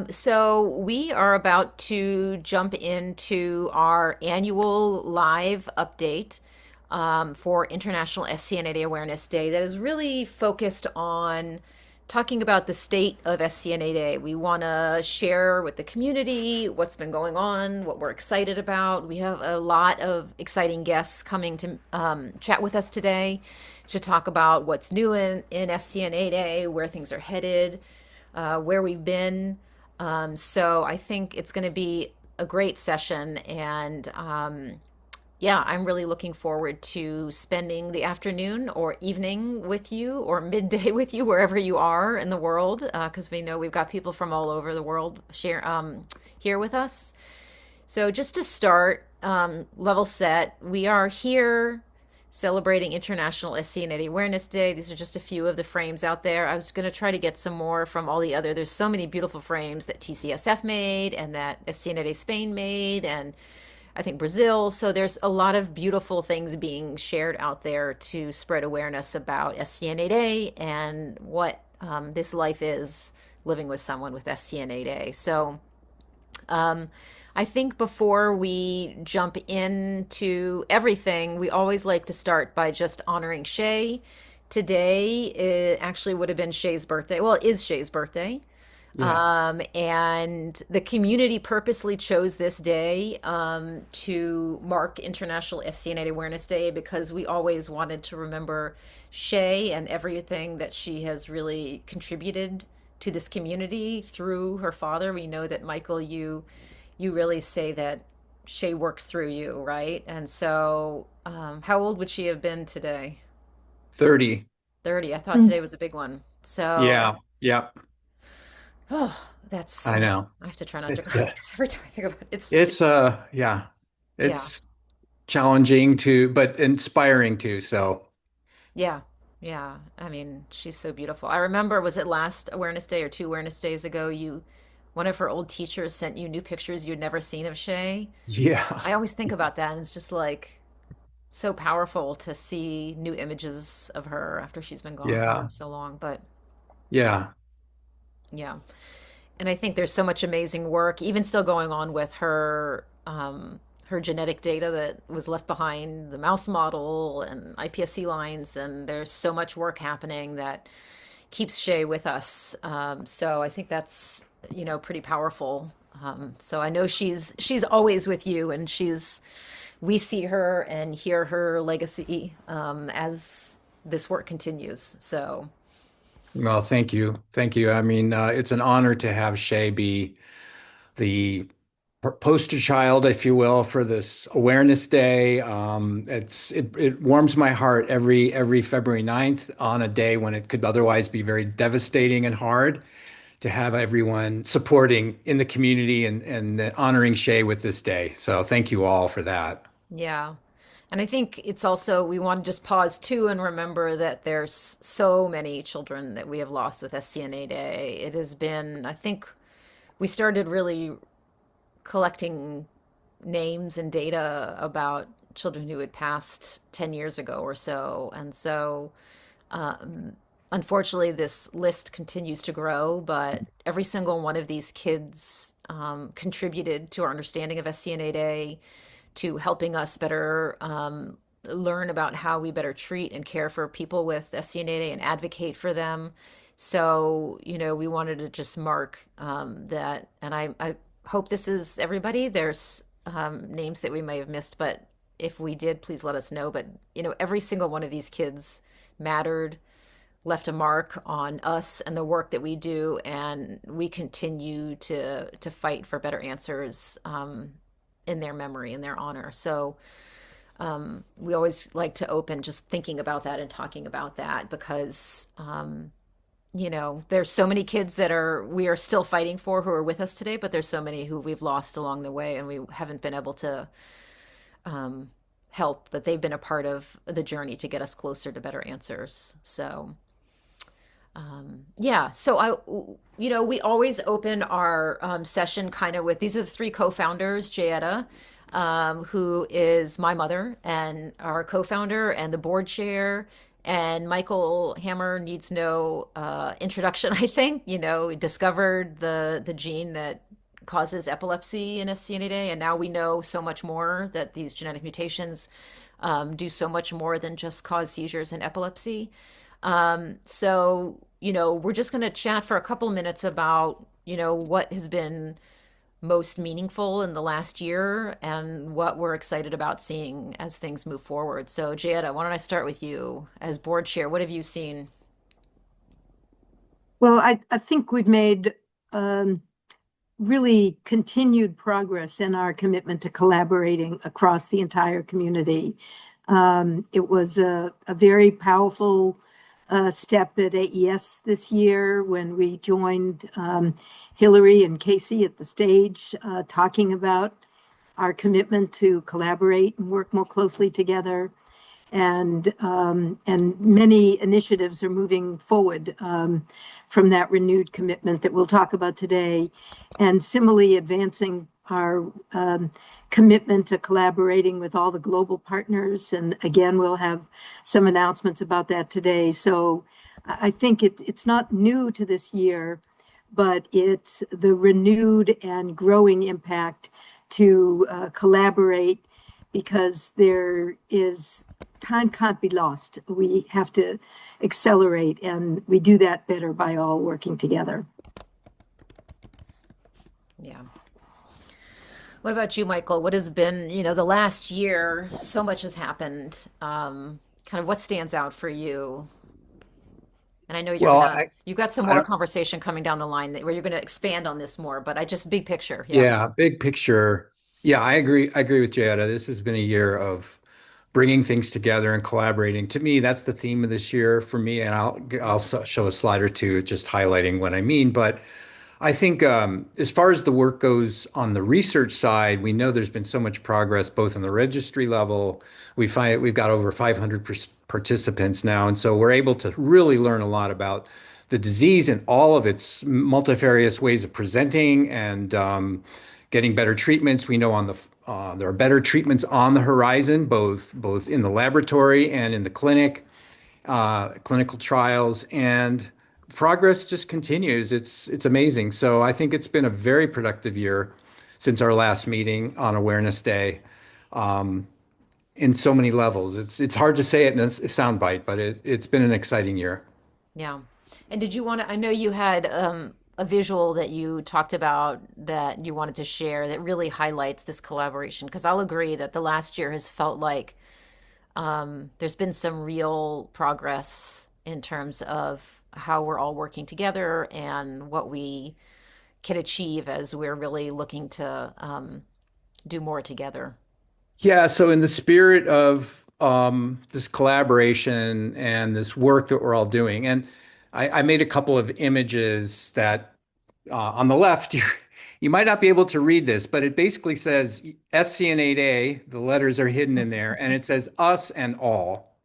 So we are about to jump into our annual live update for International SCN8A Awareness Day that is really focused on talking about the state of SCN8A. We want to share with the community what's been going on, what we're excited about. We have a lot of exciting guests coming to chat with us today to talk about what's new in SCN8A, where things are headed, where we've been. So I think it's going to be a great session. And yeah, I'm really looking forward to spending the afternoon or evening with you or midday with you, wherever you are in the world, because we know we've got people from all over the world here with us. So just to start, level set, we are here celebrating International SCN8 Awareness Day. These are just a few of the frames out there. I was going to try to get some more from all the other. There's so many beautiful frames that TCSF made and that SCN8A Spain made, and I think Brazil. So there's a lot of beautiful things being shared out there to spread awareness about SCN8A and what this life is living with someone with SCN8A. So I think before we jump into everything, we always like to start by just honoring Shay. Today, it actually would have been Shay's birthday. Well, it is Shay's birthday. Yeah. And the community purposely chose this day to mark International SCN8 Awareness Day because we always wanted to remember Shay and everything that she has really contributed to this community through her father. We know that Michael, you really say that Shay works through you, right? And so, how old would she have been today? 30. 30. I thought Mm. today was a big one. So, Yeah. Yeah. oh, that's, I know. I have to try not to It's cry because every time I think about it, yeah. yeah, It's challenging to, but inspiring too. So, yeah, yeah. I mean, she's so beautiful. I remember, was it last Awareness Day or two Awareness Days ago? One of her old teachers sent you new pictures you'd never seen of Shay. yeah. I always think about that, and it's just like so powerful to see new images of her after she's been gone for Yeah. so long. But Yeah. yeah, and I think there's so much amazing work, even still going on with her, her genetic data that was left behind, the mouse model and iPSC lines, and there's so much work happening that keeps Shay with us. So I think that's pretty powerful. So I know she's always with you, and we see her and hear her legacy as this work continues. So Well, thank you. Thank you. I mean, it's an honor to have Shay be the poster child, if you will, for this Awareness Day. It warms my heart every February 9th on a day when it could otherwise be very devastating and hard to have everyone supporting in the community and honoring Shay with this day. So thank you all for that. yeah. And I think it's also, we want to just pause too and remember that there's so many children that we have lost with SCN8A. It has been, I think we started really collecting names and data about children who had passed 10 years ago or so. And so, um, unfortunately, this list continues to grow, but every single one of these kids contributed to our understanding of SCN8A, to helping us better learn about how we better treat and care for people with SCN8A and advocate for them. So, we wanted to just mark that. And I hope this is everybody. There's names that we may have missed, but if we did, please let us know. But, every single one of these kids mattered, left a mark on us and the work that we do, and we continue to fight for better answers in their memory, in their honor. So we always like to open just thinking about that and talking about that because there's so many kids that we are still fighting for who are with us today, but there's so many who we've lost along the way and we haven't been able to help, but they've been a part of the journey to get us closer to better answers. So yeah, so we always open our session kind of with, these are the three co-founders, Jayetta, who is my mother and our co-founder and the board chair, And Michael Hammer needs no introduction, I think. He discovered the gene that causes epilepsy in SCN8A, and now we know so much more that these genetic mutations do so much more than just cause seizures and epilepsy. So, we're just going to chat for a couple minutes about, what has been most meaningful in the last year and what we're excited about seeing as things move forward. So, Jayetta, why don't I start with you as board chair? What have you seen? Well, I think we've made really continued progress in our commitment to collaborating across the entire community. It was a very powerful step at AES this year when we joined Hillary and Casey at the stage, talking about our commitment to collaborate and work more closely together. And many initiatives are moving forward from that renewed commitment that we'll talk about today, and similarly advancing our commitment to collaborating with all the global partners. And again, we'll have some announcements about that today. So I think it's not new to this year, but it's the renewed and growing impact to collaborate, because time can't be lost. We have to accelerate, and we do that better by all working together. Yeah. What about you, Michael? What has been, the last year, so much has happened. Kind of what stands out for you? And I know Well, you've got some I more don't, conversation coming down the line where you're going to expand on this more, but I just big picture. Yeah. yeah, big picture. Yeah, I agree. I agree with Jada. This has been a year of bringing things together and collaborating. To me, that's the theme of this year for me. And I'll show a slide or two just highlighting what I mean. But I think as far as the work goes on the research side, we know there's been so much progress both on the registry level. We've got over 500 participants now, and so we're able to really learn a lot about the disease and all of its multifarious ways of presenting and getting better treatments. We know there are better treatments on the horizon, both in the laboratory and in the clinical trials, and progress just continues. It's amazing. So I think it's been a very productive year since our last meeting on Awareness Day, in so many levels. It's hard to say it in a soundbite, but it's been an exciting year. Yeah. And did you want to, I know you had a visual that you talked about that you wanted to share that really highlights this collaboration, because I'll agree that the last year has felt like there's been some real progress in terms of how we're all working together and what we can achieve as we're really looking to do more together. Yeah, so in the spirit of this collaboration and this work that we're all doing, and I made a couple of images that on the left, you might not be able to read this, but it basically says SCN8A, the letters are hidden in there, and it says us and all.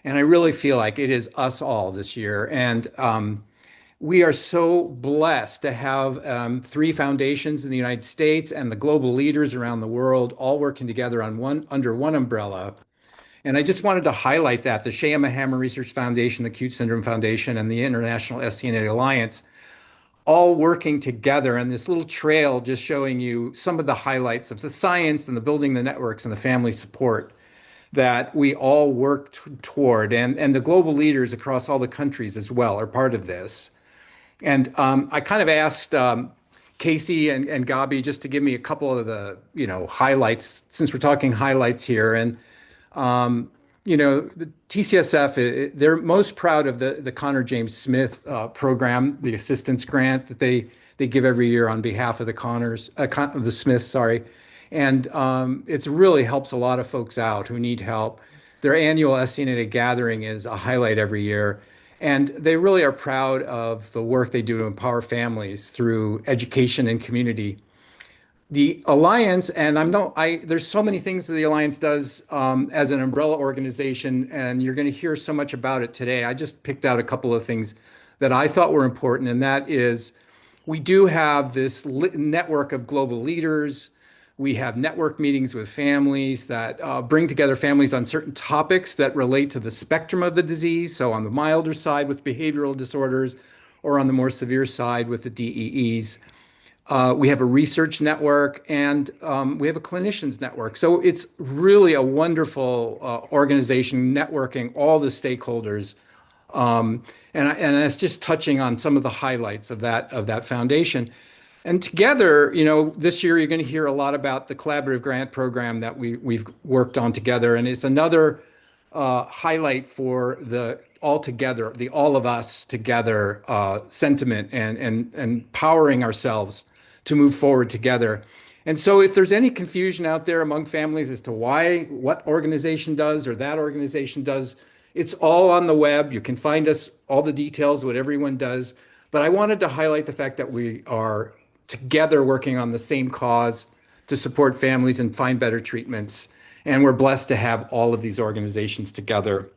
And I really feel like it is us all this year. And we are so blessed to have three foundations in the United States and the global leaders around the world all working together under one umbrella. And I just wanted to highlight that the Shay Hammer Research Foundation, the Acute Syndrome Foundation, and the International SCN8A Alliance all working together on this little trail, just showing you some of the highlights of the science and the building the networks and the family support that we all work toward. And the global leaders across all the countries as well are part of this. And I kind of asked Casey and Gabi just to give me a couple of the, highlights, since we're talking highlights here. And, the TCSF, they're most proud of the Connor James Smith program, the assistance grant that they give every year on behalf of the Smiths, sorry. And it really helps a lot of folks out who need help. Their annual SCN8A gathering is a highlight every year. And they really are proud of the work they do to empower families through education and community. The Alliance, and there's so many things that the Alliance does as an umbrella organization, and you're going to hear so much about it today. I just picked out a couple of things that I thought were important, and that is we do have this network of global leaders We have network meetings with families that bring together families on certain topics that relate to the spectrum of the disease. So on the milder side with behavioral disorders, or on the more severe side with the DEEs. We have a research network, and we have a clinicians network. So it's really a wonderful organization, networking all the stakeholders. And it's just touching on some of the highlights of that foundation. And together, this year you're going to hear a lot about the collaborative grant program that we've worked on together. And it's another highlight for the all together, the all of us together sentiment and powering ourselves to move forward together. And so if there's any confusion out there among families as to what organization does or that organization does, it's all on the web. You can find us, all the details, what everyone does. But I wanted to highlight the fact that we are together working on the same cause to support families and find better treatments. And we're blessed to have all of these organizations together.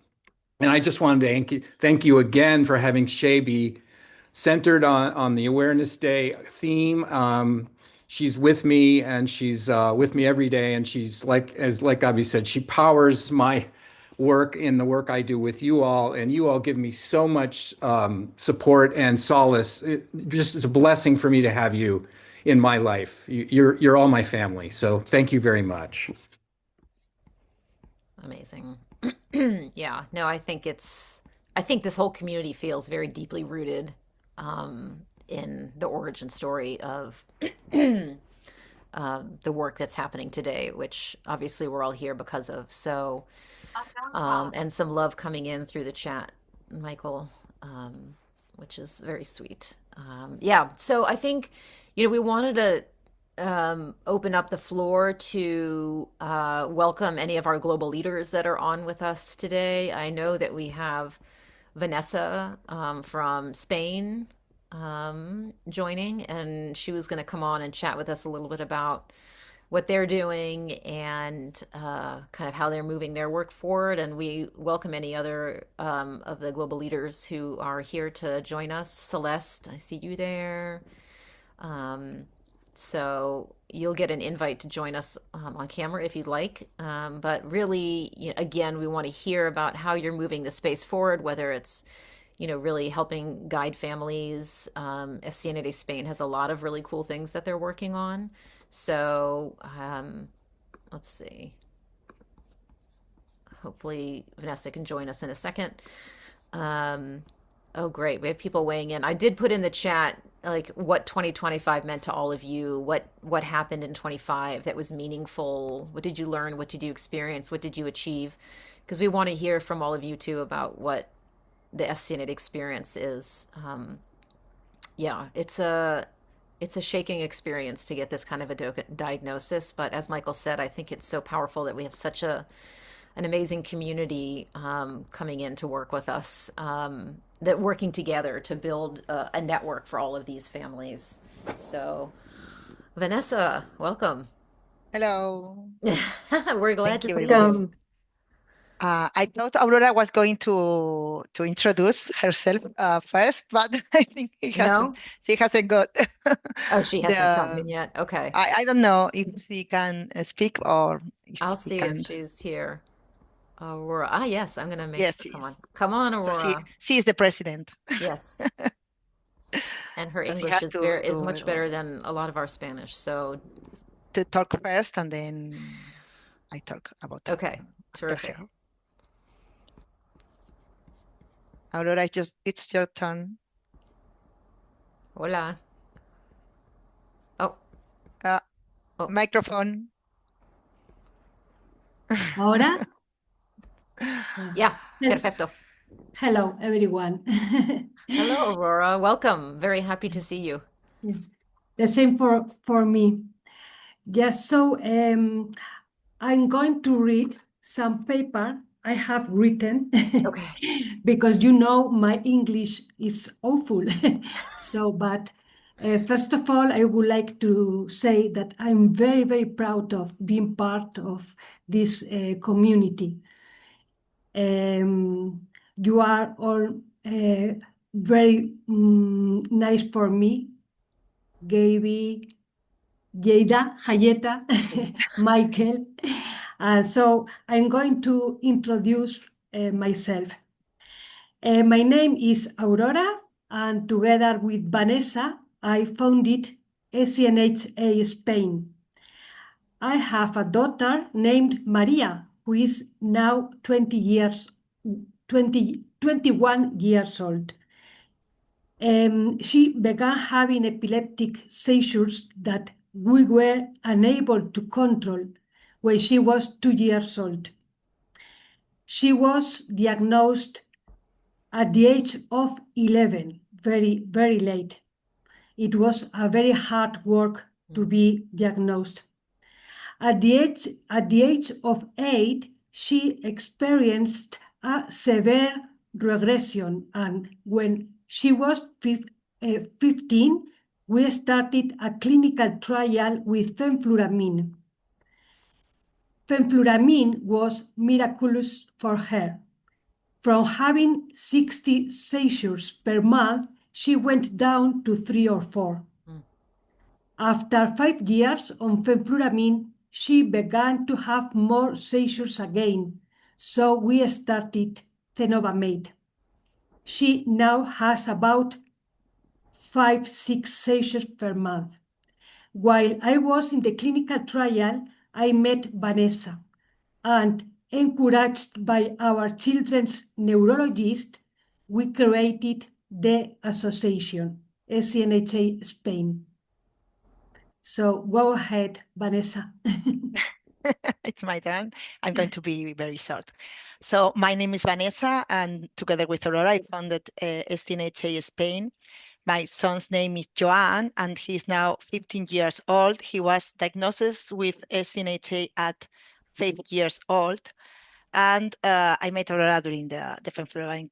And I just wanted to thank you again for having Shay be centered on the Awareness Day theme. She's with me, and she's with me every day. And she's like Abby said, she powers my work in the work I do with you all. And you all give me so much support and solace. It's a blessing for me to have you in my life. You're all my family. So thank you very much. Amazing. Yeah, no, I think this whole community feels very deeply rooted in the origin story of the work that's happening today, which obviously we're all here because of. So, and some love coming in through the chat, Michael, which is very sweet. Yeah, so I think, we wanted to open up the floor to welcome any of our global leaders that are on with us today. I know that we have Vanessa from Spain joining, and she was going to come on and chat with us a little bit about what they're doing and kind of how they're moving their work forward. And we welcome any other of the global leaders who are here to join us. Celeste, I see you there. So you'll get an invite to join us on camera if you'd like. But really, again, we want to hear about how you're moving the space forward, whether it's, really helping guide families. SCN8A Spain has a lot of really cool things that they're working on. So let's see. Hopefully Vanessa can join us in a second. Oh, great. We have people weighing in. I did put in the chat like what 2025 meant to all of you, what happened in 25 that was meaningful. What did you learn? What did you experience? What did you achieve? Because we want to hear from all of you too about what the SCN8 experience is. Yeah, it's a shaking experience to get this kind of a diagnosis. But as Michael said, I think it's so powerful that we have such an amazing community coming in to work with us, that working together to build a network for all of these families. So, Vanessa, welcome. Hello. We're glad Thank to you see very much. you. I thought Aurora was going to introduce herself first, but I think she hasn't got Oh, she hasn't come the in yet. Okay. I don't know if she can speak or if I'll she see can. if she's here. Aurora. Ah, yes, I'm gonna make Yes, her come she on. is. Come on, So Aurora. she is the president. Yes. And her So she English has is much better than a lot of our Spanish. So, to talk first, and then I talk about it okay, after terrific. her. Aurora, it's your turn. Hola. Oh, Oh. Microphone. Ahora? yeah, perfecto. Hello, everyone. Hello, Aurora. Welcome. Very happy to see you. The same for me. Yes, so I'm going to read some paper I have written Okay. because my English is awful. So, but first of all, I would like to say that I'm very, very proud of being part of this community. You are all very nice for me, Gaby, Yeida, Hayeta, Michael. So I'm going to introduce myself. My name is Aurora, and together with Vanessa, I founded SCNHA Spain. I have a daughter named Maria, who is now 21 years old. She began having epileptic seizures that we were unable to control when she was 2 years old. She was diagnosed at the age of 11, very, very late. It was a very hard work to be diagnosed. At the age of 8, she experienced a severe regression, and when she was 15, we started a clinical trial with fenfluramine. Fenfluramine was miraculous for her. From having 60 seizures per month, she went down to 3 or 4. After 5 years on fenfluramine, she began to have more seizures again, so we started cenobamate. She now has about 5-6 seizures per month. While I was in the clinical trial, I met Vanessa, and encouraged by our children's neurologist, we created the association, SCNHA Spain. So go ahead, Vanessa. It's my turn. I'm going to be very short. So my name is Vanessa, and together with Aurora, I founded SCNHA Spain. My son's name is Joan, and he's now 15 years old. He was diagnosed with SCNHA at 5 years old. And I met Aurora during the fenfluramine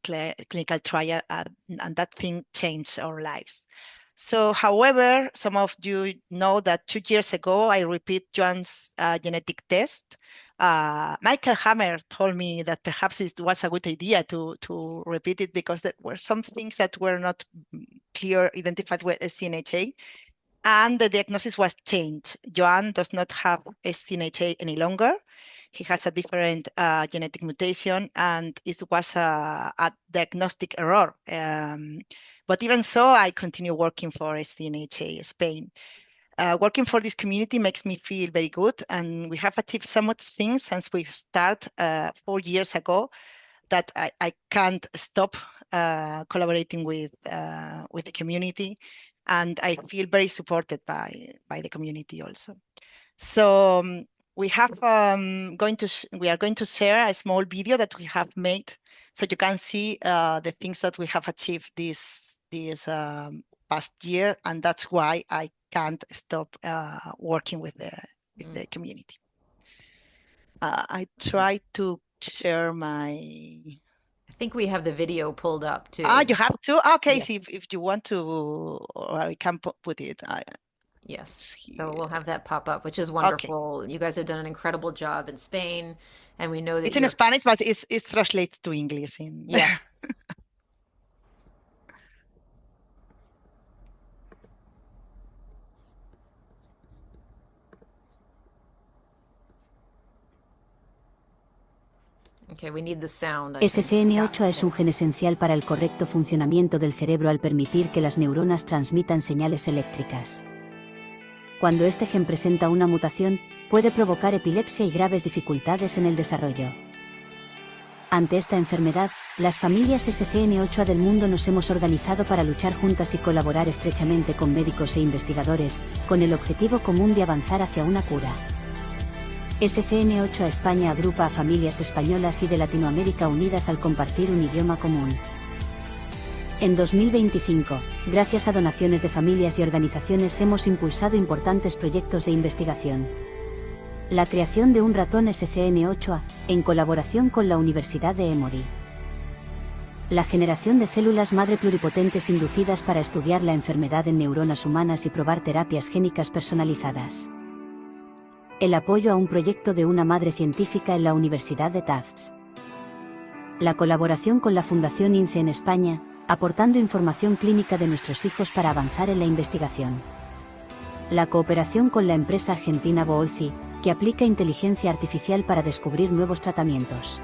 clinical trial, and that thing changed our lives. So, however, some of you know that 2 years ago, I repeat Joan's genetic test. Michael Hammer told me that perhaps it was a good idea to repeat it because there were some things that were not clear identified with SCNHA, and the diagnosis was changed. Joan does not have SCNHA any longer. He has a different genetic mutation, and it was a diagnostic error. But even so, I continue working for SCNHA Spain. Working for this community makes me feel very good, and we have achieved so much things since we start 4 years ago that I can't stop collaborating with the community, and I feel very supported by the community also. So we are going to share a small video that we have made, so you can see the things that we have achieved this past year, and that's why I can't stop working with the community. I try to share my. I think we have the video pulled up too. You have to? Okay, yes. See if you want to, or I can put it. Yes, so we'll have that pop up, which is wonderful. Okay. You guys have done an incredible job in Spain, and we know that it's in Spanish, but it translates to English. Yes. Okay, we need the sound. SCN8A es un gen esencial para el correcto funcionamiento del cerebro al permitir que las neuronas transmitan señales eléctricas. Cuando este gen presenta una mutación, puede provocar epilepsia y graves dificultades en el desarrollo. Ante esta enfermedad, las familias SCN8A del mundo nos hemos organizado para luchar juntas y colaborar estrechamente con médicos e investigadores, con el objetivo común de avanzar hacia una cura. SCN8A España agrupa a familias españolas y de Latinoamérica unidas al compartir un idioma común. En 2025, gracias a donaciones de familias y organizaciones hemos impulsado importantes proyectos de investigación. La creación de un ratón SCN8A, en colaboración con la Universidad de Emory. La generación de células madre pluripotentes inducidas para estudiar la enfermedad en neuronas humanas y probar terapias génicas personalizadas. El apoyo a un proyecto de una madre científica en la Universidad de Tufts. La colaboración con la Fundación INCE en España, aportando información clínica de nuestros hijos para avanzar en la investigación. la cooperación con la empresa argentina Boolci, que aplica inteligencia artificial para descubrir nuevos tratamientos.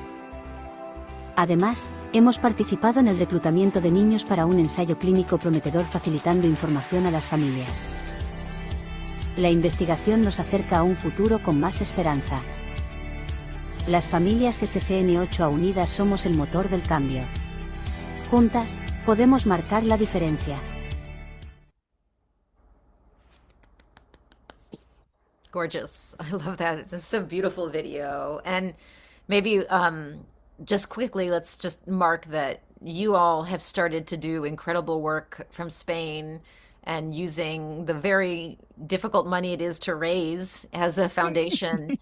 Además, hemos participado en el reclutamiento de niños para un ensayo clínico prometedor facilitando información a las familias. La investigación nos acerca a un futuro con más esperanza. Las familias SCN8A unidas somos el motor del cambio. Juntas, podemos marcar la diferencia. Gorgeous. I love that. This is a beautiful video. And maybe just quickly, let's just mark that you all have started to do incredible work from Spain and using the very difficult money it is to raise as a foundation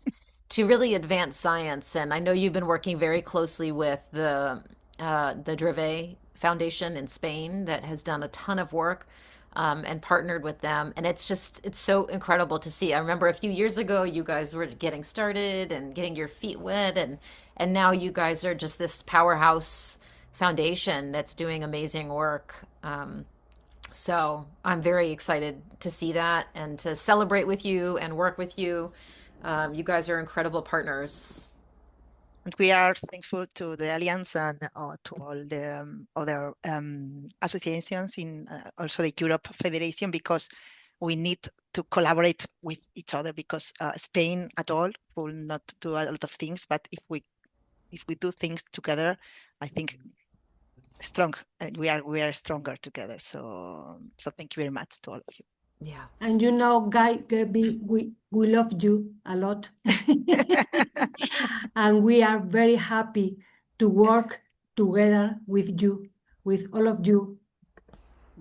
to really advance science. And I know you've been working very closely with the Dreve Foundation in Spain that has done a ton of work and partnered with them. And it's so incredible to see. I remember a few years ago, you guys were getting started and getting your feet wet. And now you guys are just this powerhouse foundation that's doing amazing work. So I'm very excited to see that and to celebrate with you and work with you. You guys are incredible partners. And we are thankful to the Alliance and to all the other associations in also the Europe Federation, because we need to collaborate with each other, because Spain at all will not do a lot of things, but if we do things together, I think we are stronger together. So thank you very much to all of you. Yeah. And Gabby, we love you a lot. And we are very happy to work together with you, with all of you,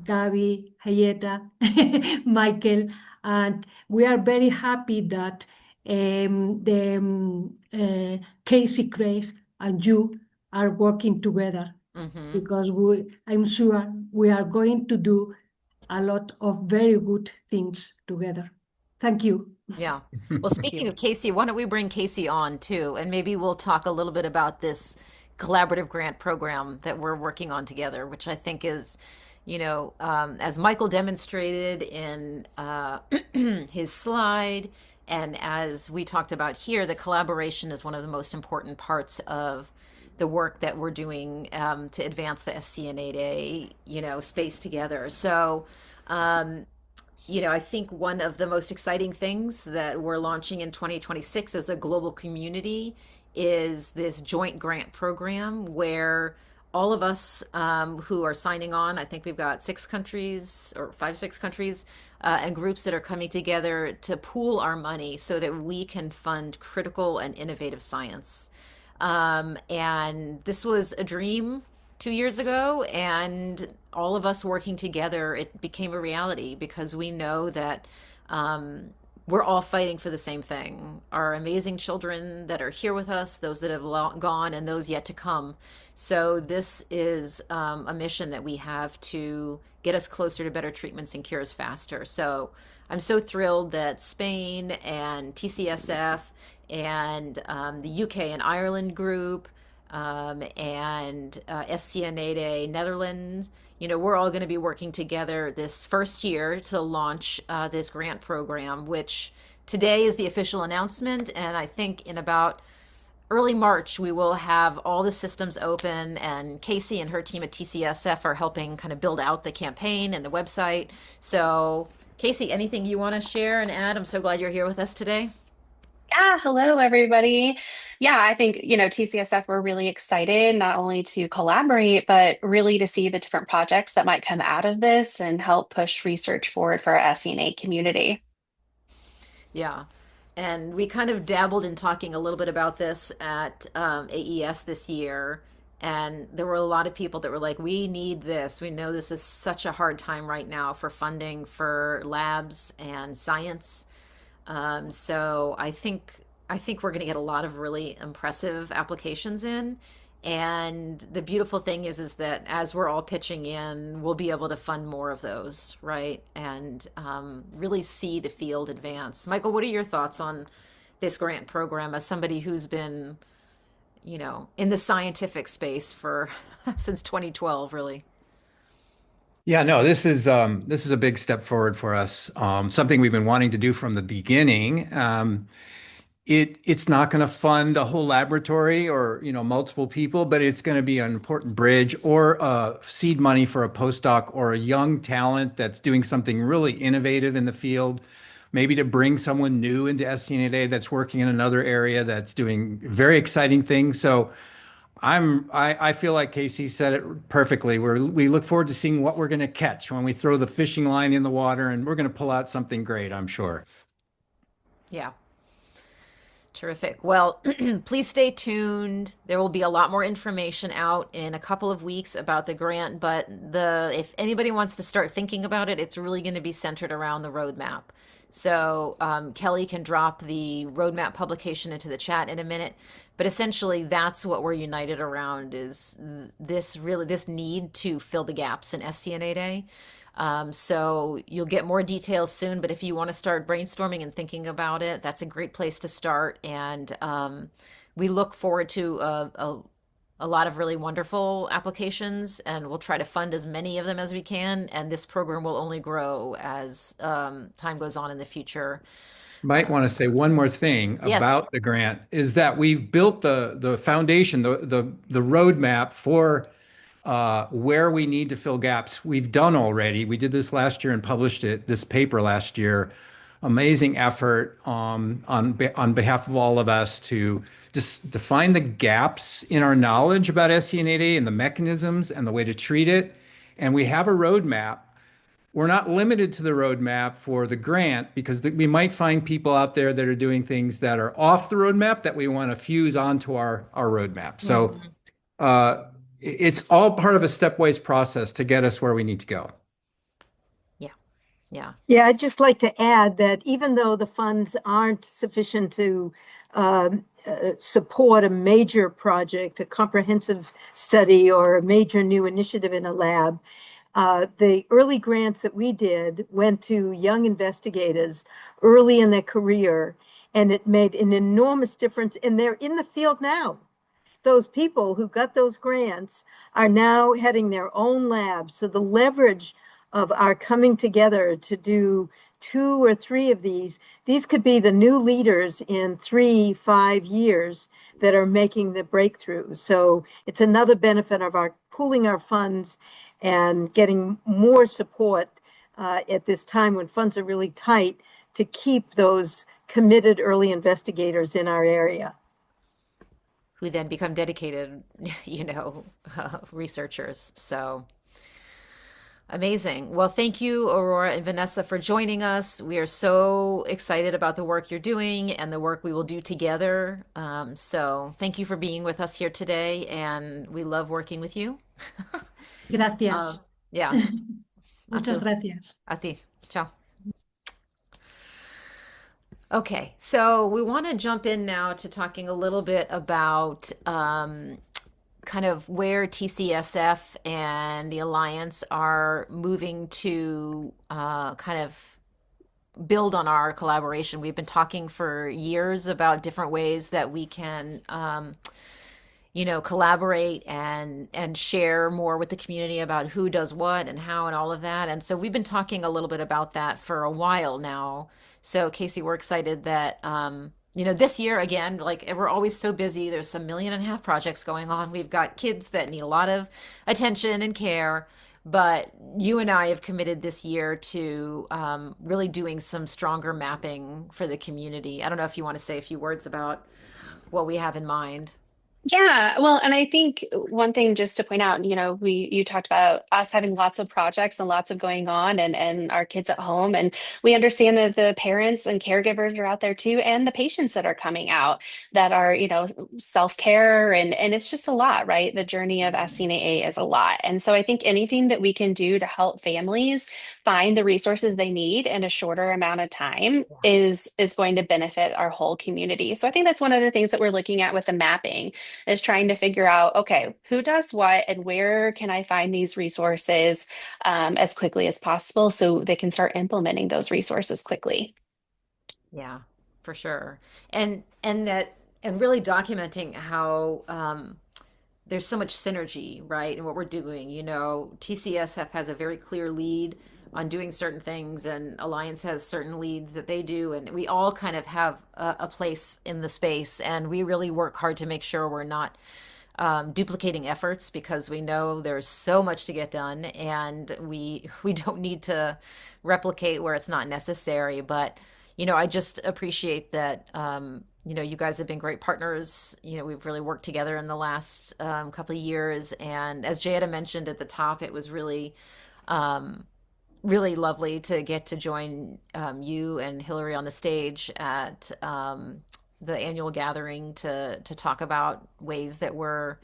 Gabby, Hayeta, Michael, and we are very happy that Casey Craig and you are working together, because I'm sure we are going to do a lot of very good things together. Thank you. Yeah. Well, speaking of Casey, why don't we bring Casey on too? And maybe we'll talk a little bit about this collaborative grant program that we're working on together, which I think is, as Michael demonstrated in his slide, and as we talked about here, the collaboration is one of the most important parts of the work that we're doing to advance the SCN8A, space together. So, I think one of the most exciting things that we're launching in 2026 as a global community is this joint grant program where all of us who are signing on, I think we've got 6 countries or 5-6 countries and groups that are coming together to pool our money so that we can fund critical and innovative science. And this was a dream 2 years ago, and all of us working together, it became a reality because we know that we're all fighting for the same thing. Our amazing children that are here with us, those that have gone, and those yet to come. So this is a mission that we have to get us closer to better treatments and cures faster. So I'm so thrilled that Spain and TCSF and the UK and Ireland group and SCN8A Netherlands, we're all going to be working together this first year to launch this grant program, which today is the official announcement. And I think in about early March, we will have all the systems open, and Casey and her team at TCSF are helping kind of build out the campaign and the website. So Casey, anything you want to share and add? I'm so glad you're here with us today. Yeah, hello everybody. Yeah, I think, TCSF, we're really excited not only to collaborate, but really to see the different projects that might come out of this and help push research forward for our SCN8 community. Yeah. And we kind of dabbled in talking a little bit about this at AES this year. And there were a lot of people that were like, we need this. We know this is such a hard time right now for funding for labs and science. So I think we're going to get a lot of really impressive applications in. And the beautiful thing is that as we're all pitching in, we'll be able to fund more of those, right? And really see the field advance. Michael, what are your thoughts on this grant program as somebody who's been, in the scientific space for since 2012, really? Yeah, no, this is a big step forward for us. Something we've been wanting to do from the beginning. It's not going to fund a whole laboratory or, multiple people, but it's going to be an important bridge or seed money for a postdoc or a young talent that's doing something really innovative in the field, maybe to bring someone new into SCN8A that's working in another area that's doing very exciting things. So I feel like Casey said it perfectly. We look forward to seeing what we're going to catch when we throw the fishing line in the water, and we're going to pull out something great, I'm sure. Yeah. Terrific. Well, please stay tuned. There will be a lot more information out in a couple of weeks about the grant, but if anybody wants to start thinking about it, it's really going to be centered around the roadmap. So Kelly can drop the roadmap publication into the chat in a minute, but essentially that's what we're united around is this need to fill the gaps in SCN8A. So you'll get more details soon, but if you want to start brainstorming and thinking about it, that's a great place to start. And we look forward to a lot of really wonderful applications, and we'll try to fund as many of them as we can. And this program will only grow as time goes on in the future. Might want to say one more thing Yes. about the grant is that we've built the foundation, the roadmap for where we need to fill gaps. We've done already. We did this last year and published this paper last year. Amazing effort on behalf of all of us to just define the gaps in our knowledge about SCN8A and the mechanisms and the way to treat it. And we have a roadmap. We're not limited to the roadmap for the grant because we might find people out there that are doing things that are off the roadmap that we want to fuse onto our roadmap. So it's all part of a stepwise process to get us where we need to go. Yeah, I'd just like to add that even though the funds aren't sufficient to support a major project, a comprehensive study, or a major new initiative in a lab, the early grants that we did went to young investigators early in their career, and it made an enormous difference. And they're in the field now. Those people who got those grants are now heading their own labs. So the leverage of our coming together to do 2 or 3 of these could be the new leaders in 3-5 years that are making the breakthrough. So it's another benefit of our pooling our funds and getting more support at this time when funds are really tight to keep those committed early investigators in our area. Who then become dedicated, researchers. So amazing. Well, thank you, Aurora and Vanessa, for joining us. We are so excited about the work you're doing and the work we will do together. So thank you for being with us here today, and we love working with you. Gracias. Yeah. Muchas gracias. A ti. Ciao. Okay, so we want to jump in now to talking a little bit about kind of where TCSF and the Alliance are moving to kind of build on our collaboration. We've been talking for years about different ways that we can collaborate and share more with the community about who does what and how and all of that. And so we've been talking a little bit about that for a while now. So Casey, we're excited that, this year, again, like we're always so busy. There's some 1.5 million projects going on. We've got kids that need a lot of attention and care. But you and I have committed this year to really doing some stronger mapping for the community. I don't know if you want to say a few words about what we have in mind. Yeah, well, and I think one thing just to point out, you talked about us having lots of projects and lots of going on and our kids at home. And we understand that the parents and caregivers are out there too, and the patients that are coming out that are, self-care and it's just a lot, right? The journey of SCN8A is a lot. And so I think anything that we can do to help families find the resources they need in a shorter amount of time is going to benefit our whole community. So I think that's one of the things that we're looking at with the mapping is trying to figure out, okay, who does what and where can I find these resources as quickly as possible so they can start implementing those resources quickly. Yeah, for sure. And really documenting how there's so much synergy, right, in what we're doing. TCSF has a very clear lead on doing certain things, and Alliance has certain leads that they do, and we all kind of have a place in the space, and we really work hard to make sure we're not duplicating efforts, because we know there's so much to get done, and we don't need to replicate where it's not necessary. But I just appreciate that you guys have been great partners. We've really worked together in the last couple of years, and as Jayetta mentioned at the top, it was really lovely to get to join you and Hillary on the stage at the annual gathering to talk about ways that we're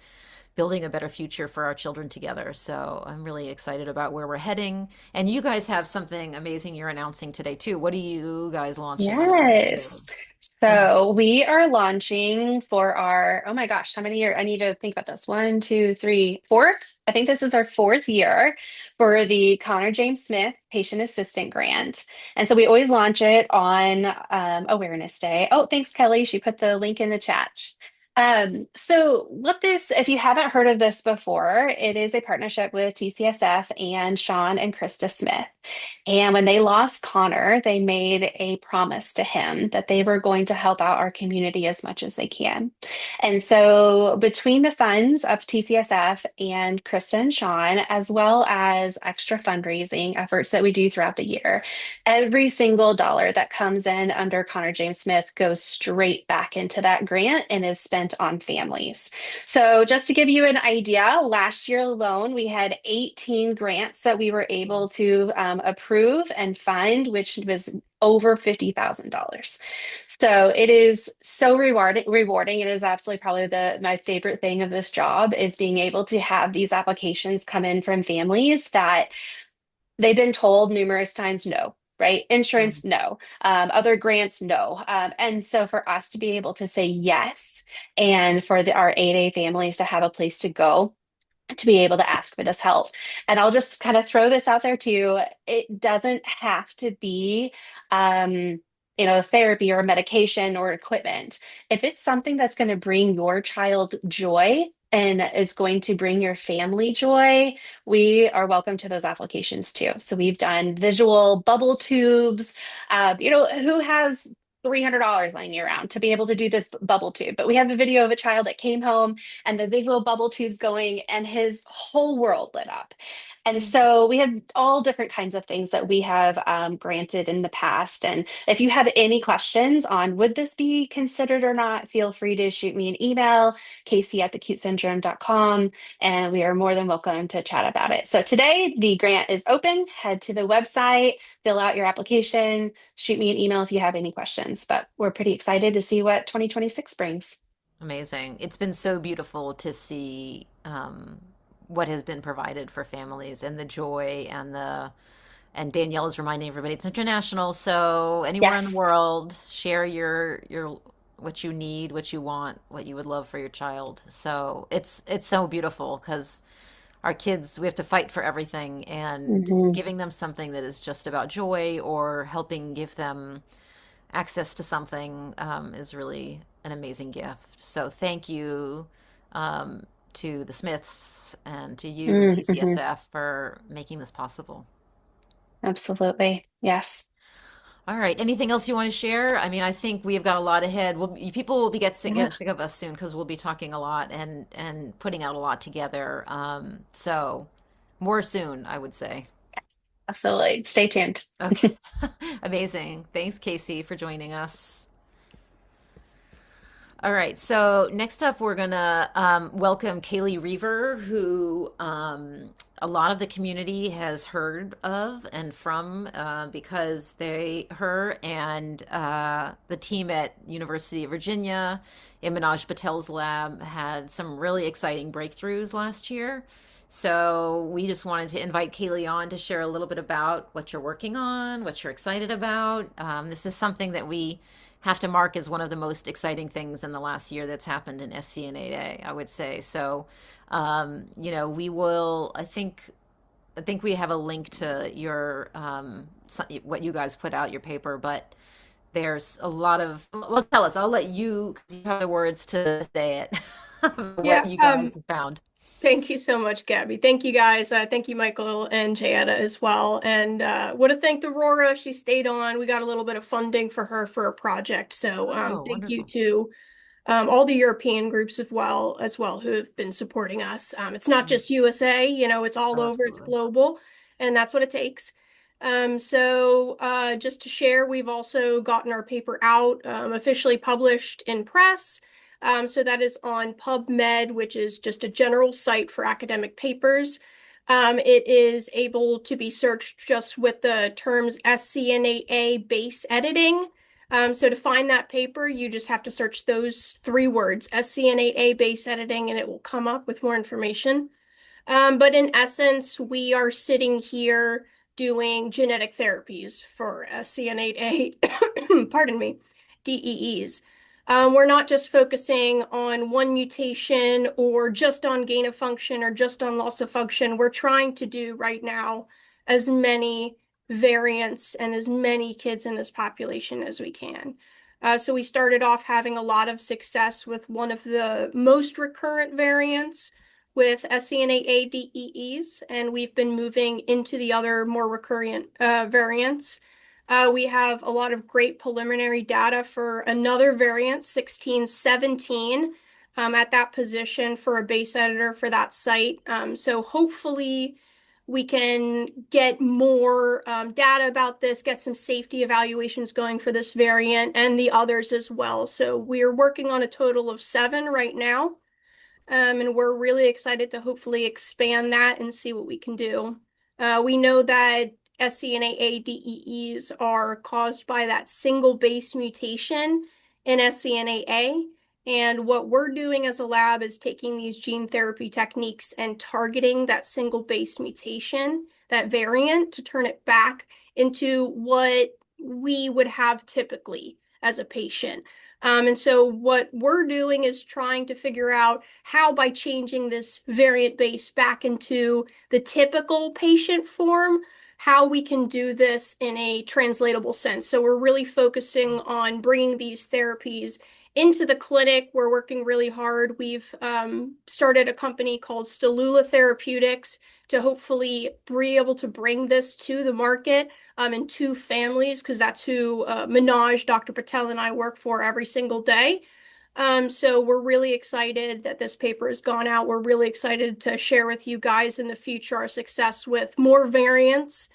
building a better future for our children together. So I'm really excited about where we're heading. And you guys have something amazing you're announcing today too. What are you guys launching on Awareness Day? Yes. So we are launching for our, oh my gosh, how many years? I need to think about this. One, two, three, fourth. I think this is our fourth year for the Connor James Smith Patient Assistant Grant. And so we always launch it on Awareness Day. Oh, thanks, Kelly. She put the link in the chat. So what this, if you haven't heard of this before, it is a partnership with TCSF and Sean and Krista Smith. And when they lost Connor, they made a promise to him that they were going to help out our community as much as they can. And so between the funds of TCSF and Krista and Sean, as well as extra fundraising efforts that we do throughout the year, every single dollar that comes in under Connor James Smith goes straight back into that grant and is spent on families. So just to give you an idea, last year alone, we had 18 grants that we were able to approve and fund, which was over $50,000. So it is so rewarding. It is absolutely probably my favorite thing of this job is being able to have these applications come in from families that they've been told numerous times no. Right? Insurance, no. Other grants, no. And so for us to be able to say yes, and for our 8A families to have a place to go, to be able to ask for this help. And I'll just kind of throw this out there too. It doesn't have to be, therapy or medication or equipment. If it's something that's going to bring your child joy and is going to bring your family joy, we are welcome to those applications too. So we've done visual bubble tubes. Who has $300 laying around to be able to do this bubble tube? But we have a video of a child that came home and the visual bubble tubes going, and his whole world lit up. And so we have all different kinds of things that we have granted in the past. And if you have any questions on would this be considered or not, feel free to shoot me an email, Casey@thecutesyndrome.com, and we are more than welcome to chat about it. So today the grant is open. Head to the website, fill out your application, shoot me an email if you have any questions. But we're pretty excited to see what 2026 brings. Amazing. It's been so beautiful to see what has been provided for families, and the joy, and Danielle is reminding everybody it's international. So anywhere in Yes. the world, share your what you need, what you want, what you would love for your child. So it's so beautiful, because our kids, we have to fight for everything, and giving them something that is just about joy, or helping give them access to something is really an amazing gift. So thank you to the Smiths and to you, TCSF, for making this possible. Absolutely. Yes. All right. Anything else you want to share? I mean, I think we've got a lot ahead. People will get sick of us soon, because we'll be talking a lot and putting out a lot together. So more soon, I would say. Absolutely. Stay tuned. Okay. Amazing. Thanks, Casey, for joining us. All right, so next up, we're gonna welcome Kalie Reever, who a lot of the community has heard of and from, because her and the team at University of Virginia in Manoj Patel's lab had some really exciting breakthroughs last year. So we just wanted to invite Kalie on to share a little bit about what you're working on, what you're excited about. This is something that we have to mark as one of the most exciting things in the last year that's happened in SCN8A, I would say. So, we will, I think we have a link to your, what you guys put out, your paper, but there's a lot of, well, tell us, I'll let you, 'cause you have the words to say it. what Yeah, you guys have found. thank you so much, Gabby. Thank you guys. Thank you, Michael and Jayetta as well. And want to thank Aurora. She stayed on. We got a little bit of funding for her for a project. So Oh, thank you wonderful. to all the European groups as well who have been supporting us. It's not just USA, it's all Oh, over, it's absolutely. global, and that's what it takes. So just to share, we've also gotten our paper out, officially published in press. So that is on PubMed, which is just a general site for academic papers. It is able to be searched just with the terms SCN8A base editing. So to find that paper, you just have to search those 3 words, SCN8A base editing, and it will come up with more information. But in essence, we are sitting here doing genetic therapies for SCN8A, pardon me, DEEs. We're not just focusing on one mutation or just on gain of function or just on loss of function. We're trying to do right now as many variants and as many kids in this population as we can. So we started off having a lot of success with one of the most recurrent variants with SCN8A DEEs, and we've been moving into the other more recurrent variants. We have a lot of great preliminary data for another variant, 1617, at that position for a base editor for that site. So hopefully we can get more data about this, get some safety evaluations going for this variant and the others as well. So we're working on a total of 7 right now. And we're really excited to hopefully expand that and see what we can do. We know that SCN8A DEEs are caused by that single base mutation in SCN8A. And what we're doing as a lab is taking these gene therapy techniques and targeting that single base mutation, that variant, to turn it back into what we would have typically as a patient. And so what we're doing is trying to figure out how, by changing this variant base back into the typical patient form, how we can do this in a translatable sense. So we're really focusing on bringing these therapies into the clinic. We're working really hard. We've started a company called Stallula Therapeutics to hopefully be able to bring this to the market in 2 families, because that's who Manoj, Dr. Patel, and I work for every single day. So we're really excited that this paper has gone out. We're really excited to share with you guys in the future our success with more variants.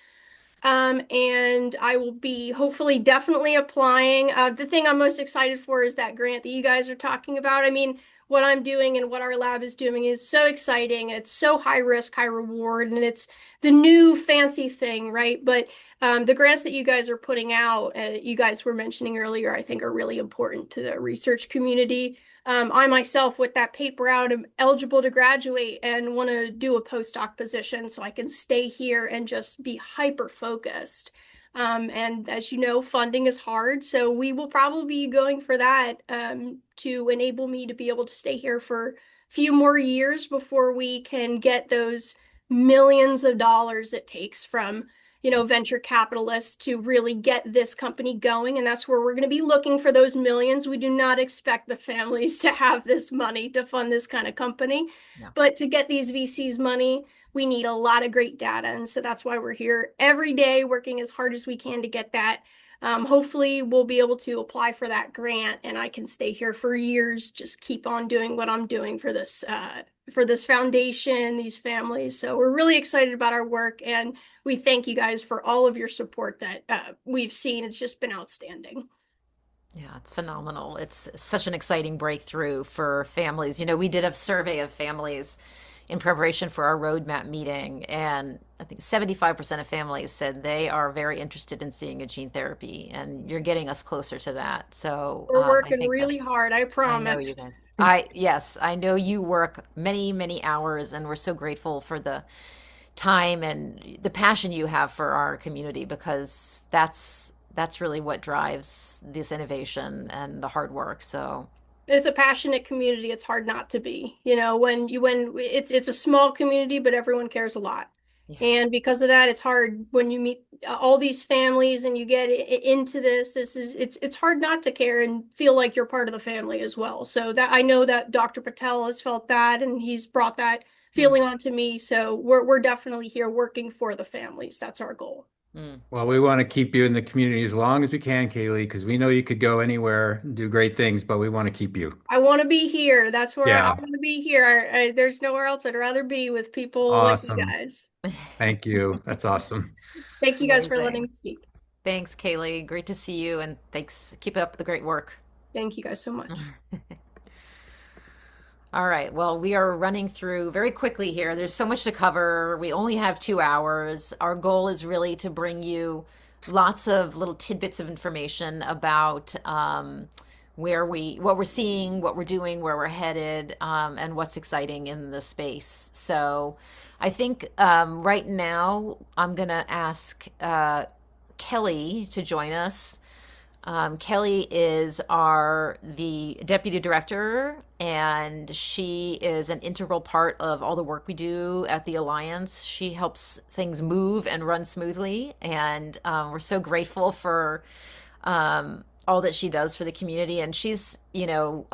And I will be hopefully definitely applying. The thing I'm most excited for is that grant that you guys are talking about. I mean, what I'm doing and what our lab is doing is so exciting. It's so high risk, high reward, and it's the new fancy thing, right? But the grants that you guys are putting out, you guys were mentioning earlier, I think are really important to the research community. I myself, with that paper out, am eligible to graduate and want to do a postdoc position so I can stay here and just be hyper focused. And as you know, funding is hard, so we will probably be going for that to enable me to be able to stay here for a few more years before we can get those millions of dollars it takes from venture capitalists to really get this company going. And that's where we're going to be looking for those millions. We do not expect the families to have this money to fund this kind of company. No. But to get these VCs money, we need a lot of great data. And so that's why we're here every day working as hard as we can to get that. Hopefully we'll be able to apply for that grant and I can stay here for years, just keep on doing what I'm doing for this foundation, these families. So we're really excited about our work, and we thank you guys for all of your support that we've seen. It's just been outstanding. Yeah, it's phenomenal. It's such an exciting breakthrough for families. We did a survey of families in preparation for our roadmap meeting, and I think 75% of families said they are very interested in seeing a gene therapy, and you're getting us closer to that. So We're I working think really hard, I I know you promise. guys. Yes, I know you work many, many hours, and we're so grateful for the time and the passion you have for our community, because that's really what drives this innovation and the hard work. So It's a passionate community. It's hard not to be. When it's a small community, but everyone cares a lot. And because of that, it's hard when you meet all these families and you get into this. It's hard not to care and feel like you're part of the family as well. So that I know that Dr. Patel has felt that, and he's brought that feeling onto me. So we're definitely here working for the families. That's our goal. Well, we want to keep you in the community as long as we can, Kalie, because we know you could go anywhere and do great things, but we want to keep you. I want to be here. That's where I Yeah. want to be here. There's nowhere else I'd rather be with people like you Awesome. guys. Thank you. That's awesome. Thank you guys for Amazing. letting me speak. Thanks, Kalie. Great to see you, and thanks. Keep up the great work. Thank you guys so much. All right. Well, we are running through very quickly here. There's so much to cover. We only have 2 hours. Our goal is really to bring you lots of little tidbits of information about what we're seeing, what we're doing, where we're headed, and what's exciting in the space. So I think right now I'm going to ask Kalie to join us. Kalie is the deputy director, and she is an integral part of all the work we do at the Alliance. She helps things move and run smoothly, and we're so grateful for all that she does for the community. And she's, people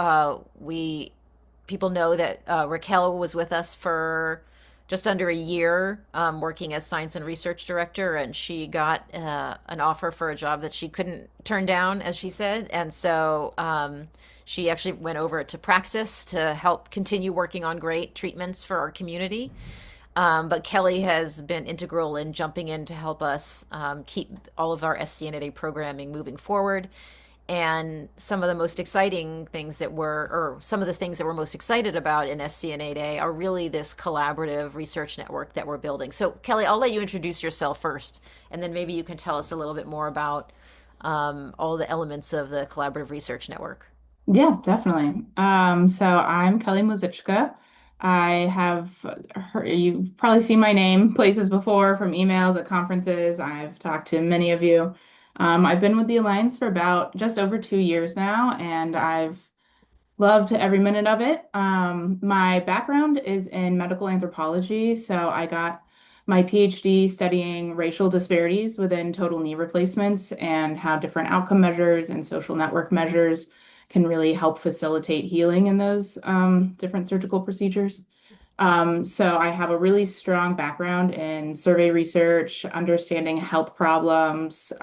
know that Raquel was with us for just under a year, working as science and research director, and she got an offer for a job that she couldn't turn down, as she said. And so she actually went over to Praxis to help continue working on great treatments for our community. But Kalie has been integral in jumping in to help us keep all of our SCN8A programming moving forward. And some of the things that we're most excited about in SCN8A are really this collaborative research network that we're building. So, Kalie, I'll let you introduce yourself first, and then maybe you can tell us a little bit more about all the elements of the collaborative research network. Yeah, definitely. So I'm Kalie Muzichka. You've probably seen my name places before from emails at conferences. I've talked to many of you. I've been with the Alliance for about just over 2 years now, and I've loved every minute of it. My background is in medical anthropology, so I got my PhD studying racial disparities within total knee replacements and how different outcome measures and social network measures can really help facilitate healing in those different surgical procedures. So I have a really strong background in survey research, understanding health problems,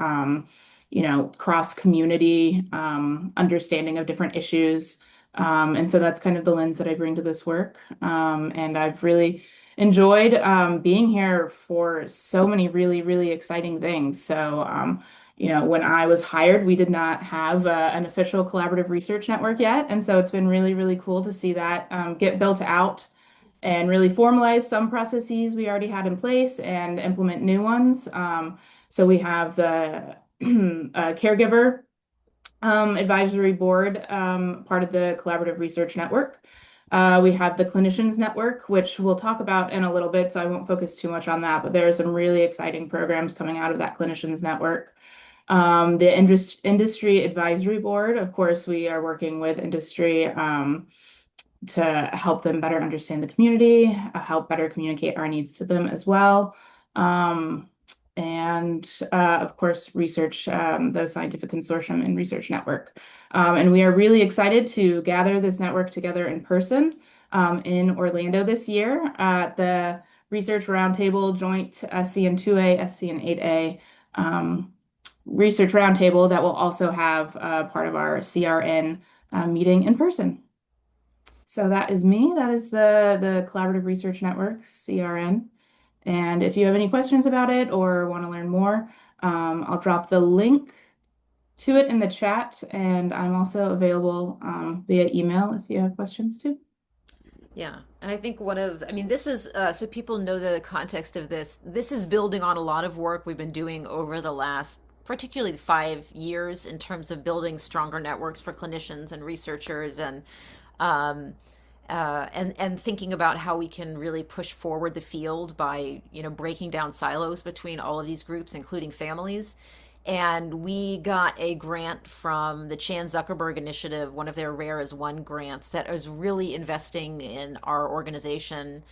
cross-community understanding of different issues. And so that's kind of the lens that I bring to this work. And I've really enjoyed being here for so many really, really exciting things. So, when I was hired, we did not have an official collaborative research network yet. And so it's been really, really cool to see that get built out and really formalize some processes we already had in place and implement new ones. So we have the caregiver advisory board, part of the collaborative research network. We have the clinicians network, which we'll talk about in a little bit, so I won't focus too much on that, but there are some really exciting programs coming out of that clinicians network. The industry advisory board, of course, we are working with industry to help them better understand the community, help better communicate our needs to them as well. Of course, research, the Scientific Consortium and Research Network. And we are really excited to gather this network together in person in Orlando this year at the Research Roundtable Joint SCN2A, SCN8A Research Roundtable that will also have part of our CRN meeting in person. So that is me. That is the Collaborative Research Network, CRN. And if you have any questions about it or want to learn more, I'll drop the link to it in the chat. And I'm also available via email if you have questions too. Yeah. And I think this is, so people know the context of this. This is building on a lot of work we've been doing over the last, particularly 5 years, in terms of building stronger networks for clinicians and researchers and thinking about how we can really push forward the field by, breaking down silos between all of these groups, including families. And we got a grant from the Chan Zuckerberg Initiative, one of their Rare as One grants, that is really investing in our organization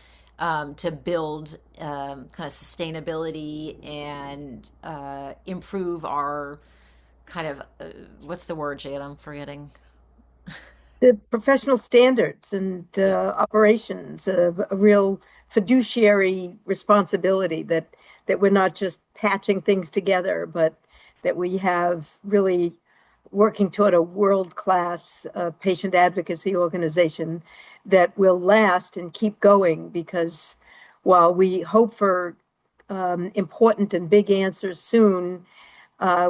to build kind of sustainability and improve our kind of what's the word, Jade? I'm forgetting. The professional standards and operations, a real fiduciary responsibility that we're not just patching things together, but that we have really working toward a world-class patient advocacy organization that will last and keep going. Because while we hope for important and big answers soon,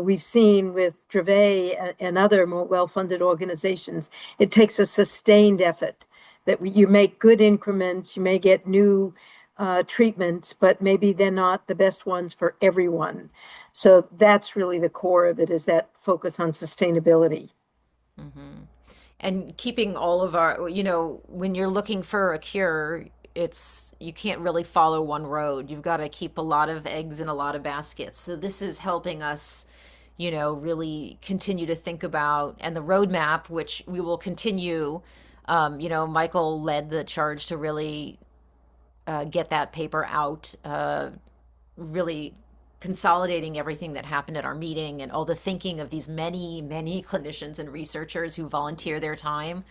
we've seen with Dravet and other more well-funded organizations, it takes a sustained effort that you make good increments, you may get new treatments, but maybe they're not the best ones for everyone. So that's really the core of it, is that focus on sustainability. Mm-hmm. And keeping all of our, when you're looking for a cure, you can't really follow one road. You've got to keep a lot of eggs in a lot of baskets. So this is helping us, really continue to think about, and the roadmap, which we will continue. Michael led the charge to really get that paper out, really consolidating everything that happened at our meeting and all the thinking of these many, many clinicians and researchers who volunteer their time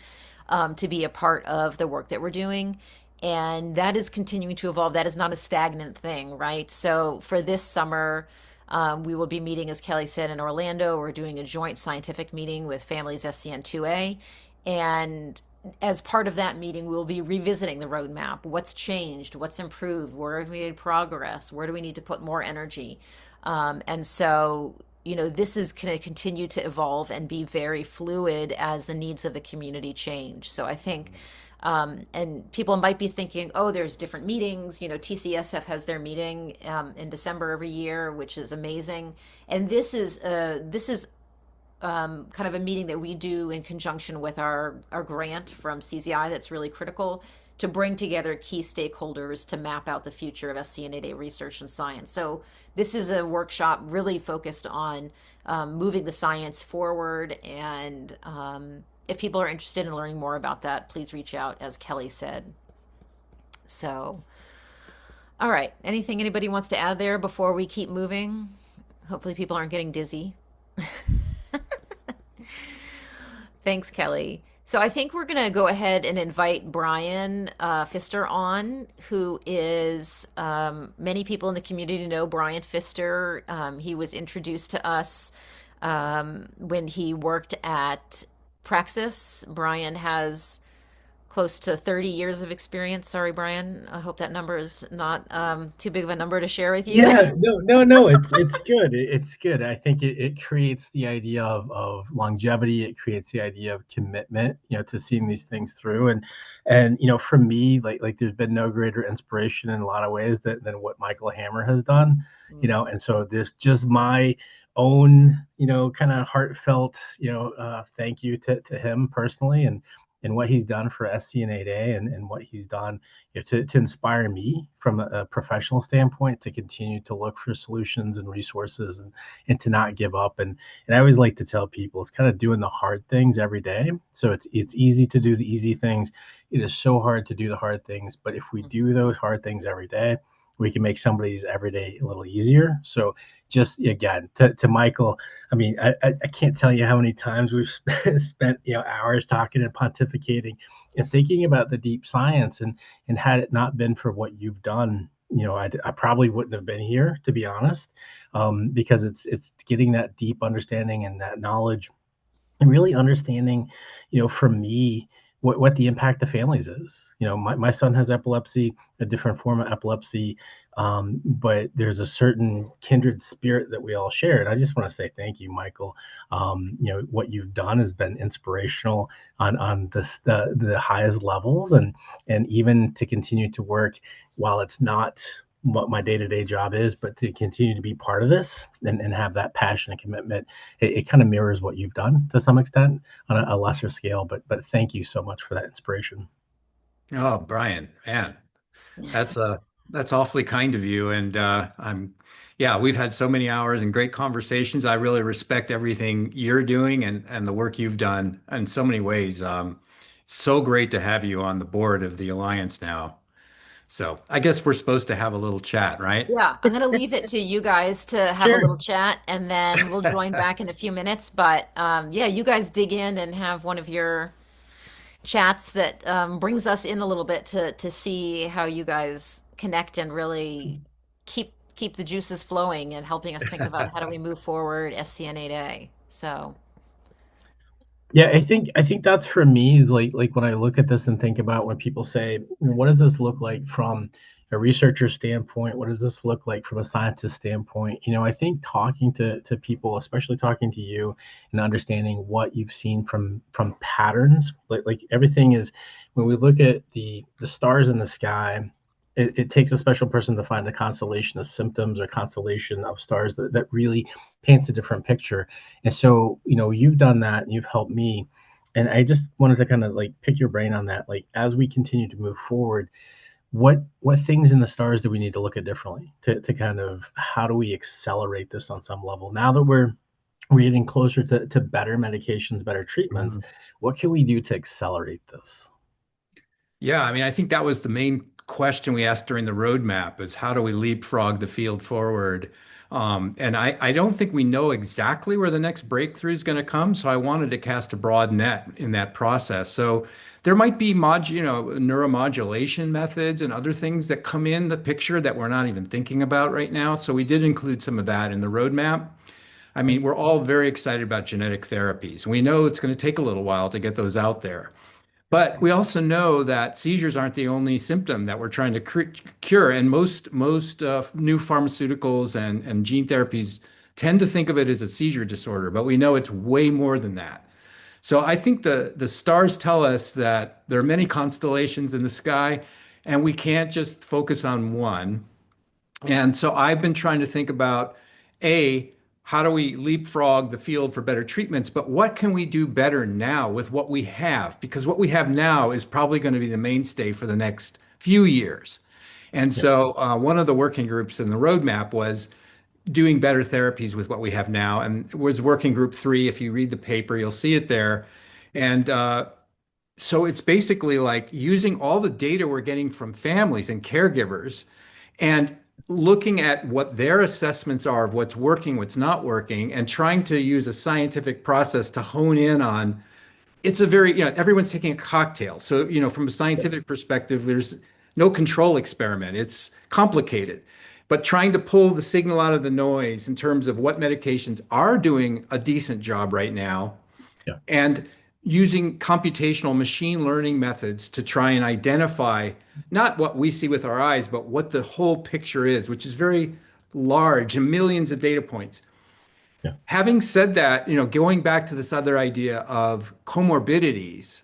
to be a part of the work that we're doing. And that is continuing to evolve. That is not a stagnant thing, right? So for this summer, we will be meeting, as Kalie said, in Orlando. We're doing a joint scientific meeting with Families SCN8A. And as part of that meeting, we'll be revisiting the roadmap. What's changed? What's improved? Where have we made progress? Where do we need to put more energy? And so, this is going to continue to evolve and be very fluid as the needs of the community change. So I think, and people might be thinking, oh, there's different meetings. TCSF has their meeting in December every year, which is amazing. And this is kind of a meeting that we do in conjunction with our grant from CZI that's really critical to bring together key stakeholders to map out the future of SCN8A research and science. So this is a workshop really focused on moving the science forward. And if people are interested in learning more about that, please reach out, as Kalie said. So, all right. Anything anybody wants to add there before we keep moving? Hopefully people aren't getting dizzy. Thanks, Kalie. So I think we're going to go ahead and invite Brian Pfister on, who is, many people in the community know Brian Pfister. He was introduced to us when he worked at Praxis. Brian has close to 30 years of experience. Sorry, Brian. I hope that number is not too big of a number to share with you. Yeah, no, it's good. It's good. I think it creates the idea of longevity. It creates the idea of commitment, to seeing these things through. And for me, like there's been no greater inspiration in a lot of ways than what Michael Hammer has done, and so this just my own, kind of heartfelt, thank you to him personally and what he's done for SCN8A and what he's done to inspire me from a professional standpoint to continue to look for solutions and resources and to not give up. And I always like to tell people it's kind of doing the hard things every day. So it's easy to do the easy things. It is so hard to do the hard things. But if we do those hard things every day, we can make somebody's everyday a little easier. So just again, to Michael, I mean, I can't tell you how many times we've spent hours talking and pontificating and thinking about the deep science. And had it not been for what you've done, I probably wouldn't have been here, to be honest, because it's getting that deep understanding and that knowledge and really understanding, for me, what the impact of families is. My son has epilepsy, a different form of epilepsy, but there's a certain kindred spirit that we all share. And I just want to say thank you, Michael. What you've done has been inspirational on the highest levels, and even to continue to work while it's not what my day-to-day job is, but to continue to be part of this and have that passion and commitment. It kind of mirrors what you've done to some extent on a lesser scale, but thank you so much for that inspiration. Oh, Brian, man, that's awfully kind of you. And we've had so many hours and great conversations. I really respect everything you're doing and the work you've done in so many ways. It's so great to have you on the board of the Alliance now. So I guess we're supposed to have a little chat, right? Yeah, I'm going to leave it to you guys to have a Sure. little chat and then we'll join back in a few minutes. But yeah, you guys dig in and have one of your chats that brings us in a little bit to see how you guys connect and really keep the juices flowing and helping us think about how do we move forward SCN8A. So Yeah, I think that's for me is like when I look at this and think about when people say, what does this look like from a researcher standpoint? What does this look like from a scientist standpoint? I think talking to people, especially talking to you and understanding what you've seen from patterns, like everything is when we look at the stars in the sky, it takes a special person to find a constellation of symptoms or constellation of stars that really paints a different picture. And so, you've done that and you've helped me. And I just wanted to kind of like pick your brain on that. Like, as we continue to move forward, what things in the stars do we need to look at differently to kind of how do we accelerate this on some level? Now that we're getting closer to better medications, better treatments, what can we do to accelerate this? Yeah, I mean, I think that was the main question we asked during the roadmap is how do we leapfrog the field forward? And I don't think we know exactly where the next breakthrough is going to come. So I wanted to cast a broad net in that process. So there might be neuromodulation methods and other things that come in the picture that we're not even thinking about right now. So we did include some of that in the roadmap. I mean, we're all very excited about genetic therapies. We know it's going to take a little while to get those out there. But we also know that seizures aren't the only symptom that we're trying to cure. And most new pharmaceuticals and gene therapies tend to think of it as a seizure disorder, but we know it's way more than that. So I think the stars tell us that there are many constellations in the sky, and we can't just focus on one. And so I've been trying to think about, how do we leapfrog the field for better treatments? But what can we do better now with what we have? Because what we have now is probably going to be the mainstay for the next few years. And so one of the working groups in the roadmap was doing better therapies with what we have now. And it was working group 3. If you read the paper, you'll see it there. And so it's basically like using all the data we're getting from families and caregivers and looking at what their assessments are of what's working, what's not working, and trying to use a scientific process to hone in on. It's a very, everyone's taking a cocktail. So, from a scientific perspective, there's no control experiment. It's complicated. But trying to pull the signal out of the noise in terms of what medications are doing a decent job right now, and using computational machine learning methods to try and identify not what we see with our eyes, but what the whole picture is, which is very large and millions of data points. Having said that, going back to this other idea of comorbidities,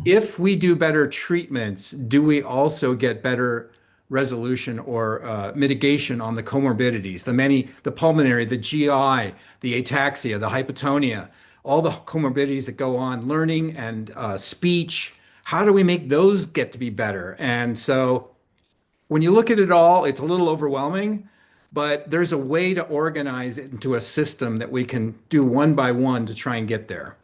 if we do better treatments, do we also get better resolution or mitigation on the comorbidities, the pulmonary, the GI, the ataxia, the hypotonia, all the comorbidities that go on, learning and speech? How do we make those get to be better? And so when you look at it all, it's a little overwhelming, but there's a way to organize it into a system that we can do one by one to try and get there.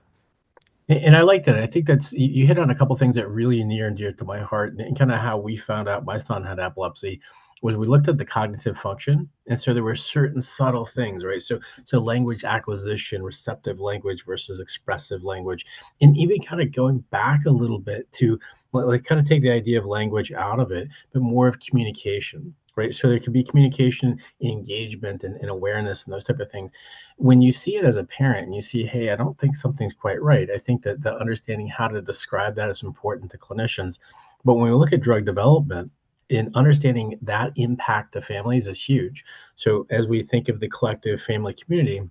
And I like that. I think that's, you hit on a couple of things that really near and dear to my heart, and kind of how we found out my son had epilepsy was we looked at the cognitive function. And so there were certain subtle things, right? So language acquisition, receptive language versus expressive language, and even kind of going back a little bit to like kind of take the idea of language out of it, but more of communication. Right. So there could be communication, engagement, and awareness and those type of things. When you see it as a parent and you see, hey, I don't think something's quite right, I think that the understanding how to describe that is important to clinicians. But when we look at drug development, in understanding that impact to families is huge. So as we think of the collective family community,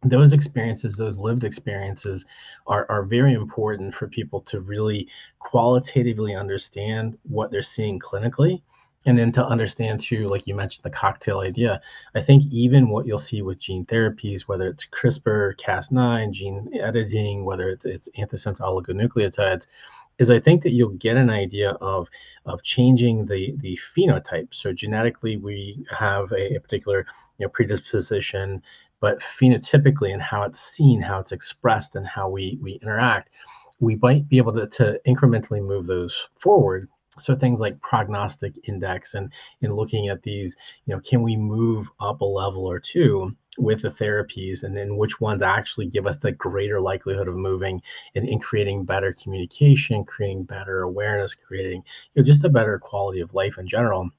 those experiences, those lived experiences are very important for people to really qualitatively understand what they're seeing clinically. And then to understand too, like you mentioned, the cocktail idea. I think even what you'll see with gene therapies, whether it's CRISPR, Cas9, gene editing, whether it's antisense oligonucleotides, is I think that you'll get an idea of changing the phenotype. So genetically, we have a particular predisposition, but phenotypically and how it's seen, how it's expressed, and how we interact, we might be able to incrementally move those forward. So things like prognostic index and in looking at these, can we move up a level or two with the therapies, and then which ones actually give us the greater likelihood of moving and in creating better communication, creating better awareness, creating just a better quality of life in general.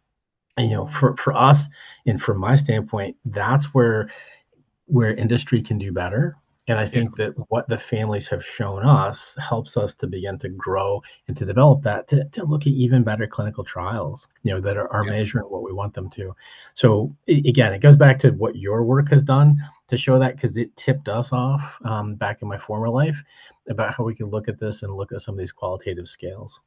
And for us and from my standpoint, that's where industry can do better. And I think that what the families have shown us helps us to begin to grow and to develop that, to look at even better clinical trials, that are measuring what we want them to. So again, it goes back to what your work has done to show that, because it tipped us off back in my former life about how we could look at this and look at some of these qualitative scales.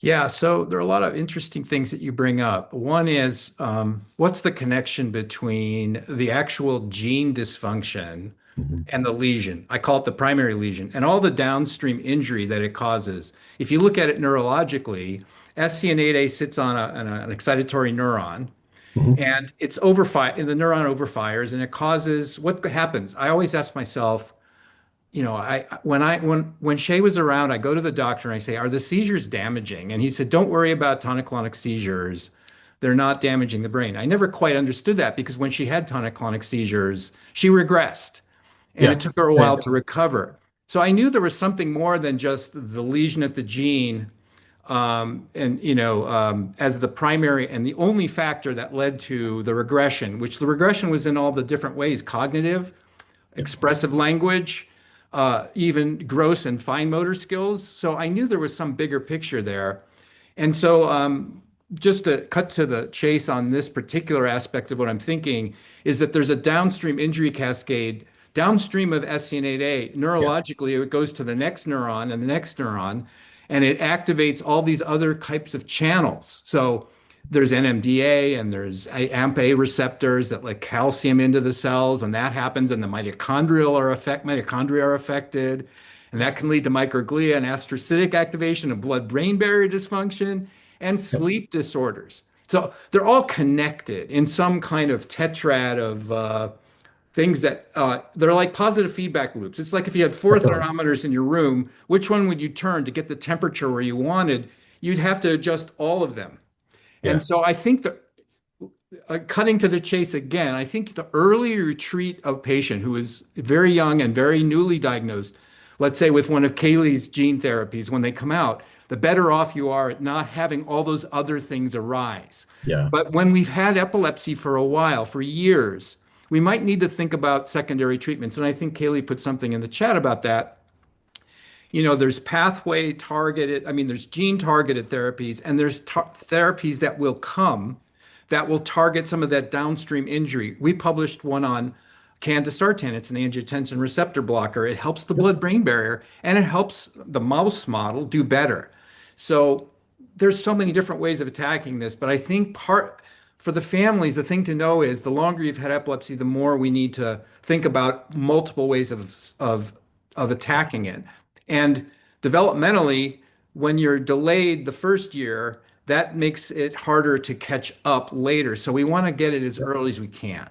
Yeah, so there are a lot of interesting things that you bring up. One is, what's the connection between the actual gene dysfunction and the lesion? I call it the primary lesion, and all the downstream injury that it causes. If you look at it neurologically, SCN8A sits on an excitatory neuron, and it's the neuron overfires, and it causes, what happens? I always ask myself, when Shay was around, I go to the doctor and I say, "Are the seizures damaging?" And he said, "Don't worry about tonic-clonic seizures. They're not damaging the brain." I never quite understood that, because when she had tonic-clonic seizures, she regressed, and it took her a while to recover. So I knew there was something more than just the lesion at the gene, as the primary and the only factor that led to the regression, which the regression was in all the different ways: cognitive, expressive language, even gross and fine motor skills. So I knew there was some bigger picture there. And so just to cut to the chase on this particular aspect of what I'm thinking is that there's a downstream injury cascade downstream of SCN8A. Neurologically, it goes to the next neuron and the next neuron, and it activates all these other types of channels. So there's NMDA and there's AMPA receptors that let calcium into the cells, and that happens, and the mitochondria are affected, and that can lead to microglia and astrocytic activation and blood-brain barrier dysfunction and sleep disorders. So they're all connected in some kind of tetrad of things that they're like positive feedback loops. It's like if you had four thermometers in your room, which one would you turn to get the temperature where you wanted? You'd have to adjust all of them. And so I think that, cutting to the chase again, I think the earlier you treat a patient who is very young and very newly diagnosed, let's say with one of Kalie's gene therapies, when they come out, the better off you are at not having all those other things arise. But when we've had epilepsy for a while, for years, we might need to think about secondary treatments. And I think Kalie put something in the chat about that. There's pathway targeted, there's gene targeted therapies, and there's therapies that will come that will target some of that downstream injury. We published one on candesartan. It's an angiotensin receptor blocker. It helps the blood-brain barrier, and it helps the mouse model do better. So there's so many different ways of attacking this, but I think for the families, the thing to know is the longer you've had epilepsy, the more we need to think about multiple ways of attacking it. And developmentally, when you're delayed the first year, that makes it harder to catch up later. So we want to get it as early as we can.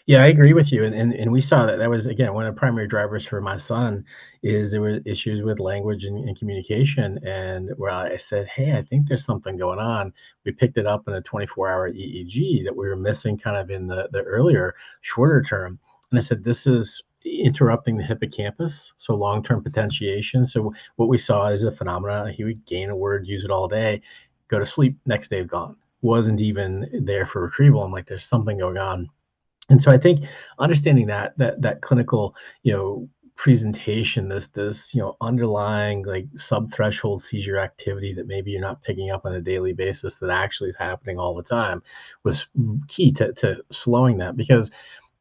Yeah, I agree with you. And we saw that was, again, one of the primary drivers for my son is there were issues with language and communication. And where I said, hey, I think there's something going on. We picked it up in a 24-hour EEG that we were missing kind of in the earlier, shorter term. And I said, this is interrupting the hippocampus, so long-term potentiation. So what we saw is a phenomena. He would gain a word, use it all day, go to sleep, next day gone. Wasn't even there for retrieval. I'm like, there's something going on. And so I think understanding that clinical, presentation, this underlying like sub-threshold seizure activity that maybe you're not picking up on a daily basis that actually is happening all the time was key to slowing that. Because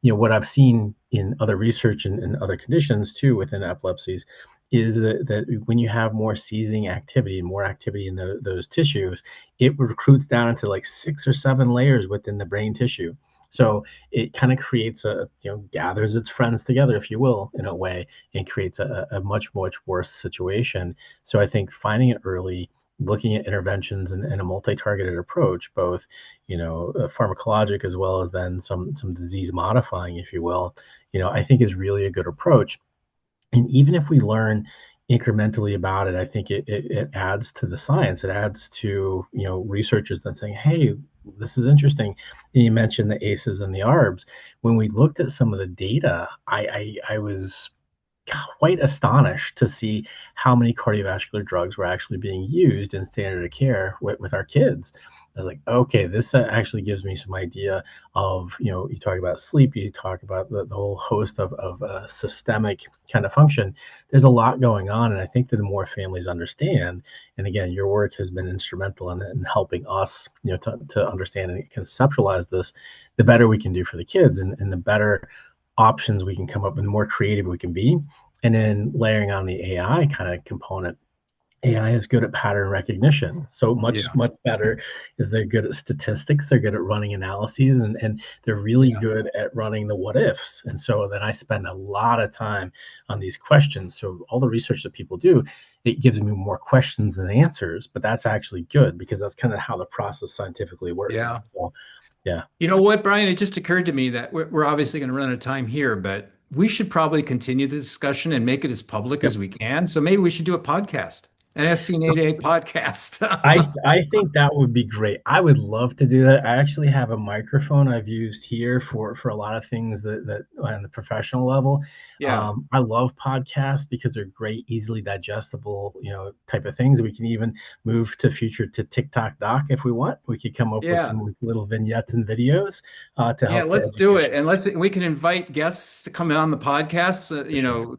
what I've seen in other research and other conditions too within epilepsies is that when you have more seizing activity and more activity in those tissues, it recruits down into like 6 or 7 layers within the brain tissue. So it kind of creates gathers its friends together, if you will, in a way, and creates a much, much worse situation. So I think finding it early, looking at interventions and a multi-targeted approach, both, pharmacologic as well as then some disease modifying, if you will, I think is really a good approach. And even if we learn, incrementally about it, I think it adds to the science. It adds to, researchers then saying, hey, this is interesting. And you mentioned the ACEs and the ARBs. When we looked at some of the data, I was quite astonished to see how many cardiovascular drugs were actually being used in standard of care with our kids. I was like, okay, this actually gives me some idea of, you talk about sleep, you talk about the whole host of systemic kind of function. There's a lot going on. And I think that the more families understand, and again, your work has been instrumental in helping us, to understand and conceptualize this, the better we can do for the kids and the better options we can come up with, the more creative we can be. And then layering on the AI kind of component, AI is good at pattern recognition. So much better is they're good at statistics, they're good at running analyses, and they're really good at running the what ifs. And so then I spend a lot of time on these questions. So all the research that people do, it gives me more questions than answers, but that's actually good because that's kind of how the process scientifically works. Yeah. So, yeah. You know what, Brian? It just occurred to me that we're obviously going to run out of time here, but we should probably continue the discussion and make it as public as we can. So maybe we should do a podcast, an SCN8A podcast. I think that would be great. I would love to do that. I actually have a microphone I've used here for a lot of things that on the professional level. Yeah. I love podcasts because they're great, easily digestible, type of things. We can even move to TikTok Doc if we want. We could come up with some little vignettes and videos to help. Yeah, let's do it. And we can invite guests to come on the podcast,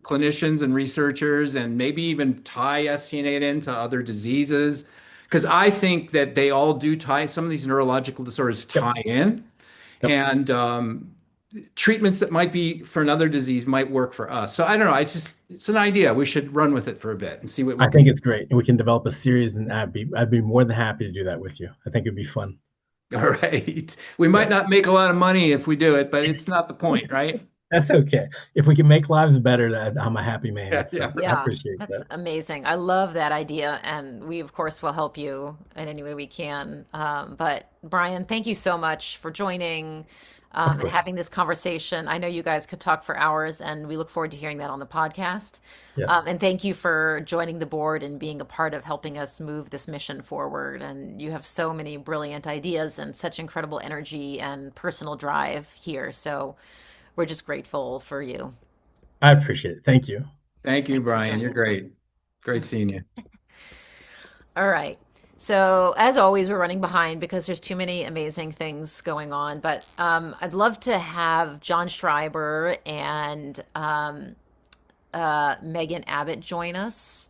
clinicians and researchers, and maybe even tie SCN8 into other diseases, because I think that they all do tie, some of these neurological disorders tie in, and treatments that might be for another disease might work for us. So I don't know, it's an idea. We should run with it for a bit and see what I think it's great. And we can develop a series, and I'd be more than happy to do that with you. I think it'd be fun. All right. We might not make a lot of money if we do it, but it's not the point, right? That's okay. If we can make lives better, I'm a happy man. I appreciate that's that. amazing. I love that idea, and we of course will help you in any way we can. But Brian, thank you so much for joining and having this conversation. I know you guys could talk for hours, and we look forward to hearing that on the podcast. And thank you for joining the board and being a part of helping us move this mission forward. And you have so many brilliant ideas and such incredible energy and personal drive here. So we're just grateful for you. I appreciate it. Thank you. Thank you, Brian. You're great. Great seeing you. All right. So as always, we're running behind because there's too many amazing things going on. But I'd love to have John Schreiber and Megan Abbott join us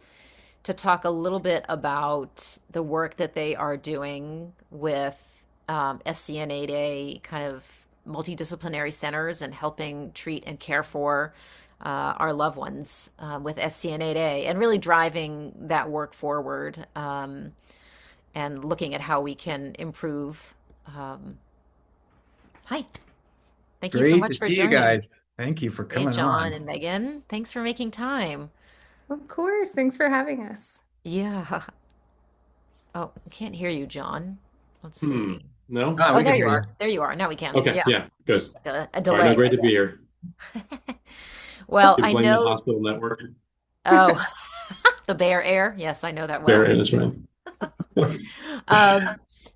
to talk a little bit about the work that they are doing with SCN8A kind of multidisciplinary centers and helping treat and care for our loved ones with SCN8A, and really driving that work forward and looking at how we can improve. Hi. Thank you so much for joining. You guys. Thank you for coming John on. and Megan, thanks for making time. Of course. Thanks for having us. Yeah. Oh, I can't hear you, John. Let's see. No? Oh, there you are. There you are. Now we can. Okay, yeah, good. Just like a delay. All right, great to be here. Well, I know the hospital network. Oh, the Bear Air. Yes, I know that well. Bear Air, that's right.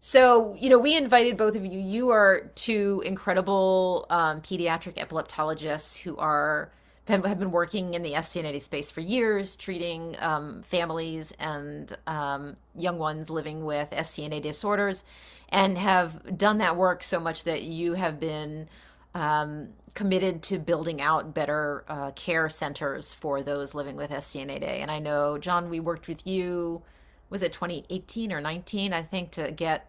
So, we invited both of you. You are two incredible pediatric epileptologists who have been working in the SCN8A space for years, treating families and young ones living with SCN8A disorders, and have done that work so much that you have been committed to building out better care centers for those living with SCN8A. And I know, John, we worked with you, was it 2018 or 19, I think, to get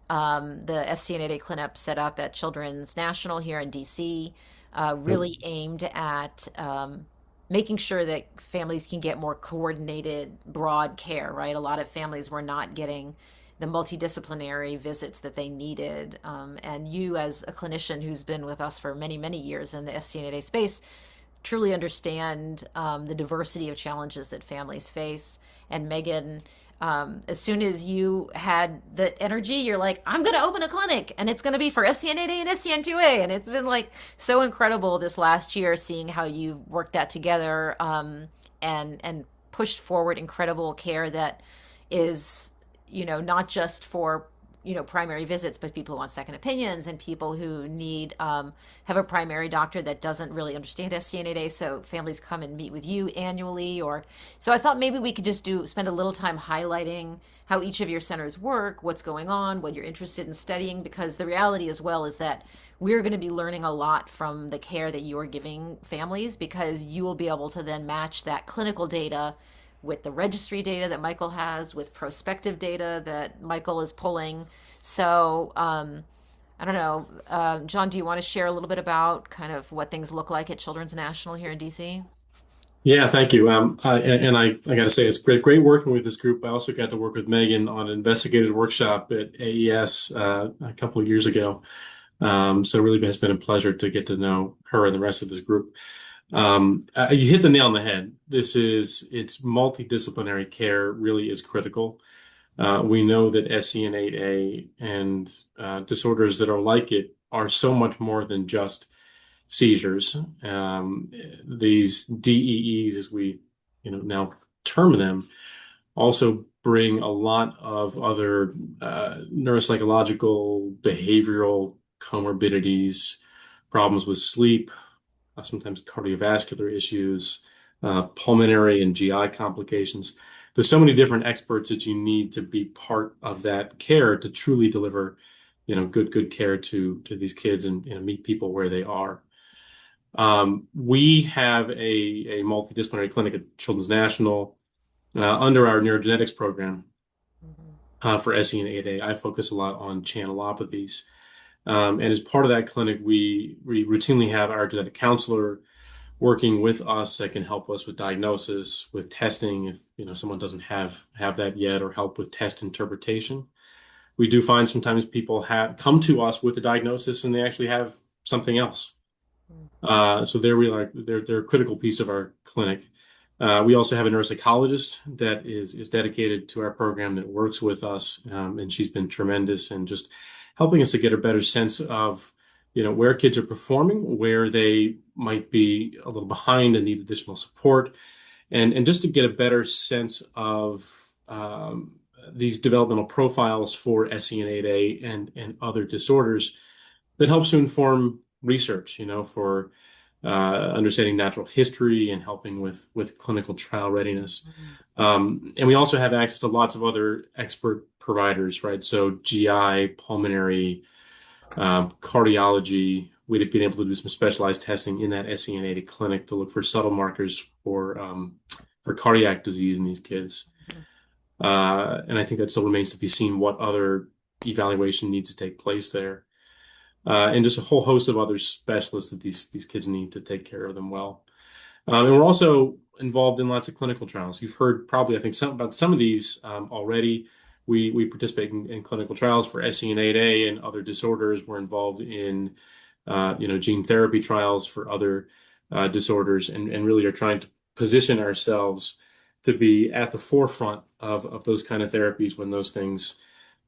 the SCN8A clinic set up at Children's National here in DC, really aimed at making sure that families can get more coordinated, broad care, right? A lot of families were not getting the multidisciplinary visits that they needed. And you, as a clinician who's been with us for many, many years in the SCN8A space, truly understand the diversity of challenges that families face. And Megan, as soon as you had the energy, you're like, I'm going to open a clinic, and it's going to be for SCN8A and SCN2A. And it's been like so incredible this last year, seeing how you worked that together and pushed forward incredible care that is, not just for, primary visits, but people who want second opinions and people who need, have a primary doctor that doesn't really understand SCN8A. So families come and meet with you annually, so I thought maybe we could just spend a little time highlighting how each of your centers work, what's going on, what you're interested in studying, because the reality as well is that we're going to be learning a lot from the care that you're giving families, because you will be able to then match that clinical data with the registry data that Michael has, with prospective data that Michael is pulling. So I don't know, John, do you want to share a little bit about kind of what things look like at Children's National here in DC? Yeah, thank you. I got to say, it's great working with this group. I also got to work with Megan on an investigative workshop at AES a couple of years ago. So it really has been a pleasure to get to know her and the rest of this group. You hit the nail on the head. It's multidisciplinary care really is critical. We know that SCN8A and disorders that are like it are so much more than just seizures. These DEEs, as we now term them, also bring a lot of other neuropsychological, behavioral comorbidities, problems with sleep, sometimes cardiovascular issues, pulmonary and GI complications. There's so many different experts that you need to be part of that care to truly deliver, good care to these kids and meet people where they are. We have a multidisciplinary clinic at Children's National under our neurogenetics program for SCN8A. I focus a lot on channelopathies. And as part of that clinic, we routinely have our genetic counselor working with us that can help us with diagnosis, with testing if someone doesn't have that yet, or help with test interpretation. We do find sometimes people come to us with a diagnosis and they actually have something else. So they're a critical piece of our clinic. We also have a neuropsychologist that is dedicated to our program that works with us, and she's been tremendous and just helping us to get a better sense of where kids are performing, where they might be a little behind and need additional support, and just to get a better sense of these developmental profiles for SCN8A and other disorders that helps to inform research, for understanding natural history and helping with clinical trial readiness. And we also have access to lots of other expert providers, right? So GI, pulmonary, cardiology. We've been able to do some specialized testing in that SCN8A clinic to look for subtle markers for cardiac disease in these kids. And I think that still remains to be seen what other evaluation needs to take place there. And just a whole host of other specialists that these kids need to take care of them well. And we're also involved in lots of clinical trials. You've heard probably, I think, about some of these already. We participate in clinical trials for SCN8A and other disorders. We're involved in gene therapy trials for other disorders, and really are trying to position ourselves to be at the forefront of those kind of therapies when those things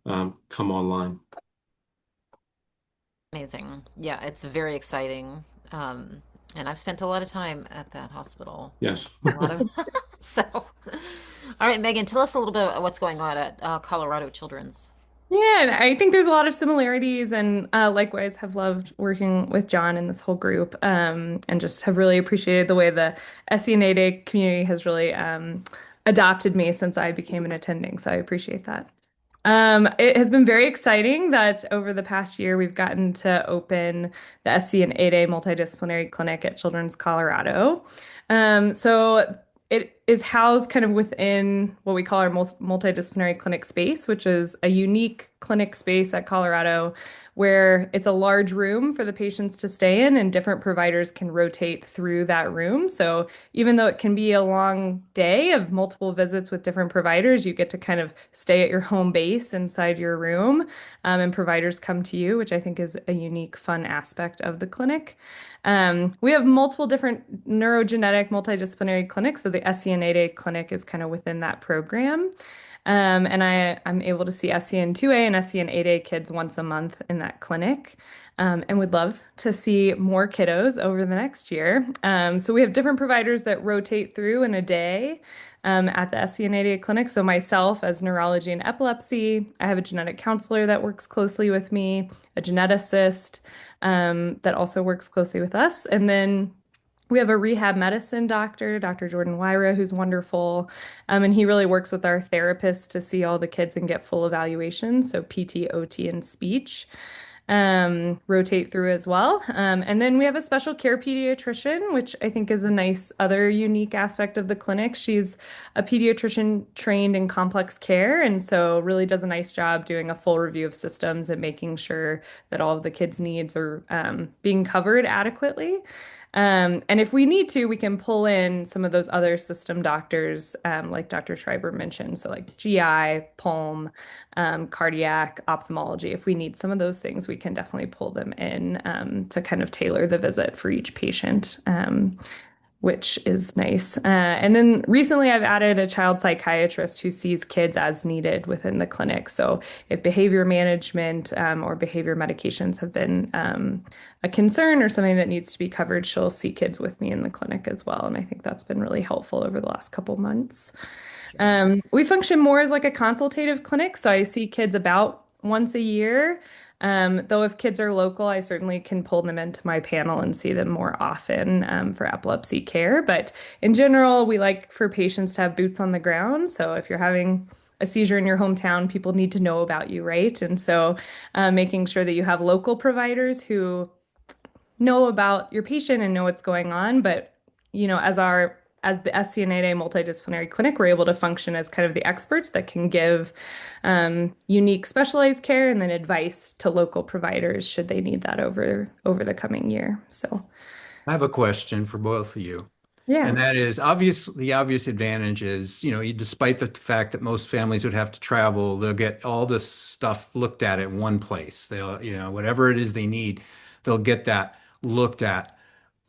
come online. Amazing. Yeah, it's very exciting. And I've spent a lot of time at that hospital. Yes. So, all right, Megan, tell us a little bit about what's going on at Colorado Children's. Yeah, and I think there's a lot of similarities, and likewise have loved working with John and this whole group, and just have really appreciated the way the SCN8A community has really adopted me since I became an attending. So I appreciate that. It has been very exciting that over the past year we've gotten to open the SCN8A multidisciplinary clinic at Children's Colorado. So it is housed kind of within what we call our multidisciplinary clinic space, which is a unique clinic space at Colorado where it's a large room for the patients to stay in, and different providers can rotate through that room. So even though it can be a long day of multiple visits with different providers, you get to kind of stay at your home base inside your room, and providers come to you, which I think is a unique, fun aspect of the clinic. We have multiple different neurogenetic multidisciplinary clinics, so the SCN8A clinic is kind of within that program. And I'm able to see SCN2A and SCN8A kids once a month in that clinic. and would love to see more kiddos over the next year. So we have different providers that rotate through in a day at the SCN8A clinic. So myself as neurology and epilepsy, I have a genetic counselor that works closely with me, a geneticist that also works closely with us. And then we have a rehab medicine doctor, Dr. Jordan Wyra, who's wonderful. And he really works with our therapists to see all the kids and get full evaluations. So PT, OT, and speech rotate through as well. And then we have a special care pediatrician, which I think is a nice other unique aspect of the clinic. She's a pediatrician trained in complex care, and so really does a nice job doing a full review of systems and making sure that all of the kids' needs are being covered adequately. And if we need to, we can pull in some of those other system doctors, like Dr. Schreiber mentioned. So like GI, pulm, cardiac, ophthalmology. If we need some of those things, we can definitely pull them in to kind of tailor the visit for each patient, which is nice. And then recently I've added a child psychiatrist who sees kids as needed within the clinic. So if behavior management or behavior medications have been a concern or something that needs to be covered, she'll see kids with me in the clinic as well. And I think that's been really helpful over the last couple months. We function more as like a consultative clinic. So I see kids about once a year. Though if kids are local, I certainly can pull them into my panel and see them more often for epilepsy care. But in general, we like for patients to have boots on the ground. So if you're having a seizure in your hometown, people need to know about you, right? And so making sure that you have local providers who know about your patient and know what's going on. But, as the SCN8A multidisciplinary clinic, we're able to function as kind of the experts that can give unique specialized care and then advice to local providers should they need that over the coming year. So I have a question for both of you. yeah. And that is the obvious advantage is, despite the fact that most families would have to travel, they'll get all this stuff looked at in one place. They'll, whatever it is they need, they'll get that looked at.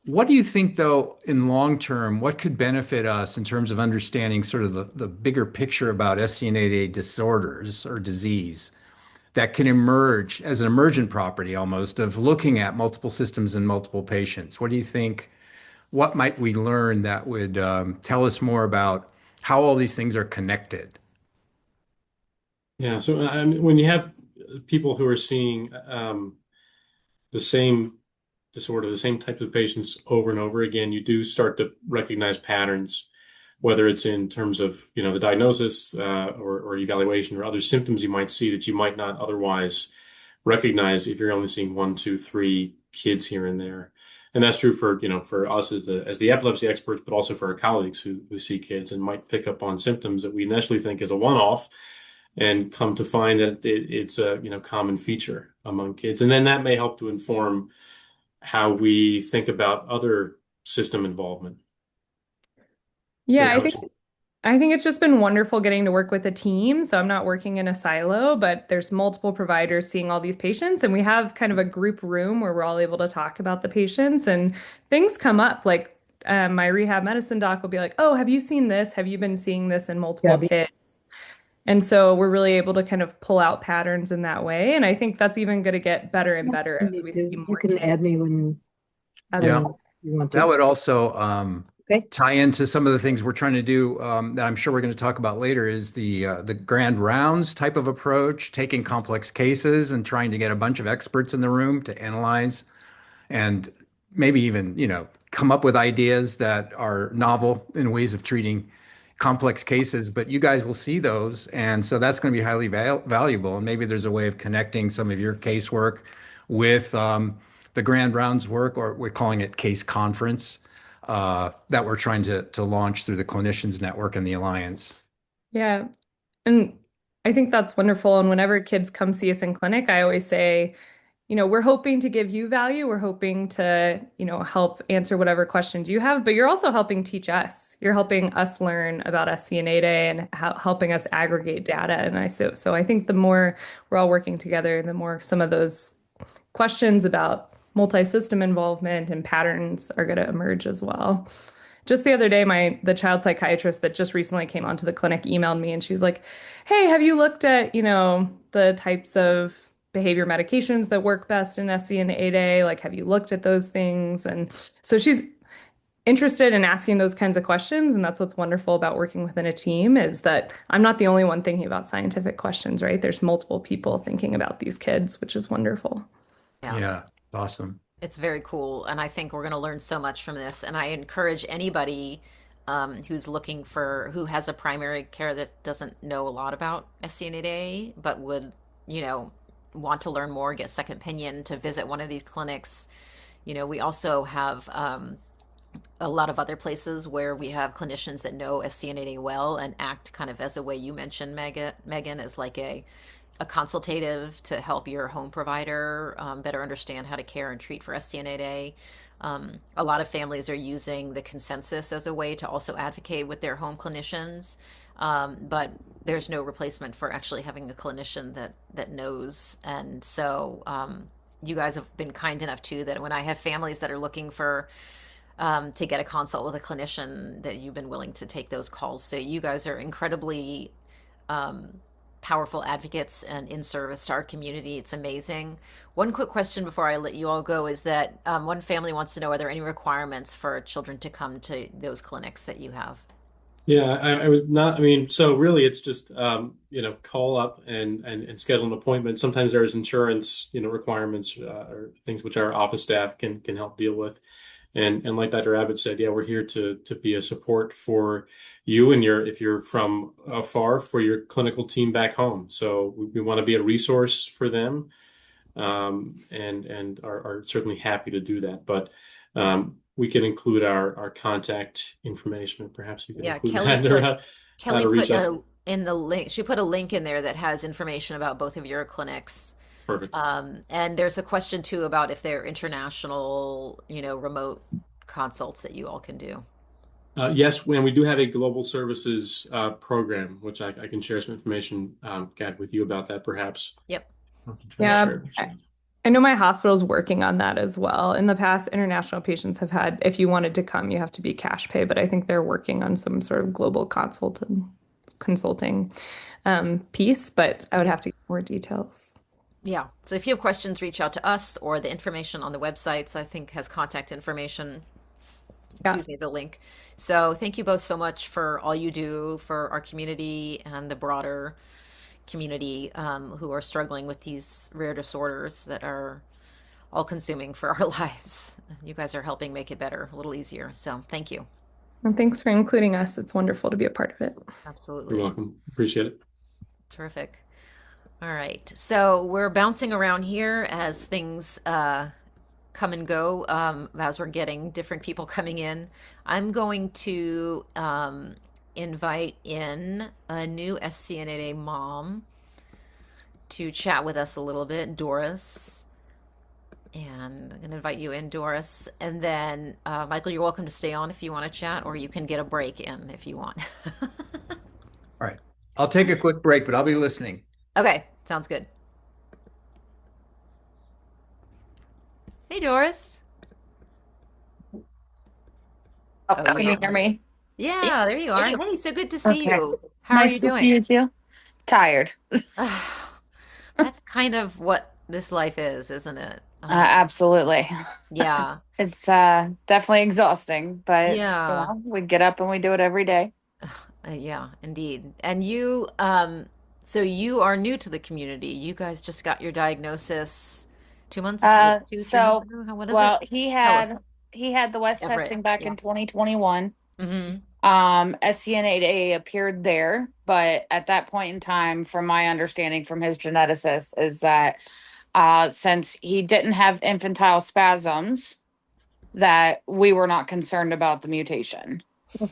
What do you think, though, in long term, what could benefit us in terms of understanding sort of the bigger picture about SCN8A disorders or disease that can emerge as an emergent property almost of looking at multiple systems and multiple patients? What do you think? What might we learn that would tell us more about how all these things are connected? Yeah, so when you have people who are seeing the same disorder, the same types of patients over and over again, you do start to recognize patterns, whether it's in terms of the diagnosis or evaluation or other symptoms you might see that you might not otherwise recognize if you're only seeing 1, 2, 3 kids here and there. And that's true for for us as the epilepsy experts, but also for our colleagues who see kids and might pick up on symptoms that we initially think is a one-off, and come to find that it's a common feature among kids, and then that may help to inform how we think about other system involvement. Yeah, I think it's just been wonderful getting to work with a team. So I'm not working in a silo, but there's multiple providers seeing all these patients, and we have kind of a group room where we're all able to talk about the patients, and things come up like my rehab medicine doc will be like, "Oh, have you seen this? Have you been seeing this in multiple kids?" And so we're really able to kind of pull out patterns in that way. And I think that's even going to get better and better as we see more. You can add me when Yeah. you want to. That would also tie into some of the things we're trying to do that I'm sure we're going to talk about later is the grand rounds type of approach, taking complex cases and trying to get a bunch of experts in the room to analyze and maybe even, come up with ideas that are novel in ways of treating complex cases, but you guys will see those. And so that's going to be highly valuable. And maybe there's a way of connecting some of your casework with the grand rounds work, or we're calling it case conference, that we're trying to launch through the Clinicians Network and the Alliance. Yeah. And I think that's wonderful. And whenever kids come see us in clinic, I always say, we're hoping to give you value. We're hoping to, help answer whatever questions you have, but you're also helping teach us. You're helping us learn about SCN8A and helping us aggregate data. And so I think the more we're all working together, the more some of those questions about multi-system involvement and patterns are going to emerge as well. Just the other day, the child psychiatrist that just recently came onto the clinic emailed me, and she's like, "Hey, have you looked at, the types of behavior medications that work best in SCN8A? Like, have you looked at those things? And so she's interested in asking those kinds of questions. And that's what's wonderful about working within a team, is that I'm not the only one thinking about scientific questions, right? There's multiple people thinking about these kids, which is wonderful. Yeah, awesome. It's very cool. And I think we're going to learn so much from this. And I encourage anybody who has a primary care that doesn't know a lot about SCN8A, but would, want to learn more, get second opinion, to visit one of these clinics. We also have a lot of other places where we have clinicians that know SCN8A well and act kind of as a way you mentioned, Megan, as like a consultative to help your home provider better understand how to care and treat for SCN8A. A lot of families are using the consensus as a way to also advocate with their home clinicians, but there's no replacement for actually having a clinician that knows. And so you guys have been kind enough too that when I have families that are looking for to get a consult with a clinician, that you've been willing to take those calls. So you guys are incredibly powerful advocates and in service to our community. It's amazing. One quick question before I let you all go is that one family wants to know, are there any requirements for children to come to those clinics that you have? Yeah, I would not, so really it's just, call up and schedule an appointment. Sometimes there's insurance, requirements, or things which our office staff can help deal with. And like Dr. Abbott said, yeah, we're here to be a support for you and if you're from afar, for your clinical team back home. So we want to be a resource for them, and are certainly happy to do that. But we can include our contact information, or perhaps you can include that. Kelly put in the link. She put a link in there that has information about both of your clinics. Perfect. And there's a question too about if they're international, remote consults that you all can do. Yes, and we do have a global services program, which I can share some information, Gad, with you about that, perhaps. Yep. Yeah, I know my hospital's working on that as well. In the past, international patients have had, if you wanted to come, you have to be cash pay, but I think they're working on some sort of global consulting piece, but I would have to get more details. Yeah. So if you have questions, reach out to us, or the information on the websites, I think, has contact information. Excuse me, the link. So thank you both so much for all you do for our community and the broader community who are struggling with these rare disorders that are all consuming for our lives. You guys are helping make it better, a little easier. So thank you. And thanks for including us. It's wonderful to be a part of it. Absolutely. You're welcome. Appreciate it. Terrific. All right. So we're bouncing around here as things come and go, as we're getting different people coming in. I'm going to invite in a new SCN8A mom to chat with us a little bit, Doris. And I'm going to invite you in, Doris. And then, Michael, you're welcome to stay on if you want to chat, or you can get a break in if you want. All right. I'll take a quick break, but I'll be listening. Okay, sounds good. Hey, Doris. Can you hear me? Yeah, there you are. Hey, so good to see you. How nice are you to doing? see you too. Tired. That's kind of what this life is, isn't it? Absolutely. Yeah. It's definitely exhausting, but Yeah. we get up and we do it every day. Yeah, indeed. And you, so you are new to the community. You guys just got your diagnosis 2 months, 3 months ago? What is it? He had the West Everett, testing back yeah. in 2021. Mm-hmm. SCN8A appeared there, but at that point in time, from my understanding from his geneticist, is that since he didn't have infantile spasms, that we were not concerned about the mutation. You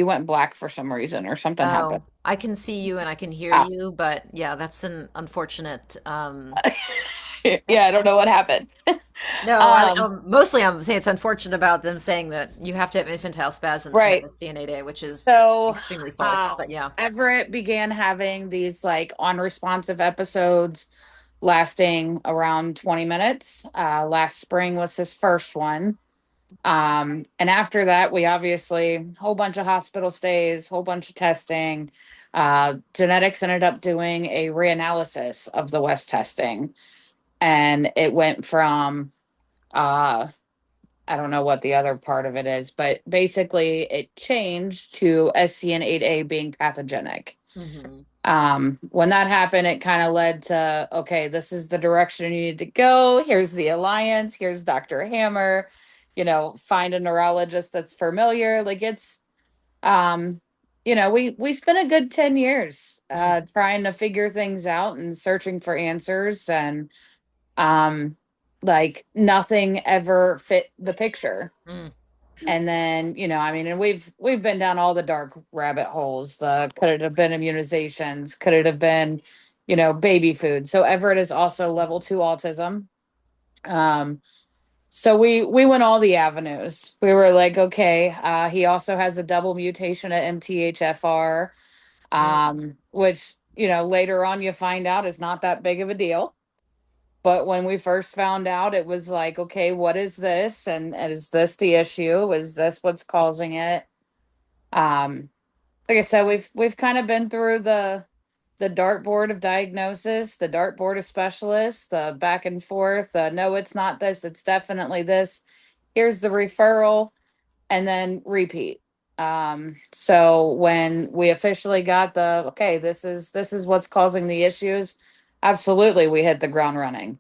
went black for some reason or something happened. I can see you and I can hear you, but yeah, that's an unfortunate. Yeah, I don't know what happened. No, mostly I'm saying it's unfortunate about them saying that you have to have infantile spasms to have a CNA, which is extremely false. But yeah, Everett began having these like unresponsive episodes lasting around 20 minutes. Last spring was his first one. And after that, we obviously, whole bunch of hospital stays, whole bunch of testing. Genetics ended up doing a reanalysis of the West testing. And it went from, I don't know what the other part of it is, but basically it changed to SCN8A being pathogenic. When that happened, it kind of led to, okay, this is the direction you need to go. Here's the alliance. Here's Dr. Hammer. Find a neurologist that's familiar. Like it's, we spent a good 10 years trying to figure things out and searching for answers, and like nothing ever fit the picture. And then, and we've been down all the dark rabbit holes. Could it have been immunizations? Could it have been, baby food? So Everett is also level 2 autism. So we went all the avenues. We were like, okay, he also has a double mutation at MTHFR, which, later on you find out is not that big of a deal. But when we first found out, it was like, okay, what is this? And is this the issue? Is this what's causing it? Like I said, we've kind of been through the dartboard of diagnosis, the dartboard of specialists, the back and forth, no, it's not this, it's definitely this. Here's the referral, and then repeat. So when we officially got okay, this is what's causing the issues, absolutely, we hit the ground running.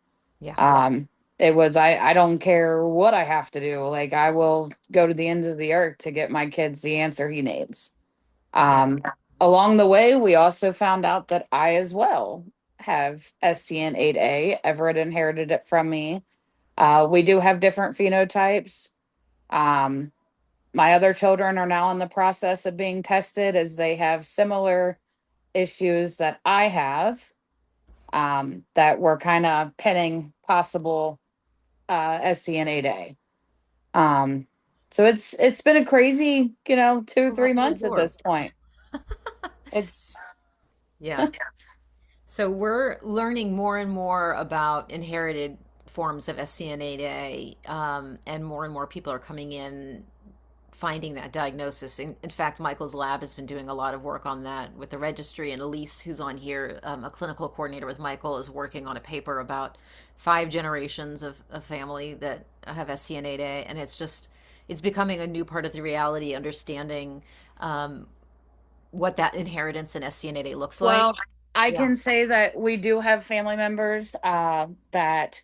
It was, I don't care what I have to do. Like, I will go to the ends of the earth to get my kids the answer he needs. Along the way, we also found out that I as well have SCN8A. Everett inherited it from me. We do have different phenotypes. My other children are now in the process of being tested, as they have similar issues that I have, that we're kind of pinning possible SCN8A. So it's been a crazy, 2-3 months at this point. Yeah. So we're learning more and more about inherited forms of SCN8A, and more people are coming in finding that diagnosis. In fact, Michael's lab has been doing a lot of work on that with the registry, and Elise, who's on here, a clinical coordinator with Michael, is working on a paper about 5 generations of family that have SCN8A, and it's becoming a new part of the reality, understanding what that inheritance in SCN8A looks like. Well, I can say that we do have family members that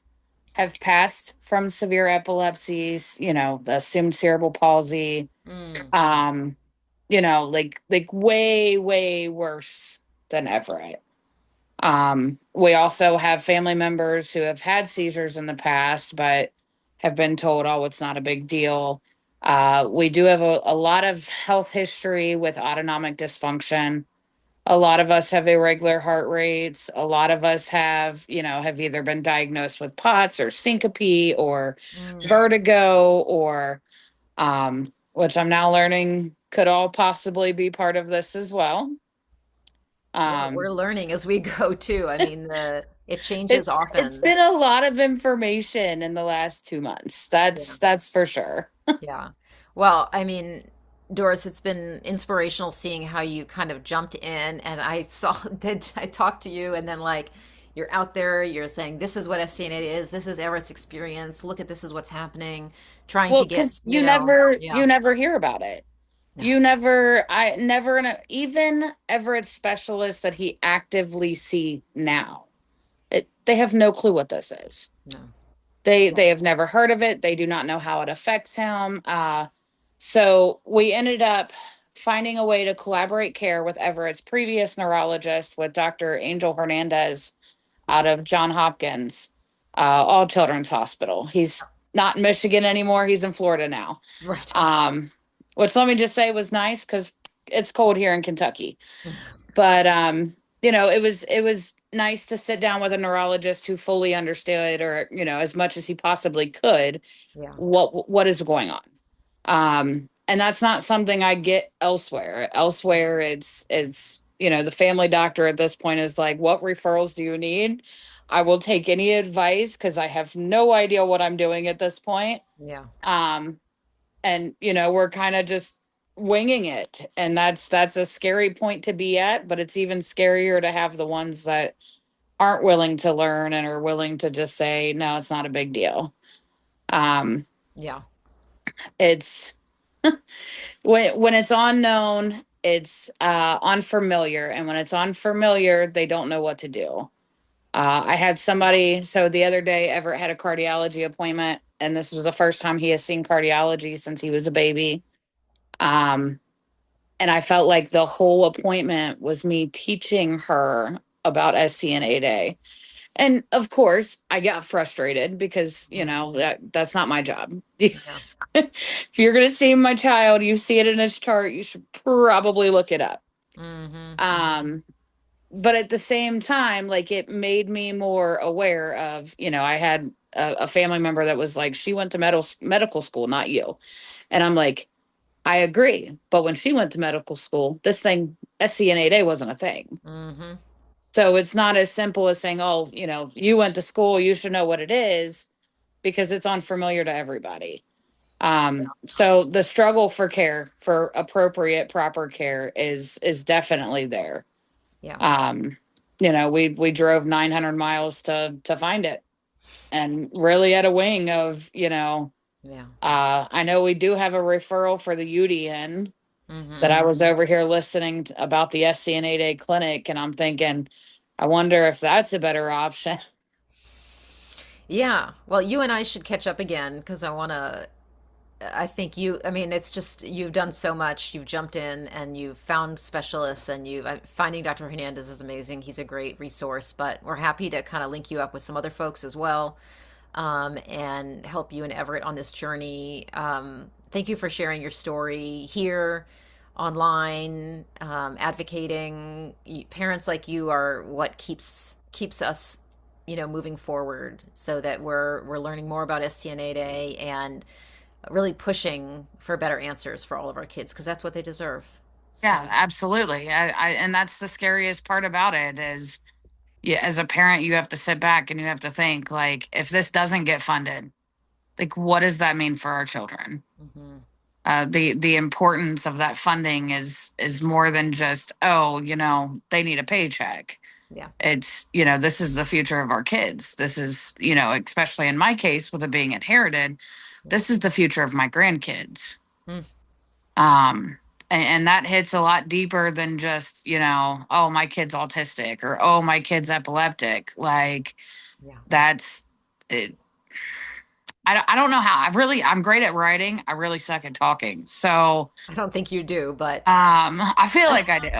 have passed from severe epilepsies, the assumed cerebral palsy, like way, way worse than Everett. We also have family members who have had seizures in the past, but have been told, oh, it's not a big deal. We do have a lot of health history with autonomic dysfunction. A lot of us have irregular heart rates. A lot of us have either been diagnosed with POTS or syncope or vertigo, or which I'm now learning could all possibly be part of this as well. Yeah, we're learning as we go too. I mean, it changes often. It's been a lot of information in the last 2 months. That's for sure. Yeah. Well, I mean, Doris, it's been inspirational seeing how you kind of jumped in, and I saw that I talked to you, and then like you're out there, you're saying this is what SCN8 is, this is Everett's experience, look at this is what's happening, trying to get, you never hear about it. No. Even Everett specialists that he actively see now, they have no clue what this is. No. They have never heard of it. They do not know how it affects him. So we ended up finding a way to collaborate care with Everett's previous neurologist, with Dr. Angel Hernandez out of Johns Hopkins, All Children's Hospital. He's not in Michigan anymore. He's in Florida now. Right. Which, let me just say, was nice because it's cold here in Kentucky. But it was nice to sit down with a neurologist who fully understood, or as much as he possibly could, what is going on. And that's not something I get elsewhere. Elsewhere, it's the family doctor at this point is like, what referrals do you need? I will take any advice because I have no idea what I'm doing at this point. Yeah. and we're kind of just winging it, and that's a scary point to be at, but it's even scarier to have the ones that aren't willing to learn and are willing to just say, no, it's not a big deal. Yeah. It's when it's unknown, it's unfamiliar, and when it's unfamiliar, they don't know what to do. I had somebody, so the other day, Everett had a cardiology appointment, and this was the first time he has seen cardiology since he was a baby. And I felt like the whole appointment was me teaching her about SCN8A. And of course, I got frustrated because, that's not my job. If you're going to see my child, you see it in his chart, you should probably look it up. But at the same time, like, it made me more aware of, I had a family member that was like, she went to medical school, not you. And I'm like, I agree. But when she went to medical school, this thing, SCN8A, wasn't a thing. So it's not as simple as saying, oh, you went to school, you should know what it is, because it's unfamiliar to everybody. So the struggle for care, for appropriate, proper care is definitely there. Yeah. We drove 900 miles to find it, and really at a wing of, I know we do have a referral for the UDN that I was over here listening about the SCN8A clinic, and I'm thinking, I wonder if that's a better option. Yeah. Well, you and I should catch up again because I think it's just, you've done so much. You've jumped in and you've found specialists, and finding Dr. Hernandez is amazing. He's a great resource, but we're happy to kind of link you up with some other folks as well, and help you and Everett on this journey. Thank you for sharing your story here, online, advocating. Parents like you are what keeps us, moving forward, so that we're learning more about SCN8A and really pushing for better answers for all of our kids, because that's what they deserve. Yeah, absolutely. And that's the scariest part about it is, as a parent, you have to sit back and you have to think, like, if this doesn't get funded, like, what does that mean for our children? The importance of that funding is more than just, they need a paycheck. Yeah. It's, this is the future of our kids. This is, especially in my case, with it being inherited, this is the future of my grandkids. And that hits a lot deeper than just, oh, my kid's autistic, or, oh, my kid's epileptic. Like, that's it. I don't know how. I'm great at writing. I really suck at talking. So I don't think you do, but I feel like I do.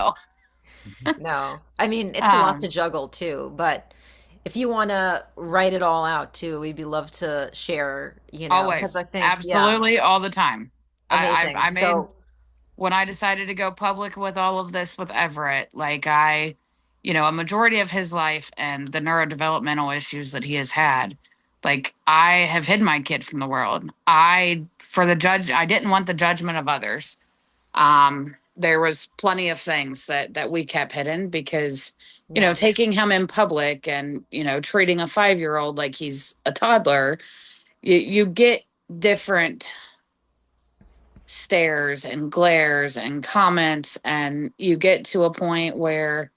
No, it's a lot to juggle too. But if you want to write it all out too, we'd be love to share. Always, I think, absolutely, all the time. Amazing. I made, when I decided to go public with all of this with Everett, like, a majority of his life and the neurodevelopmental issues that he has had, like, I have hidden my kid from the world. I didn't want the judgment of others. There was plenty of things that we kept hidden because, taking him in public and, treating a 5-year-old like he's a toddler, you get different stares and glares and comments, and you get to a point where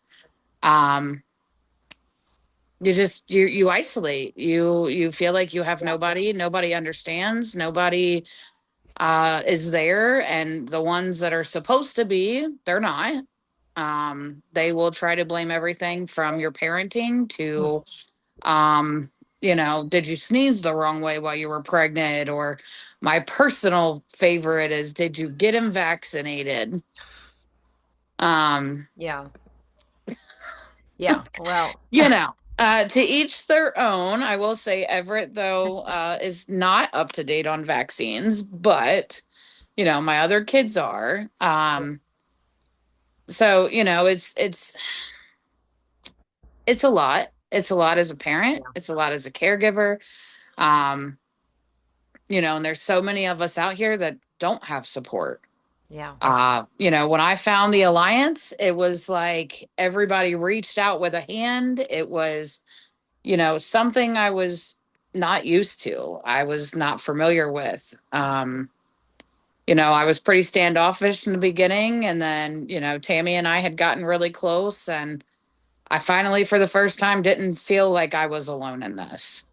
you isolate. You feel like you have nobody understands, nobody is there, and the ones that are supposed to be, they're not. They will try to blame everything from your parenting to did you sneeze the wrong way while you were pregnant? Or my personal favorite is, did you get him vaccinated? Yeah. Well, to each their own. I will say Everett, though, is not up to date on vaccines, but, my other kids are. So, it's a lot. It's a lot as a parent. It's a lot as a caregiver. And there's so many of us out here that don't have support. Yeah. When I found the Alliance, it was like everybody reached out with a hand. It was, something I was not used to. I was not familiar with. I was pretty standoffish in the beginning, and then, Tammy and I had gotten really close, and I finally, for the first time, didn't feel like I was alone in this.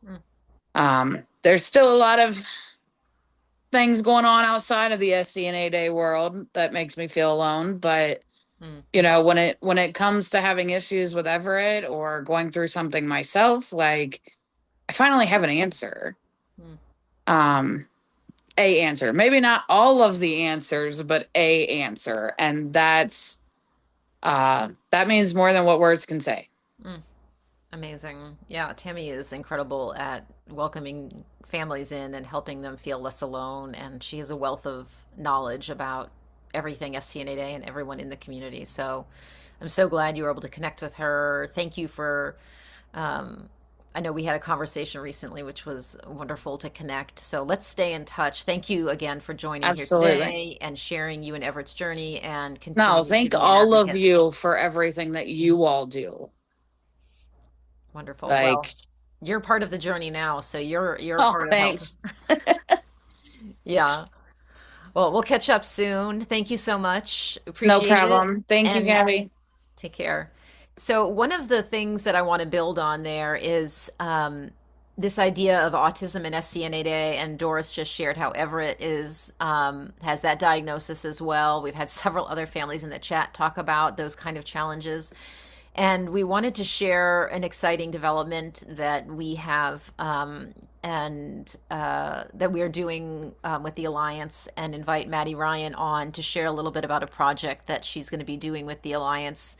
There's still a lot of things going on outside of the SCN8A world that makes me feel alone, but when it comes to having issues with Everett or going through something myself, like, I finally have an answer. A answer, maybe not all of the answers, but a answer, and that means more than what words can say. Amazing. Yeah, Tammy is incredible at welcoming families in and helping them feel less alone, and she has a wealth of knowledge about everything SCN8A and everyone in the community. So I'm so glad you were able to connect with her. Thank you for I know we had a conversation recently, which was wonderful to connect. So let's stay in touch. Thank you again for joining Absolutely. here today and sharing you and Everett's journey and No, continuing to thank be an all of advocate. you for everything that you all do. Wonderful. Like, Well, you're part of the journey now, so you're oh, part of thanks. Yeah. Well, we'll catch up soon. Thank you so much. No Appreciate it. problem. Thank you, And Gabby. take care. So one of the things that I want to build on there is this idea of autism and SCN8A, and Doris just shared how Everett has that diagnosis as well. We've had several other families in the chat talk about those kind of challenges. And we wanted to share an exciting development that we have and that we are doing with the Alliance, and invite Maddie Ryan on to share a little bit about a project that she's going to be doing with the Alliance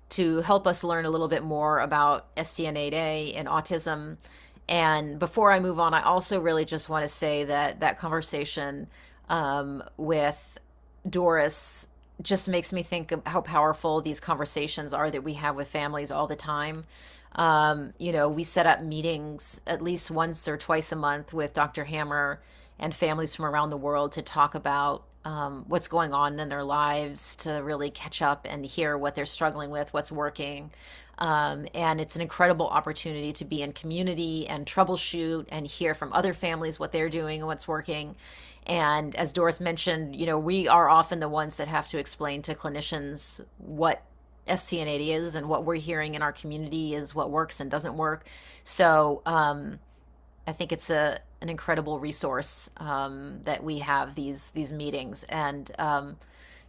to help us learn a little bit more about SCN8A and autism. And before I move on, I also really just want to say that that conversation with Doris just makes me think of how powerful these conversations are that we have with families all the time. We set up meetings at least once or twice a month with Dr. Hammer and families from around the world to talk about what's going on in their lives, to really catch up and hear what they're struggling with, what's working. And it's an incredible opportunity to be in community and troubleshoot and hear from other families what they're doing and what's working. And as Doris mentioned, we are often the ones that have to explain to clinicians what SCN8 is, and what we're hearing in our community is what works and doesn't work. So I think it's an incredible resource that we have these meetings, and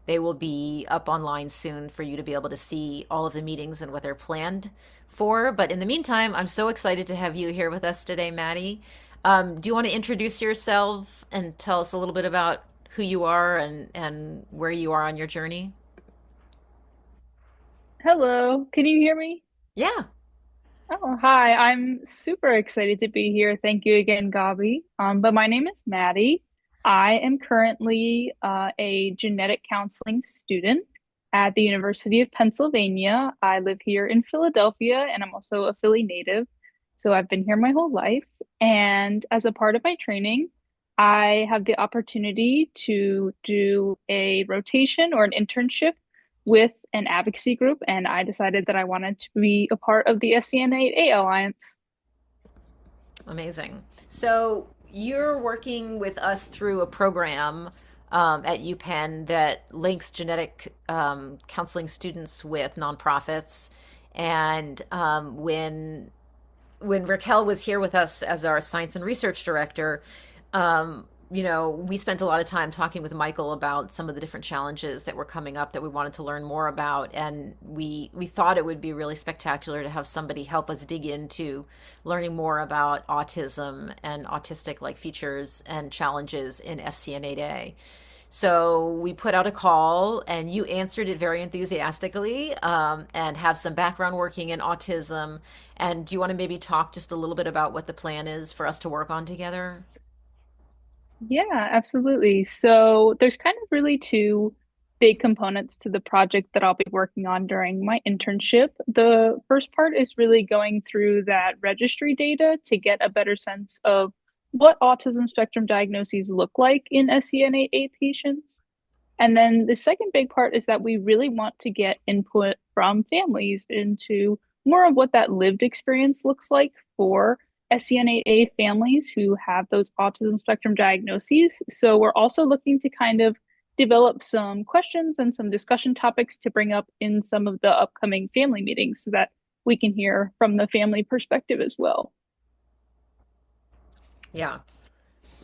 they will be up online soon for you to be able to see all of the meetings and what they're planned for. But in the meantime, I'm so excited to have you here with us today, Maddie. Do you want to introduce yourself and tell us a little bit about who you are and where you are on your journey? Hello, can you hear me? Yeah. Oh, hi. I'm super excited to be here. Thank you again, Gabi. But my name is Maddie. I am currently a genetic counseling student at the University of Pennsylvania. I live here in Philadelphia, and I'm also a Philly native. So I've been here my whole life. And as a part of my training, I have the opportunity to do a rotation or an internship with an advocacy group, and I decided that I wanted to be a part of the SCN8A Alliance. Amazing. So you're working with us through a program at UPenn that links genetic counseling students with nonprofits. And when Raquel was here with us as our science and research director, we spent a lot of time talking with Michael about some of the different challenges that were coming up that we wanted to learn more about. And we thought it would be really spectacular to have somebody help us dig into learning more about autism and autistic-like features and challenges in SCN8A. So we put out a call, and you answered it very enthusiastically, and have some background working in autism. And do you want to maybe talk just a little bit about what the plan is for us to work on together? Yeah, absolutely. So there's kind of really two big components to the project that I'll be working on during my internship. The first part is really going through that registry data to get a better sense of what autism spectrum diagnoses look like in SCN8A patients. And then the second big part is that we really want to get input from families into more of what that lived experience looks like for SCN8A families who have those autism spectrum diagnoses. So we're also looking to kind of develop some questions and some discussion topics to bring up in some of the upcoming family meetings so that we can hear from the family perspective as well. Yeah.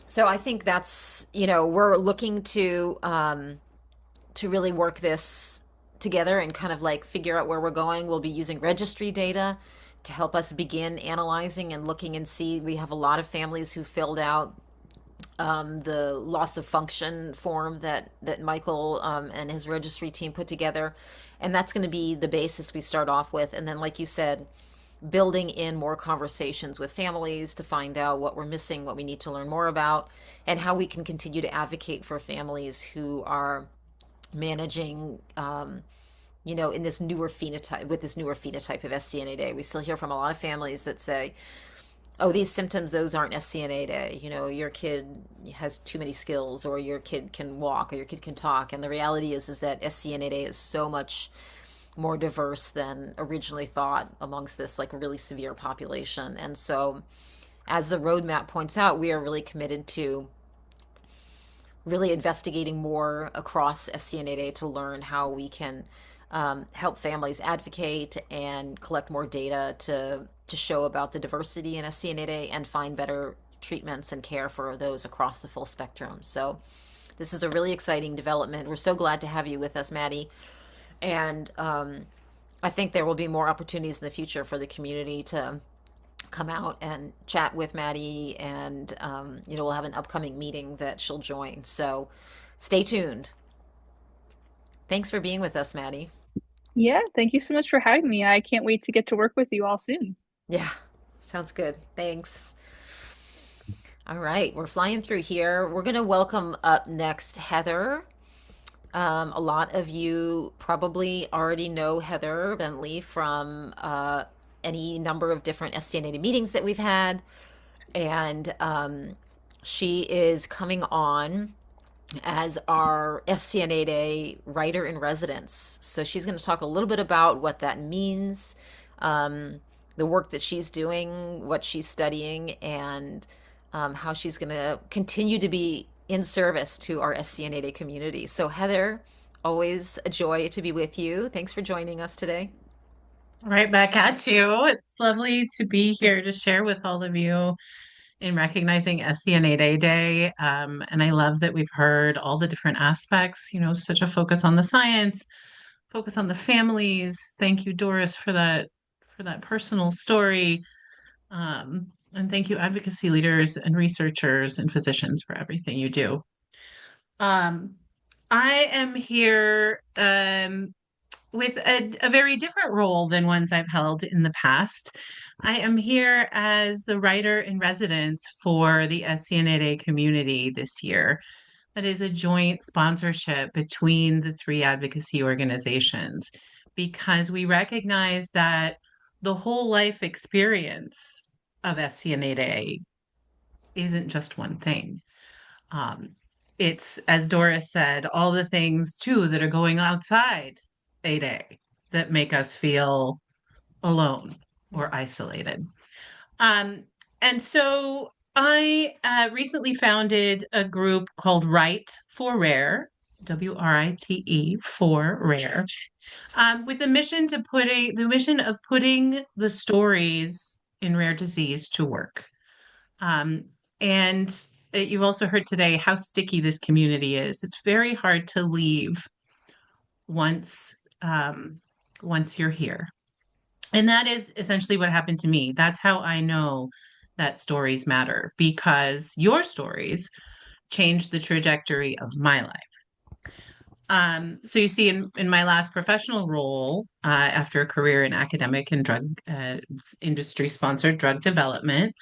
So I think that's, we're looking to really work this together and kind of like figure out where we're going. We'll be using registry data to help us begin analyzing and looking and see. We have a lot of families who filled out the loss of function form that Michael and his registry team put together. And that's going to be the basis we start off with. And then, like you said, building in more conversations with families to find out what we're missing, what we need to learn more about, and how we can continue to advocate for families who are managing, in this newer phenotype, with this newer phenotype of SCN8A. We still hear from a lot of families that say, oh, these symptoms, those aren't SCN8A. Your kid has too many skills, or your kid can walk, or your kid can talk. And the reality is that SCN8A is so much more diverse than originally thought amongst this like really severe population. And so, as the roadmap points out, we are really committed to really investigating more across SCN8A to learn how we can help families advocate and collect more data to show about the diversity in SCN8A and find better treatments and care for those across the full spectrum. So this is a really exciting development. We're so glad to have you with us, Maddie. And I think there will be more opportunities in the future for the community to come out and chat with Maddie, and we'll have an upcoming meeting that she'll join. So stay tuned. Thanks for being with us, Maddie. Yeah, thank you so much for having me. I can't wait to get to work with you all soon. Yeah, sounds good. Thanks. All right, we're flying through here. We're going to welcome up next Heather. A lot of you probably already know Heather Bentley from any number of different SCN8A meetings that we've had. And she is coming on as our SCN8A writer in residence. So she's going to talk a little bit about what that means, the work that she's doing, what she's studying, and how she's going to continue to be in service to our SCN8A community. So Heather, always a joy to be with you. Thanks for joining us today. Right back at you. It's lovely to be here to share with all of you in recognizing SCN8A Day. And I love that we've heard all the different aspects, such a focus on the science, focus on the families. Thank you, Doris, for that personal story. And thank you, advocacy leaders and researchers and physicians, for everything you do. I am here with a very different role than ones I've held in the past. I am here as the writer in residence for the SCN8A community this year. That is a joint sponsorship between the three advocacy organizations, because we recognize that the whole life experience of SCN8A isn't just one thing. It's, as Doris said, all the things too that are going outside 8A that make us feel alone or isolated. And so I recently founded a group called Write for Rare, WRITE for Rare, with the mission of putting the stories in rare disease to work. And you've also heard today how sticky this community is. It's very hard to leave once you're here. And that is essentially what happened to me. That's how I know that stories matter, because your stories changed the trajectory of my life. So you see, in my last professional role, after a career in academic and drug industry-sponsored drug development,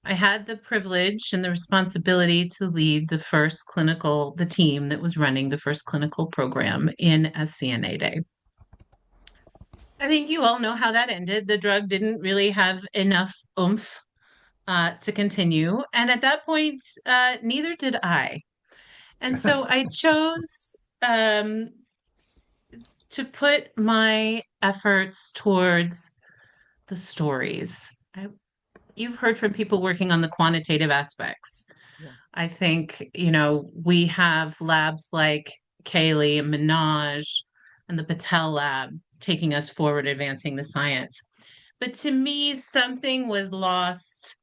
I had the privilege and the responsibility to lead the team that was running the first clinical program in SCN8A. I think you all know how that ended. The drug didn't really have enough oomph to continue. And at that point, neither did I. And so I chose to put my efforts towards the stories. you've heard from people working on the quantitative aspects. Yeah. I think, we have labs like Kalie and Manoj and the Patel lab taking us forward, advancing the science. But to me, something was lost,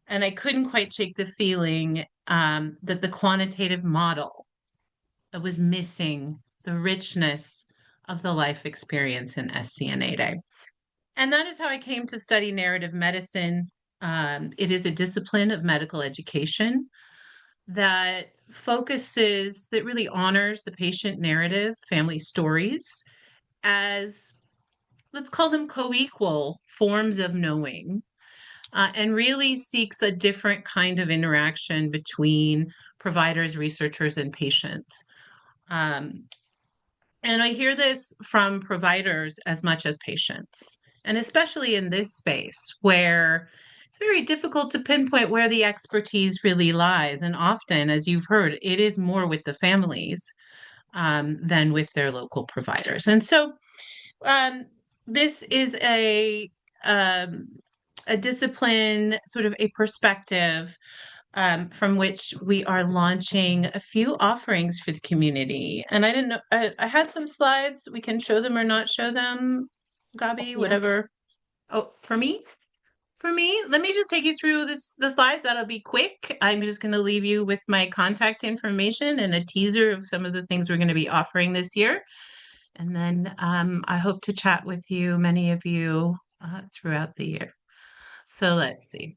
and I couldn't quite shake the feeling that the quantitative model was missing the richness of the life experience in SCN8A. And that is how I came to study narrative medicine. It is a discipline of medical education that that really honors the patient narrative, family stories, as, let's call them, co-equal forms of knowing, and really seeks a different kind of interaction between providers, researchers, and patients. And I hear this from providers as much as patients, and especially in this space where it's very difficult to pinpoint where the expertise really lies. And often, as you've heard, it is more with the families than with their local providers. And so this is um, a discipline, sort of a perspective from which we are launching a few offerings for the community. And I didn't know, I had some slides. We can show them or not show them, Gabi, whatever. Oh, for me? For me, let me just take you through the slides. That'll be quick. I'm just going to leave you with my contact information and a teaser of some of the things we're going to be offering this year. And then I hope to chat with you, many of you, throughout the year. So let's see.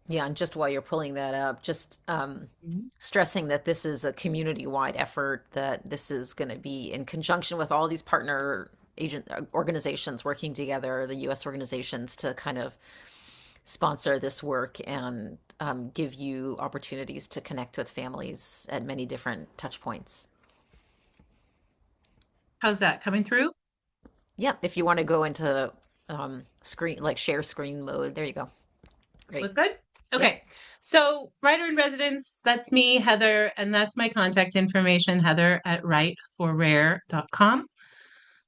Yeah, and just while you're pulling that up, just stressing that this is a community-wide effort, that this is going to be in conjunction with all these partner organizations working together, the U.S. organizations, to kind of sponsor this work and give you opportunities to connect with families at many different touch points. How's that coming through? Yeah, if you want to go into screen, like share screen mode, there you go. Great. Look good? Okay. So writer in residence, that's me, Heather, and that's my contact information, heather@writeforrare.com.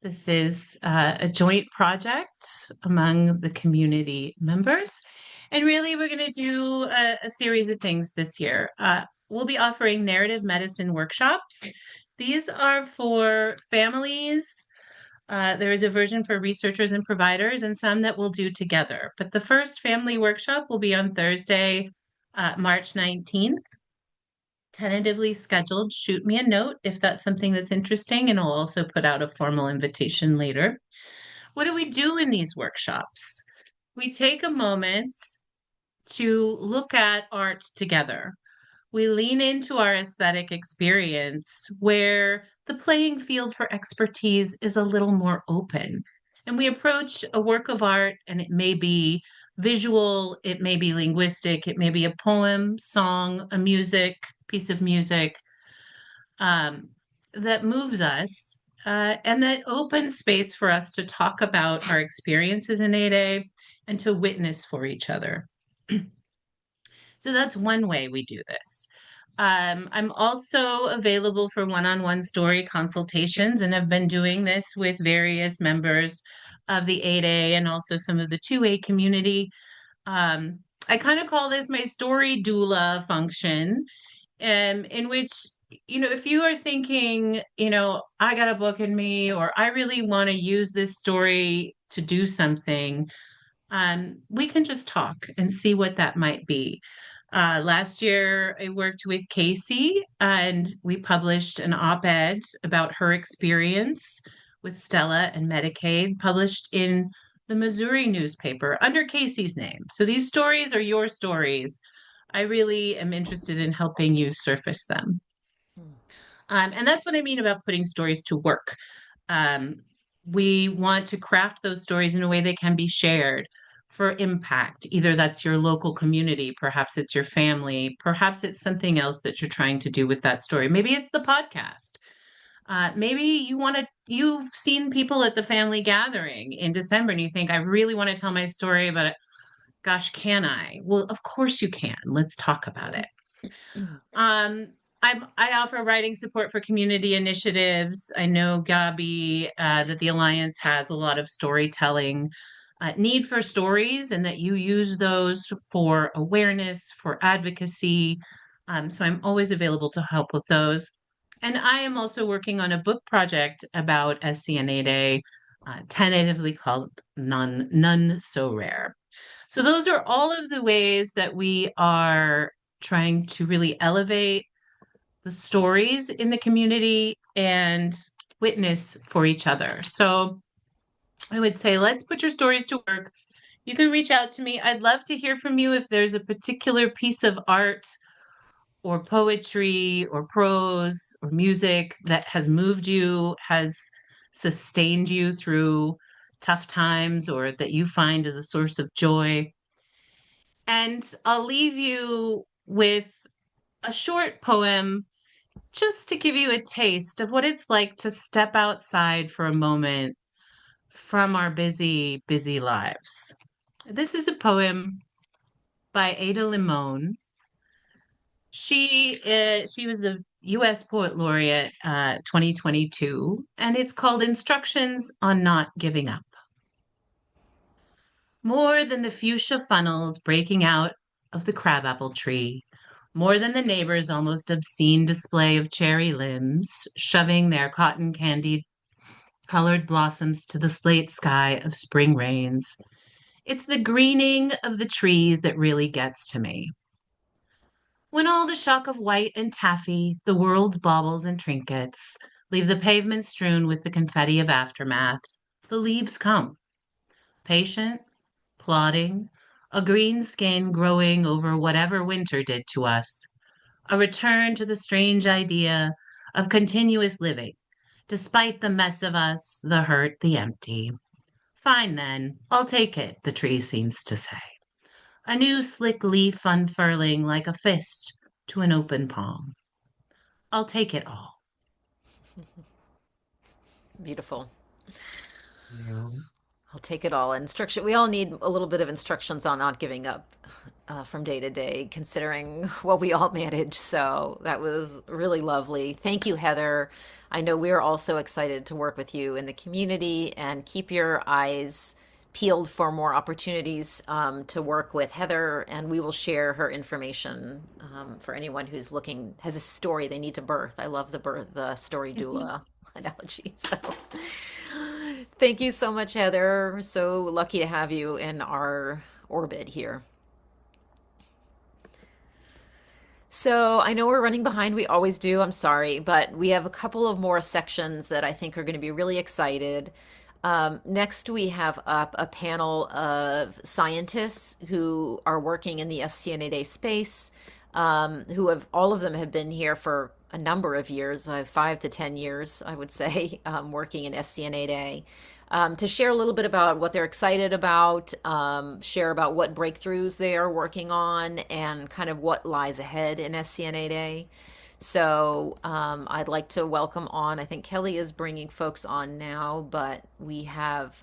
This is a joint project among the community members. And really, we're going to do a series of things this year. We'll be offering narrative medicine workshops. These are for families. There is a version for researchers and providers, and some that we'll do together. But the first family workshop will be on Thursday, March 19th. Tentatively scheduled. Shoot me a note if that's something that's interesting, and I'll also put out a formal invitation later. What do we do in these workshops? We take a moment to look at art together. We lean into our aesthetic experience where the playing field for expertise is a little more open. And we approach a work of art, and it may be visual, it may be linguistic, it may be a poem, song, a piece of music that moves us, and that opens space for us to talk about our experiences in 8A and to witness for each other. So that's one way we do this. I'm also available for one-on-one story consultations, and I've been doing this with various members of the 8A and also some of the 2A community. I kind of call this my story doula function, in which, if you are thinking, I got a book in me, or I really want to use this story to do something, we can just talk and see what that might be. Last year, I worked with Casey, and we published an op-ed about her experience with Stella and Medicaid, published in the Missouri newspaper under Casey's name. So these stories are your stories. I really am interested in helping you surface them. And that's what I mean about putting stories to work. We want to craft those stories in a way they can be shared for impact. Either that's your local community, perhaps it's your family, perhaps it's something else that you're trying to do with that story. Maybe it's the podcast. Maybe you've seen people at the family gathering in December and you think, I really want to tell my story, but gosh, can I? Well, of course you can. Let's talk about it. I offer writing support for community initiatives. I know, Gabi, that the Alliance has a lot of storytelling need for stories and that you use those for awareness, for advocacy. So I'm always available to help with those. And I am also working on a book project about SCN8A, tentatively called None So Rare. So those are all of the ways that we are trying to really elevate the stories in the community and witness for each other. So I would say, let's put your stories to work. You can reach out to me. I'd love to hear from you if there's a particular piece of art or poetry or prose or music that has moved you, has sustained you through tough times, or that you find as a source of joy. And I'll leave you with a short poem just to give you a taste of what it's like to step outside for a moment from our busy, busy lives. This is a poem by Ada Limon. She was the U.S. Poet Laureate 2022, and it's called Instructions on Not Giving Up. More than the fuchsia funnels breaking out of the crabapple tree, more than the neighbor's almost obscene display of cherry limbs, shoving their cotton candy colored blossoms to the slate sky of spring rains, it's the greening of the trees that really gets to me. When all the shock of white and taffy, the world's baubles and trinkets, leave the pavement strewn with the confetti of aftermath, the leaves come. Patient, plodding, a green skin growing over whatever winter did to us. A return to the strange idea of continuous living, despite the mess of us, the hurt, the empty. Fine then, I'll take it, the tree seems to say. A new slick leaf unfurling like a fist to an open palm. I'll take it all. Beautiful. Yeah. I'll take it all. Instruction. We all need a little bit of instructions on not giving up from day to day, considering what we all manage. So that was really lovely. Thank you, Heather. I know we're also excited to work with you in the community, and keep your eyes peeled for more opportunities to work with Heather, and we will share her information for anyone who's looking, has a story they need to birth. I love the story doula analogy. So thank you so much, Heather. We're so lucky to have you in our orbit here. So I know we're running behind. We always do. I'm sorry, but we have a couple of more sections that I think are going to be really excited. Next, we have up a panel of scientists who are working in the SCN8A space, who have, all of them have been here for a number of years, 5 to 10 years, I would say, working in SCN8A, to share a little bit about what they're excited about, share about what breakthroughs they are working on, and kind of what lies ahead in SCN8A. So I'd like to welcome on, I think Kelly is bringing folks on now, but we have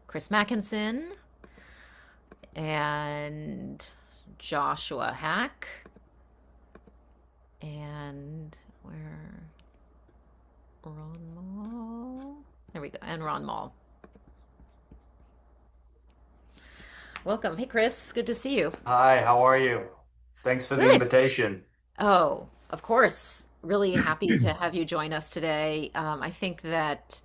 Chris Mackinson and Joshua Hack, and where, Ron Mall, there we go, and Ron Mall. Welcome. Hey, Chris, good to see you. Hi, how are you? Thanks for the Good. invitation. Oh, of course. Really happy to have you join us today. I think that,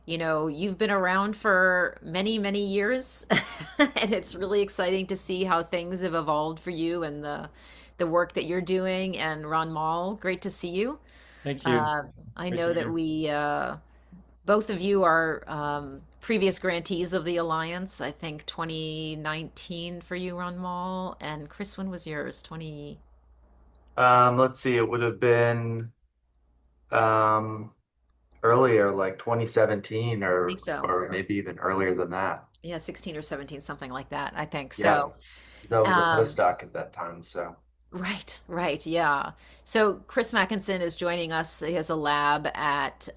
you know, you've been around for many, many years, and it's really exciting to see how things have evolved for you and the work that you're doing. And Ron Mall, great to see you. Thank you. I Great know to that hear. we, both of you are previous grantees of the Alliance. I think 2019 for you, Ron Mall, and Chris, when was yours? 20. Let's see, it would have been um earlier, like 2017 I think so. or maybe even earlier than that. Yeah, 16 or 17, something like that, I think. Yeah, So, 'cause I was a um, postdoc at that time, so right, yeah. So Chris Mackinson is joining us. He has a lab at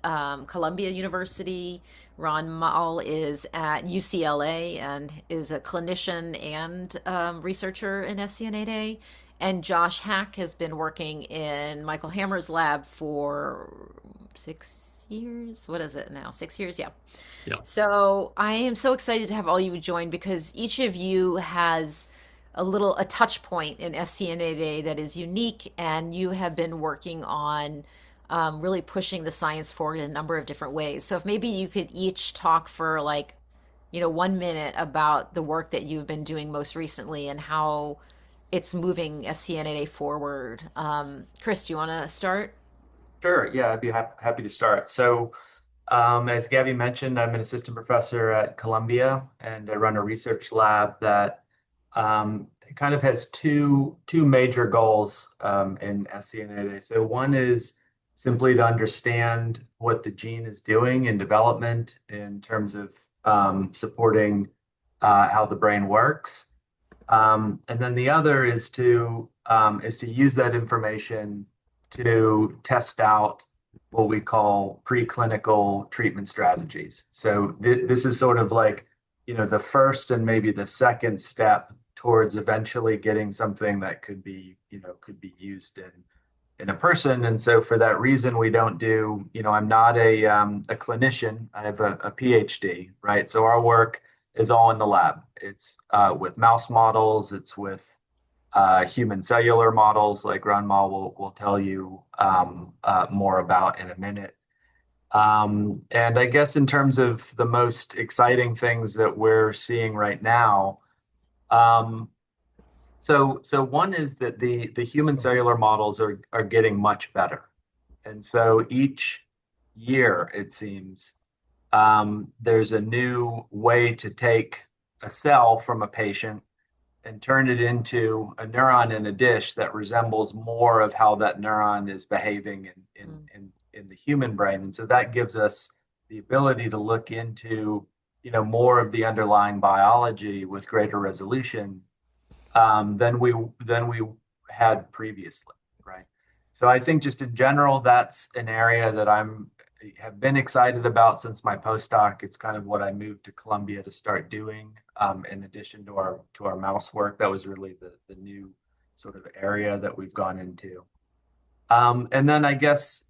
Columbia University. Ron Mall is at UCLA and is a clinician and researcher in SCN8A. And Josh Hack has been working in Michael Hammer's lab for 6 years. What is it now? 6 years? Yeah. Yeah. So I am so excited to have all you join because each of you has a touch point in SCN8A that is unique, and you have been working on really pushing the science forward in a number of different ways. So if maybe you could each talk for 1 minute about the work that you've been doing most recently and how it's moving SCN8A forward. Chris, do you want to start? Sure. Yeah, I'd be happy to start. So, as Gabby mentioned, I'm an assistant professor at Columbia, and I run a research lab that kind of has two major goals in SCN8A. So one is simply to understand what the gene is doing in development in terms of supporting how the brain works. And then the other is to use that information to test out what we call preclinical treatment strategies. So this is sort of like, the first and maybe the second step towards eventually getting something that could be used in a person. And so for that reason, we don't do, I'm not a clinician. I have a PhD, right? So our work is all in the lab. It's with mouse models. It's with human cellular models, like Ranma will tell you more about in a minute. And I guess in terms of the most exciting things that we're seeing right now, so one is that the human cellular models are getting much better. And so each year, it seems, there's a new way to take a cell from a patient and turn it into a neuron in a dish that resembles more of how that neuron is behaving in the human brain. And so that gives us the ability to look into, more of the underlying biology with greater resolution than we had previously, right? So I think just in general, that's an area that have been excited about since my postdoc. It's kind of what I moved to Columbia to start doing. In addition to our mouse work, that was really the new sort of area that we've gone into. And then I guess,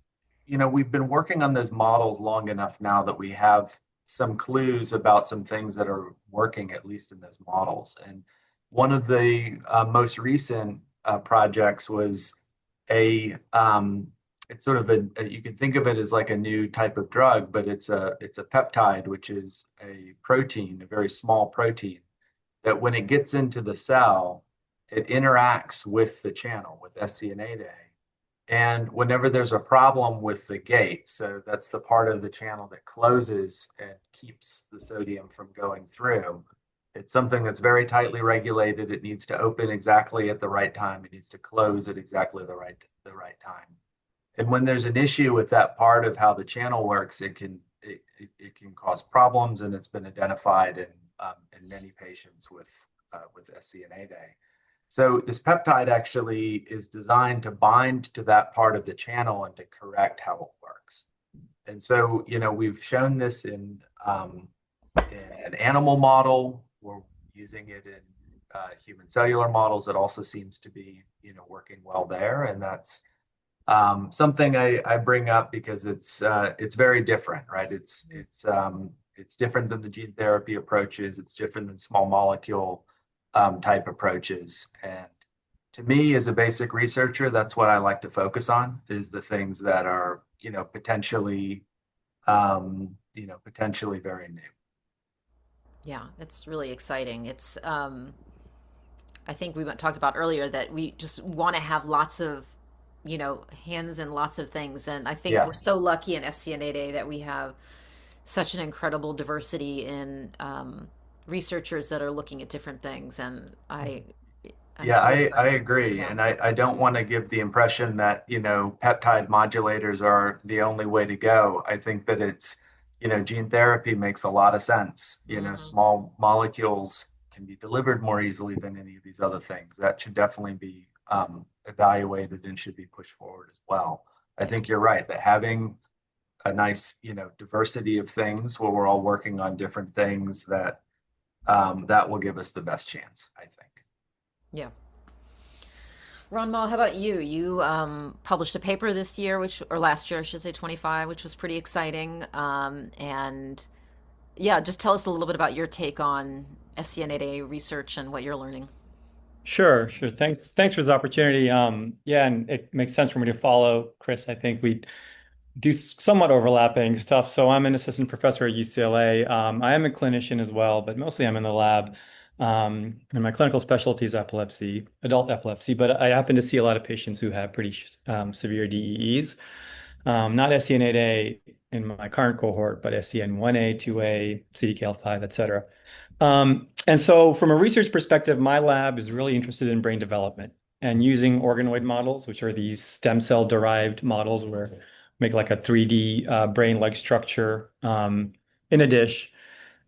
we've been working on those models long enough now that we have some clues about some things that are working, at least in those models. And one of the most recent projects was it's sort of you can think of it as like a new type of drug, but it's a peptide, which is a protein, a very small protein, that when it gets into the cell, it interacts with the channel, with SCN8A. And whenever there's a problem with the gate, so that's the part of the channel that closes and keeps the sodium from going through, it's something that's very tightly regulated. It needs to open exactly at the right time. It needs to close at exactly the right time. And when there's an issue with that part of how the channel works, it can cause problems, and it's been identified in many patients with SCN8A. So this peptide actually is designed to bind to that part of the channel and to correct how it works. And so, we've shown this in an animal model. We're using it in human cellular models. It also seems to be, working well there. And that's something I bring up because it's very different, right? It's different than the gene therapy approaches. It's different than small molecule type approaches. And to me, as a basic researcher, that's what I like to focus on, is the things that are, potentially very new. Yeah, it's really exciting. It's I think we talked about earlier that we just want to have lots of hands in lots of things. And I think we're so lucky in SCN8A that we have such an incredible diversity in researchers that are looking at different things. And I agree. Yeah. And I don't want to give the impression that, peptide modulators are the only way to go. I think that it's, gene therapy makes a lot of sense. Small molecules can be delivered more easily than any of these other things. That should definitely be evaluated and should be pushed forward as well. I think you're right that having a nice, diversity of things where we're all working on different things that will give us the best chance, I think. Yeah. Ron Mal, how about you? You published a paper this year, or last year, I should say, 25, which was pretty exciting. And yeah, just tell us a little bit about your take on SCN8A research and what you're learning. Sure, sure. Thanks for this opportunity. Yeah, and it makes sense for me to follow Chris. I think we do somewhat overlapping stuff. So I'm an assistant professor at UCLA. I am a clinician as well, but mostly I'm in the lab. And my clinical specialty is epilepsy, adult epilepsy, but I happen to see a lot of patients who have pretty severe DEEs. Not SCN8A in my current cohort, but SCN1A, 2A, CDKL5, et cetera. And so from a research perspective, my lab is really interested in brain development and using organoid models, which are these stem cell derived models where make like a 3D brain-like structure in a dish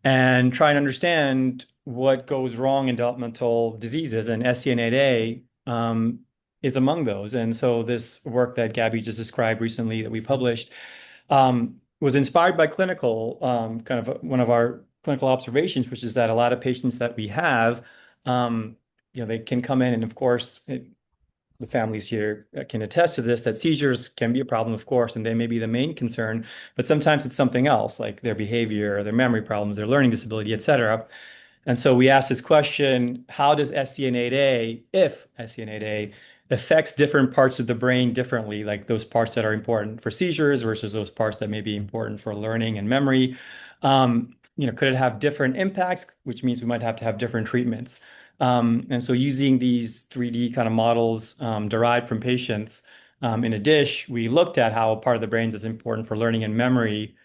and try and understand what goes wrong in developmental diseases. And SCN8A is among those. And so this work that Gabby just described recently that we published was inspired by clinical, kind of one of our clinical observations, which is that a lot of patients that we have, they can come in and of course, the families here can attest to this, that seizures can be a problem, of course, and they may be the main concern, but sometimes it's something else, like their behavior, their memory problems, their learning disability, et cetera. And so we asked this question, how does SCN8A, if SCN8A affects different parts of the brain differently, like those parts that are important for seizures versus those parts that may be important for learning and memory? Could it have different impacts, which means we might have to have different treatments? And so using these 3D kind of models derived from patients in a dish, we looked at how a part of the brain that's important for learning and memory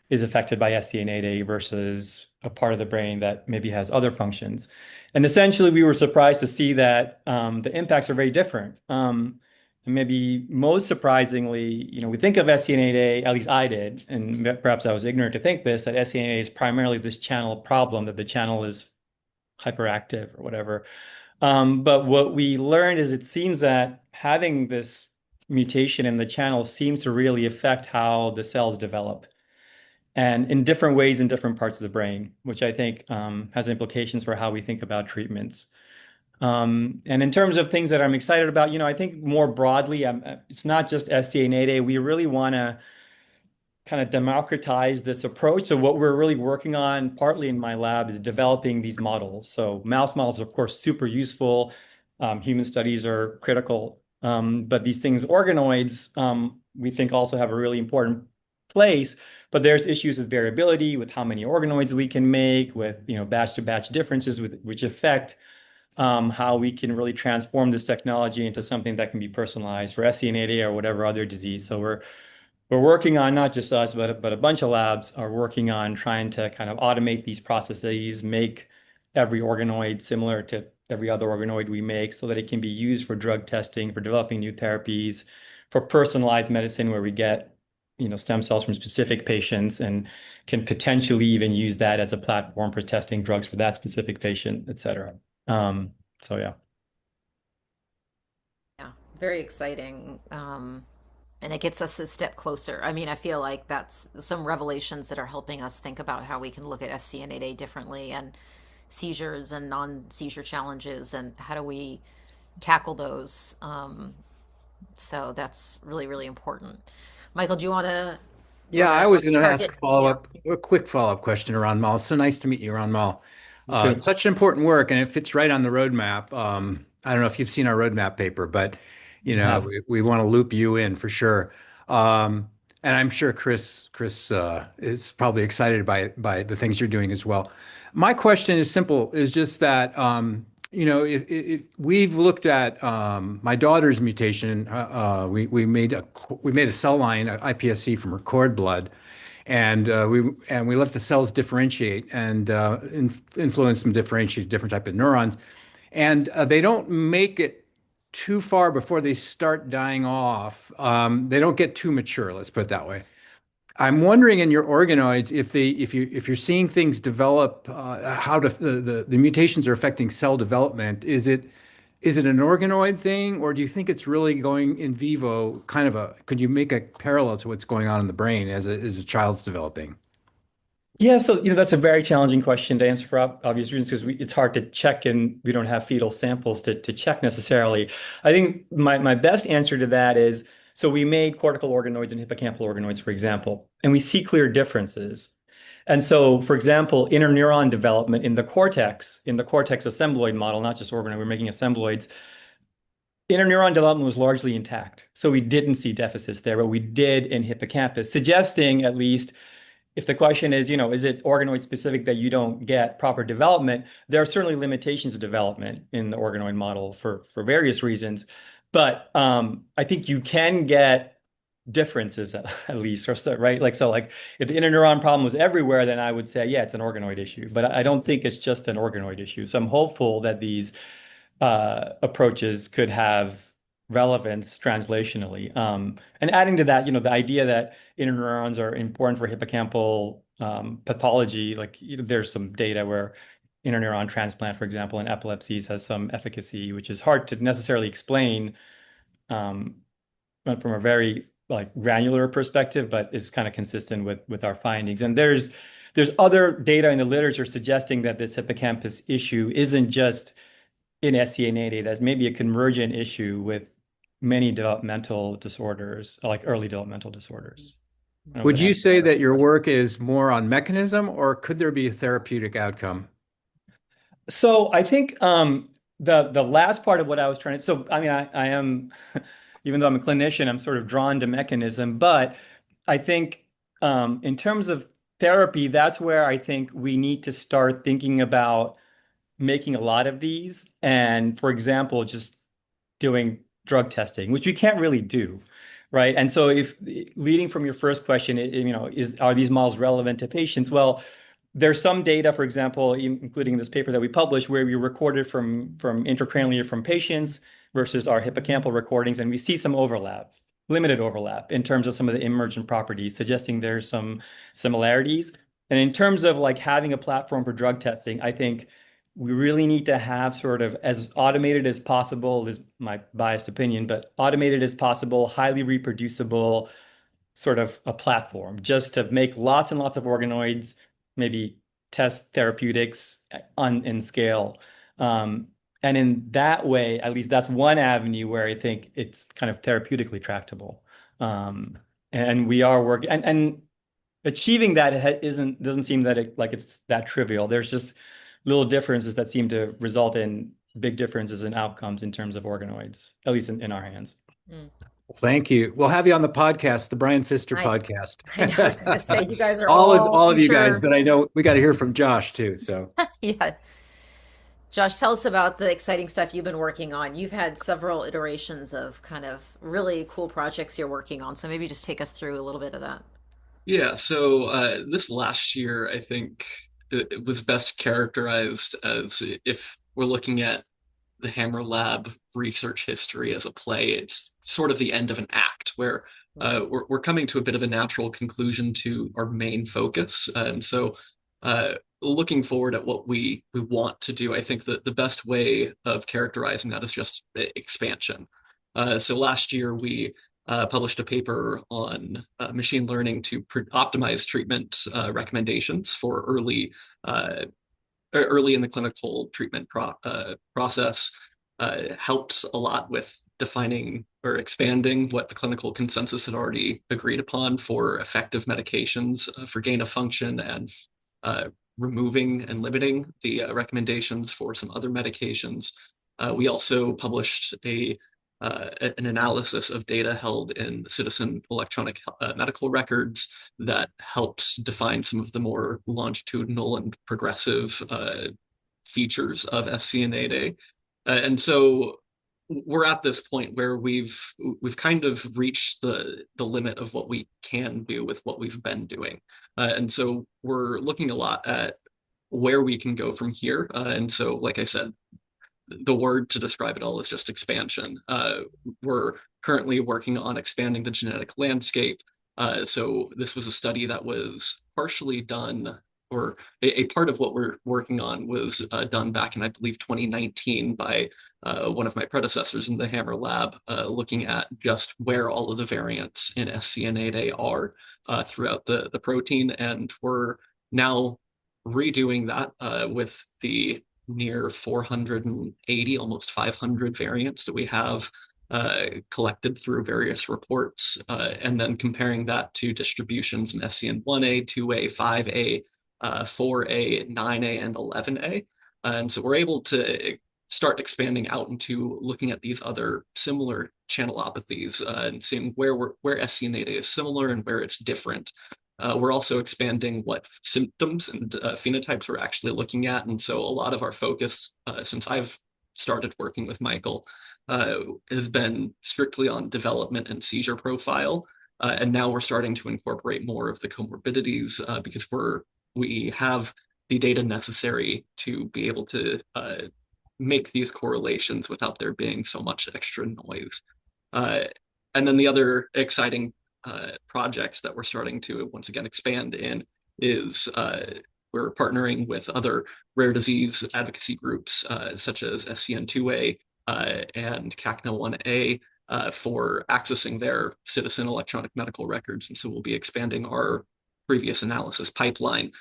is affected by SCN8A versus a part of the brain that maybe has other functions. And essentially, we were surprised to see that the impacts are very different. And maybe most surprisingly, we think of SCN8A, at least I did, and perhaps I was ignorant to think this, that SCN8A is primarily this channel problem, that the channel is hyperactive or whatever. But what we learned is it seems that having this mutation in the channel seems to really affect how the cells develop and in different ways in different parts of the brain, which I think has implications for how we think about treatments. And in terms of things that I'm excited about, I think more broadly, it's not just SCN8A. We really want to kind of democratize this approach. So what we're really working on, partly in my lab, is developing these models. So mouse models are, of course, super useful. Human studies are critical. But these things, organoids, we think also have a really important place. But there's issues with variability, with how many organoids we can make, with batch-to-batch differences, which affect how we can really transform this technology into something that can be personalized for SCN8A or whatever other disease. So we're working on, not just us, but a bunch of labs are working on trying to kind of automate these processes, make every organoid similar to every other organoid we make so that it can be used for drug testing, for developing new therapies, for personalized medicine where we get stem cells from specific patients and can potentially even use that as a platform for testing drugs for that specific patient, et cetera. So yeah. Yeah, very exciting. And it gets us a step closer. I mean, I feel like that's some revelations that are helping us think about how we can look at SCN8A differently and seizures and non-seizure challenges and how do we tackle those. So that's really, really important. Michael, do you want to? Yeah, I was going to ask Yeah. a quick follow-up question, Ron Mal. So nice to meet you, Ron Mal. Sure. It's such important work, and it fits right on the roadmap. I don't know if you've seen our roadmap paper, but we want to loop you in for sure. And I'm sure Chris is probably excited by the things you're doing as well. My question is simple: is just that we've looked at my daughter's mutation. We made a cell line, iPSC, from her cord blood, and we let the cells differentiate and influence them differentiate different type of neurons, and they don't make it too far before they start dying off. They don't get too mature, let's put it that way. I'm wondering in your organoids if you're seeing things develop, how the mutations are affecting cell development. Is it an organoid thing, or do you think it's really going in vivo? Could you make a parallel to what's going on in the brain as a child's developing? Yeah, so that's a very challenging question to answer for obvious reasons because it's hard to check and we don't have fetal samples to check necessarily. I think my best answer to that is so we made cortical organoids and hippocampal organoids, for example, and we see clear differences. And so, for example, interneuron development in the cortex assembloid model, not just organoid, we're making assembloids, interneuron development was largely intact. So we didn't see deficits there, but we did in hippocampus, suggesting at least if the question is, is it organoid specific that you don't get proper development? There are certainly limitations of development in the organoid model for various reasons. But I think you can get differences at least, or so, right? Like if the interneuron problem was everywhere, then I would say, yeah, it's an organoid issue. But I don't think it's just an organoid issue. So I'm hopeful that these approaches could have relevance translationally. And adding to that, the idea that interneurons are important for hippocampal pathology, there's some data where interneuron transplant, for example, in epilepsies has some efficacy, which is hard to necessarily explain from a very granular perspective, but is kind of consistent with our findings. And there's other data in the literature suggesting that this hippocampus issue isn't just in SCN8A, that's maybe a convergent issue with many developmental disorders, like early developmental disorders. Would you say that your work is more on mechanism, or could there be a therapeutic outcome? So I think the last part of what I was trying to, so I mean, I am, even though I'm a clinician, I'm sort of drawn to mechanism, but I think in terms of therapy, that's where I think we need to start thinking about making a lot of these. And for example, just doing drug testing, which we can't really do, right? And so if leading from your first question, are these models relevant to patients? Well, there's some data, for example, including in this paper that we published, where we recorded from intracranially from patients versus our hippocampal recordings, and we see some overlap, limited overlap in terms of some of the emergent properties, suggesting there's some similarities. And in terms of having a platform for drug testing, I think we really need to have sort of as automated as possible, is my biased opinion, but automated as possible, highly reproducible sort of a platform just to make lots and lots of organoids, maybe test therapeutics in scale. And in that way, at least that's one avenue where I think it's kind of therapeutically tractable. And we are working, and achieving that doesn't seem that it's that trivial. There's just little differences that seem to result in big differences in outcomes in terms of organoids, at least in our hands. Well, thank you. We'll have you on the podcast, the Brian Pfister podcast. I know, I was going to say, you guys are all of you guys, but I know we got to hear from Josh too. So yeah. Josh, tell us about the exciting stuff you've been working on. You've had several iterations of kind of really cool projects you're working on. So maybe just take us through a little bit of that. Yeah, so this last year, I think it was best characterized as, if we're looking at the Hammer Lab research history as a play, it's sort of the end of an act where we're coming to a bit of a natural conclusion to our main focus. And so looking forward at what we want to do, I think that the best way of characterizing that is just expansion. So last year we published a paper on machine learning to optimize treatment recommendations for early in the clinical treatment process. Helped a lot with defining or expanding what the clinical consensus had already agreed upon for effective medications for gain of function, and removing and limiting the recommendations for some other medications. We also published an analysis of data held in citizen electronic medical records that helps define some of the more longitudinal and progressive features of SCN8A. And so we're at this point where we've kind of reached the limit of what we can do with what we've been doing. And so we're looking a lot at where we can go from here. And so, like I said, the word to describe it all is just expansion. We're currently working on expanding the genetic landscape. So this was a study that was partially done, or a part of what we're working on was done back in, I believe, 2019 by one of my predecessors in the Hammer Lab, looking at just where all of the variants in SCN8A are throughout the protein. And we're now redoing that with the near 480, almost 500 variants that we have collected through various reports, and then comparing that to distributions in SCN1A, 2A, 5A, 4A, 9A, and 11A. And so we're able to start expanding out into looking at these other similar channelopathies and seeing where SCN8A is similar and where it's different. We're also expanding what symptoms and phenotypes we're actually looking at. And so a lot of our focus since I've started working with Michael has been strictly on development and seizure profile. And now we're starting to incorporate more of the comorbidities because we have the data necessary to be able to make these correlations without there being so much extra noise. And then the other exciting projects that we're starting to once again expand in is we're partnering with other rare disease advocacy groups such as SCN2A and CACNA1A for accessing their citizen electronic medical records. And so we'll be expanding our previous analysis pipeline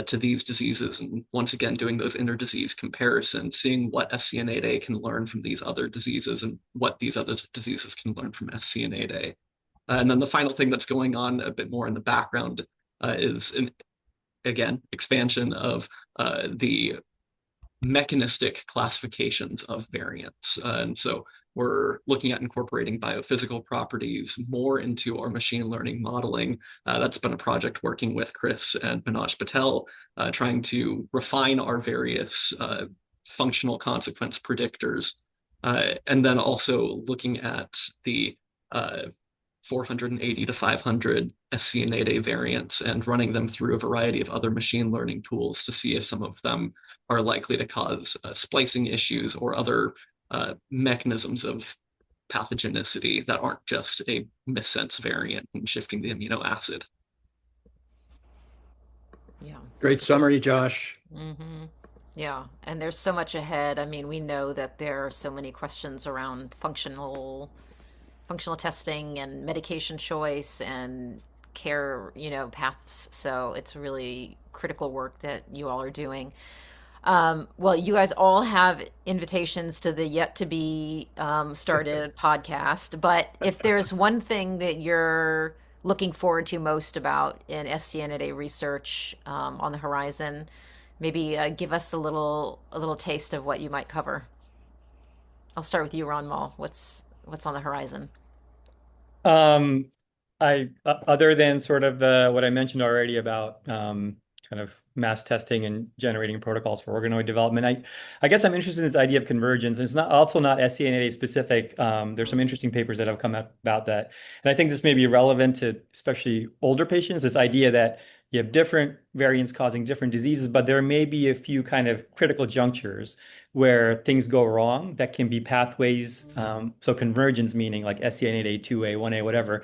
to these diseases, and once again doing those inter-disease comparisons, seeing what SCN8A can learn from these other diseases and what these other diseases can learn from SCN8A. And then the final thing that's going on a bit more in the background is, again, expansion of the mechanistic classifications of variants. And so we're looking at incorporating biophysical properties more into our machine learning modeling. That's been a project working with Chris and Manoj Patel, trying to refine our various functional consequence predictors. And then also looking at the 480 to 500 SCN8A variants and running them through a variety of other machine learning tools to see if some of them are likely to cause splicing issues or other mechanisms of pathogenicity that aren't just a missense variant and shifting the amino acid. Yeah. Great summary, Josh. Mm-hmm. Yeah, and there's so much ahead. I mean, we know that there are so many questions around functional testing and medication choice and care, paths. So it's really critical work that you all are doing. Well, you guys all have invitations to the yet to be started podcast, but if there's one thing that you're looking forward to most about in SCN8A research on the horizon, maybe give us a little taste of what you might cover. I'll start with you, Ron Mall. What's on the horizon? Other than sort of what I mentioned already about kind of mass testing and generating protocols for organoid development, I guess I'm interested in this idea of convergence. And it's also not SCN8A specific. There's some interesting papers that have come out about that. And I think this may be relevant to especially older patients, this idea that you have different variants causing different diseases, but there may be a few kind of critical junctures where things go wrong that can be pathways. So convergence meaning like SCN8A, 2A, 1A, whatever,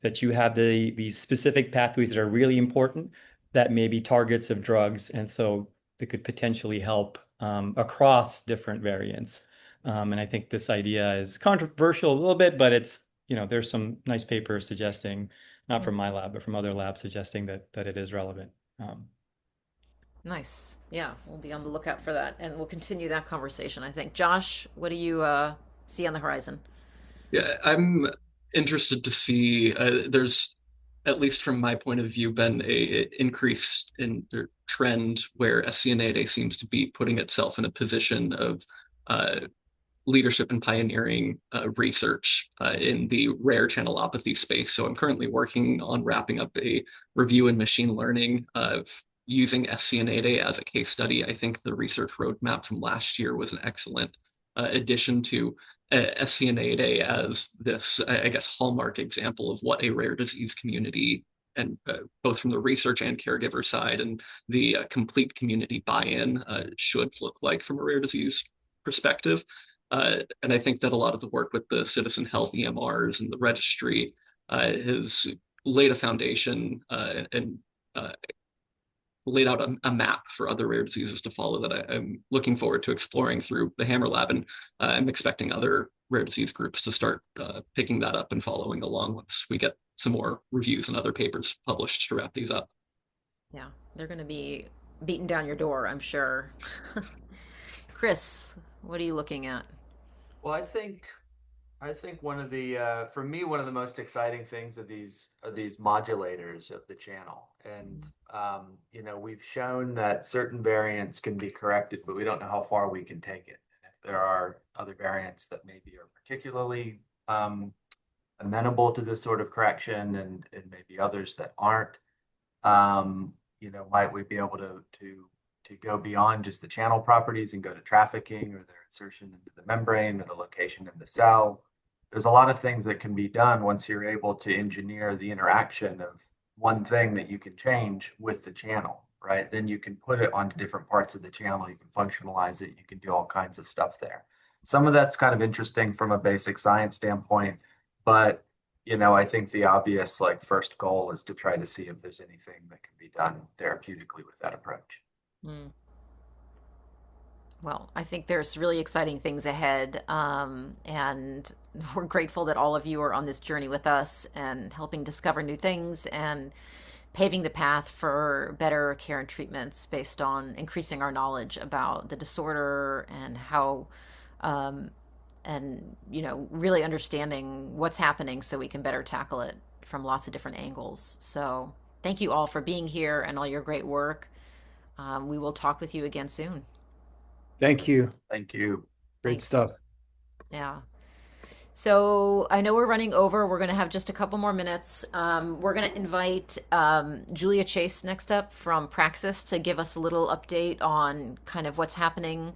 that you have these specific pathways that are really important that may be targets of drugs. And so they could potentially help across different variants. And I think this idea is controversial a little bit, but it's, there's some nice papers suggesting, not from my lab, but from other labs suggesting that it is relevant. Nice. Yeah, we'll be on the lookout for that, and we'll continue that conversation, I think. Josh, what do you see on the horizon? Yeah, I'm interested to see, there's, at least from my point of view, been an increase in the trend where SCN8A seems to be putting itself in a position of leadership and pioneering research in the rare channelopathy space. So I'm currently working on wrapping up a review in machine learning of using SCN8A as a case study. I think the research roadmap from last year was an excellent addition to SCN8A as this, I guess, hallmark example of what a rare disease community, and both from the research and caregiver side and the complete community buy-in should look like from a rare disease perspective. And I think that a lot of the work with the citizen health EMRs and the registry has laid a foundation and laid out a map for other rare diseases to follow that I'm looking forward to exploring through the Hammer Lab. And I'm expecting other rare disease groups to start picking that up and following along once we get some more reviews and other papers published to wrap these up. Yeah, they're going to be beating down your door, I'm sure. Chris, what are you looking at? Well, I think one of the for me one of the most exciting things of these are these modulators of the channel, and we've shown that certain variants can be corrected, but we don't know how far we can take it. And if there are other variants that maybe are particularly amenable to this sort of correction, and maybe others that aren't, might we be able to go beyond just the channel properties and go to trafficking or their insertion into the membrane or the location in the cell? There's a lot of things that can be done once you're able to engineer the interaction of one thing that you can change with the channel, right? Then you can put it onto different parts of the channel. You can functionalize it. You can do all kinds of stuff there. Some of that's kind of interesting from a basic science standpoint, but I think the obvious first goal is to try to see if there's anything that can be done therapeutically with that approach. Mm. Well, I think there's really exciting things ahead, and we're grateful that all of you are on this journey with us and helping discover new things and paving the path for better care and treatments based on increasing our knowledge about the disorder and how, and really understanding what's happening so we can better tackle it from lots of different angles. So thank you all for being here and all your great work. We will talk with you again soon. Thank you. Thank you. Great Thanks. stuff. Yeah. So I know we're running over. We're going to have just a couple more minutes. We're going to invite Julia Chase next up from Praxis to give us a little update on kind of what's happening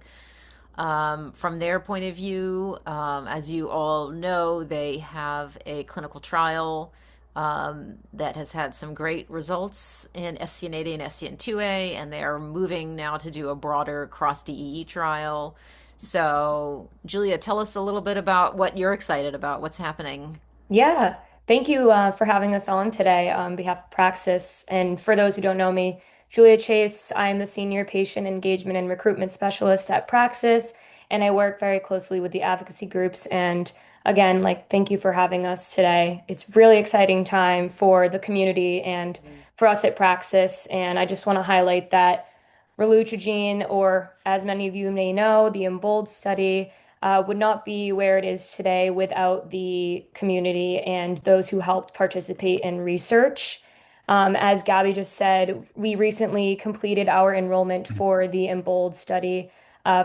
from their point of view. As you all know, they have a clinical trial that has had some great results in SCN8A and SCN2A, and they are moving now to do a broader cross DEE trial. So, Julia, tell us a little bit about what you're excited about, what's happening. Yeah, thank you for having us on today on behalf of Praxis. And for those who don't know me, Julia Chase, I'm the Senior Patient Engagement and Recruitment Specialist at Praxis, and I work very closely with the advocacy groups. And again, thank you for having us today. It's really exciting time for the community and for us at Praxis. And I just want to highlight that relutrigine, or as many of you may know, the EMBOLD study would not be where it is today without the community and those who helped participate in research. As Gabby just said, we recently completed our enrollment for the EMBOLD study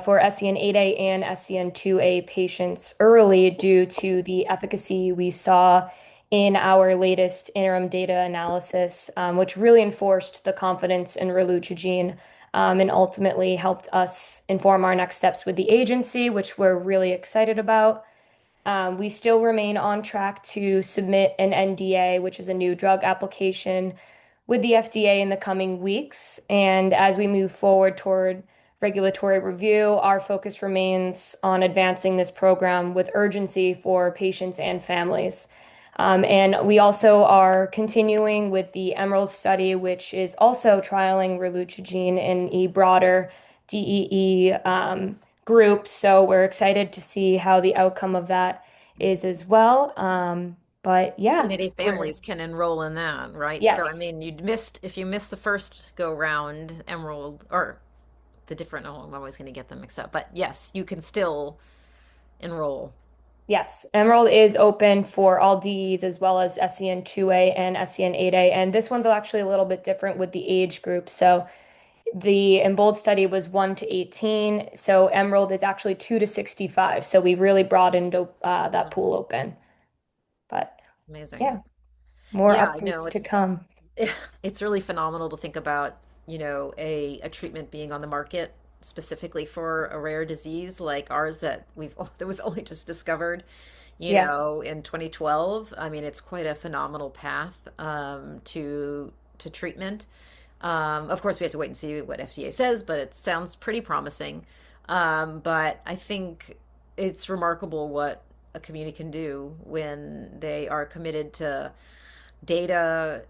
for SCN8A and SCN2A patients early due to the efficacy we saw in our latest interim data analysis, which really enforced the confidence in relutrigine and ultimately helped us inform our next steps with the agency, which we're really excited about. We still remain on track to submit an NDA, which is a new drug application, with the FDA in the coming weeks. And as we move forward toward regulatory review, our focus remains on advancing this program with urgency for patients and families. And we also are continuing with the EMERALD study, which is also trialing relutrigine in a broader DEE group. So we're excited to see how the outcome of that is as well. But yeah, CNA families can enroll in that, right? Yes. So I mean, if you missed the first go round, Emerald or the different, oh, I'm always going to get them mixed up. But yes, you can still enroll. Yes, Emerald is open for all DEs as well as SCN2A and SCN8A. And this one's actually a little bit different with the age group. So the EMBOLD study was 1 to 18. So Emerald is actually 2 to 65. So we really broadened that pool open. But Amazing. yeah, more Yeah, I updates know. to come. It's really phenomenal to think about, a treatment being on the market specifically for a rare disease like ours that was only just discovered, Yeah. in 2012. I mean, it's quite a phenomenal path to treatment. Of course, we have to wait and see what FDA says, but it sounds pretty promising. But I think it's remarkable what a community can do when they are committed to data,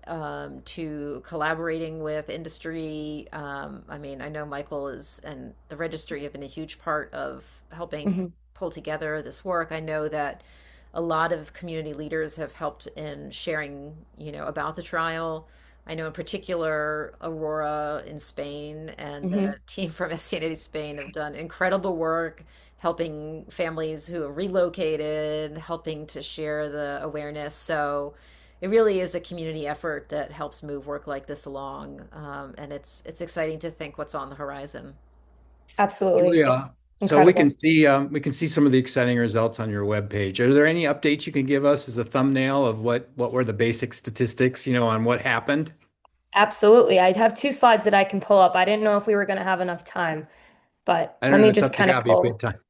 to collaborating with industry. I mean, I know Michael and the registry have been a huge part of helping Mhm. pull together this work. I know that a lot of community leaders have helped in sharing, about the trial. I know in particular Aurora in Spain and the team from SCN8A Spain have done incredible work helping families who have relocated, helping to share the awareness. So it really is a community effort that helps move work like this along. And it's exciting to think what's on the horizon. Absolutely. Julia, so we can see some of the exciting results on your webpage. Are there any updates you can give us as a thumbnail of what were the basic statistics, on what happened? Absolutely. I have 2 slides that I can pull up. I didn't know if we were going to have enough time, but I don't let know, me it's just up to kind of Gabby if we pull. have time.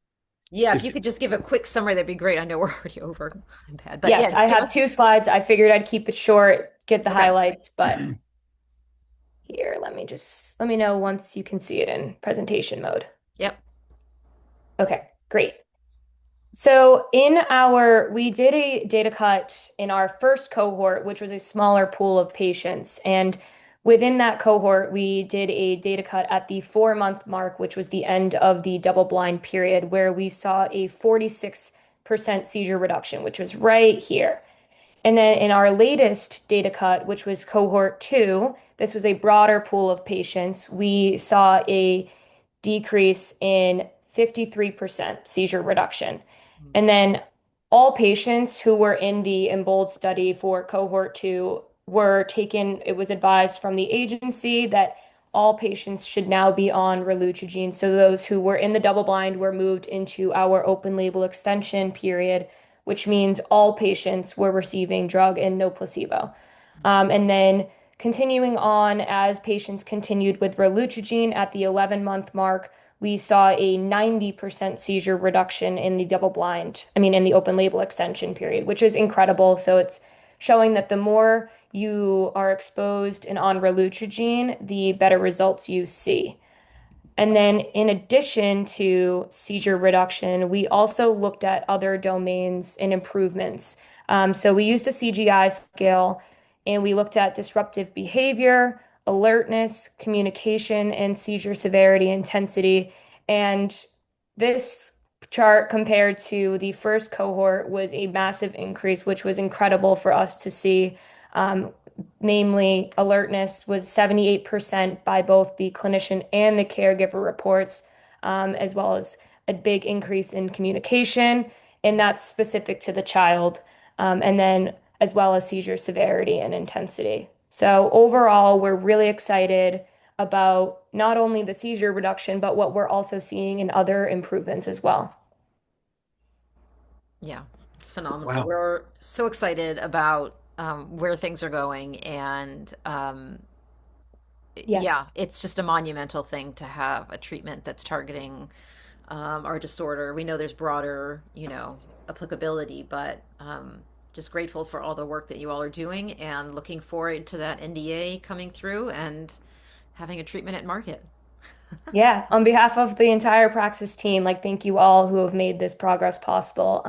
Yeah, if you could just give a quick summary, that'd be great. I know we're already over. I'm bad, but Yes, yeah, I give have us. 2 slides. I figured I'd keep it short, get the Okay. highlights, but here, let me know once you can see it in presentation mode. Yep. Okay, great. So we did a data cut in our first cohort, which was a smaller pool of patients. And within that cohort, we did a data cut at the 4-month mark, which was the end of the double-blind period, where we saw a 46% seizure reduction, which was right here. And then in our latest data cut, which was cohort 2, this was a broader pool of patients, we saw a decrease in 53% seizure reduction. And then all patients who were in the EMBOLD study for cohort 2 were taken, it was advised from the agency that all patients should now be on relutrigine. So those who were in the double blind were moved into our open label extension period, which means all patients were receiving drug and no placebo. And then continuing on, as patients continued with relutrigine at the 11-month mark, we saw a 90% seizure reduction in the in the open label extension period, which is incredible. So it's showing that the more you are exposed and on relutrigine, the better results you see. And then in addition to seizure reduction, we also looked at other domains and improvements. So we used the CGI scale and we looked at disruptive behavior, alertness, communication, and seizure severity intensity. And this chart compared to the first cohort was a massive increase, which was incredible for us to see. Namely, alertness was 78% by both the clinician and the caregiver reports, as well as a big increase in communication, and that's specific to the child, and then as well as seizure severity and intensity. So overall, we're really excited about not only the seizure reduction, but what we're also seeing in other improvements as well. Yeah, it's phenomenal. Wow. We're so excited about where things are going, and yeah, it's just a monumental thing to have a treatment that's targeting our disorder. We know there's broader, applicability, but just grateful for all the work that you all are doing and looking forward to that NDA coming through and having a treatment at market. Yeah, on behalf of the entire Praxis team, thank you all who have made this progress possible.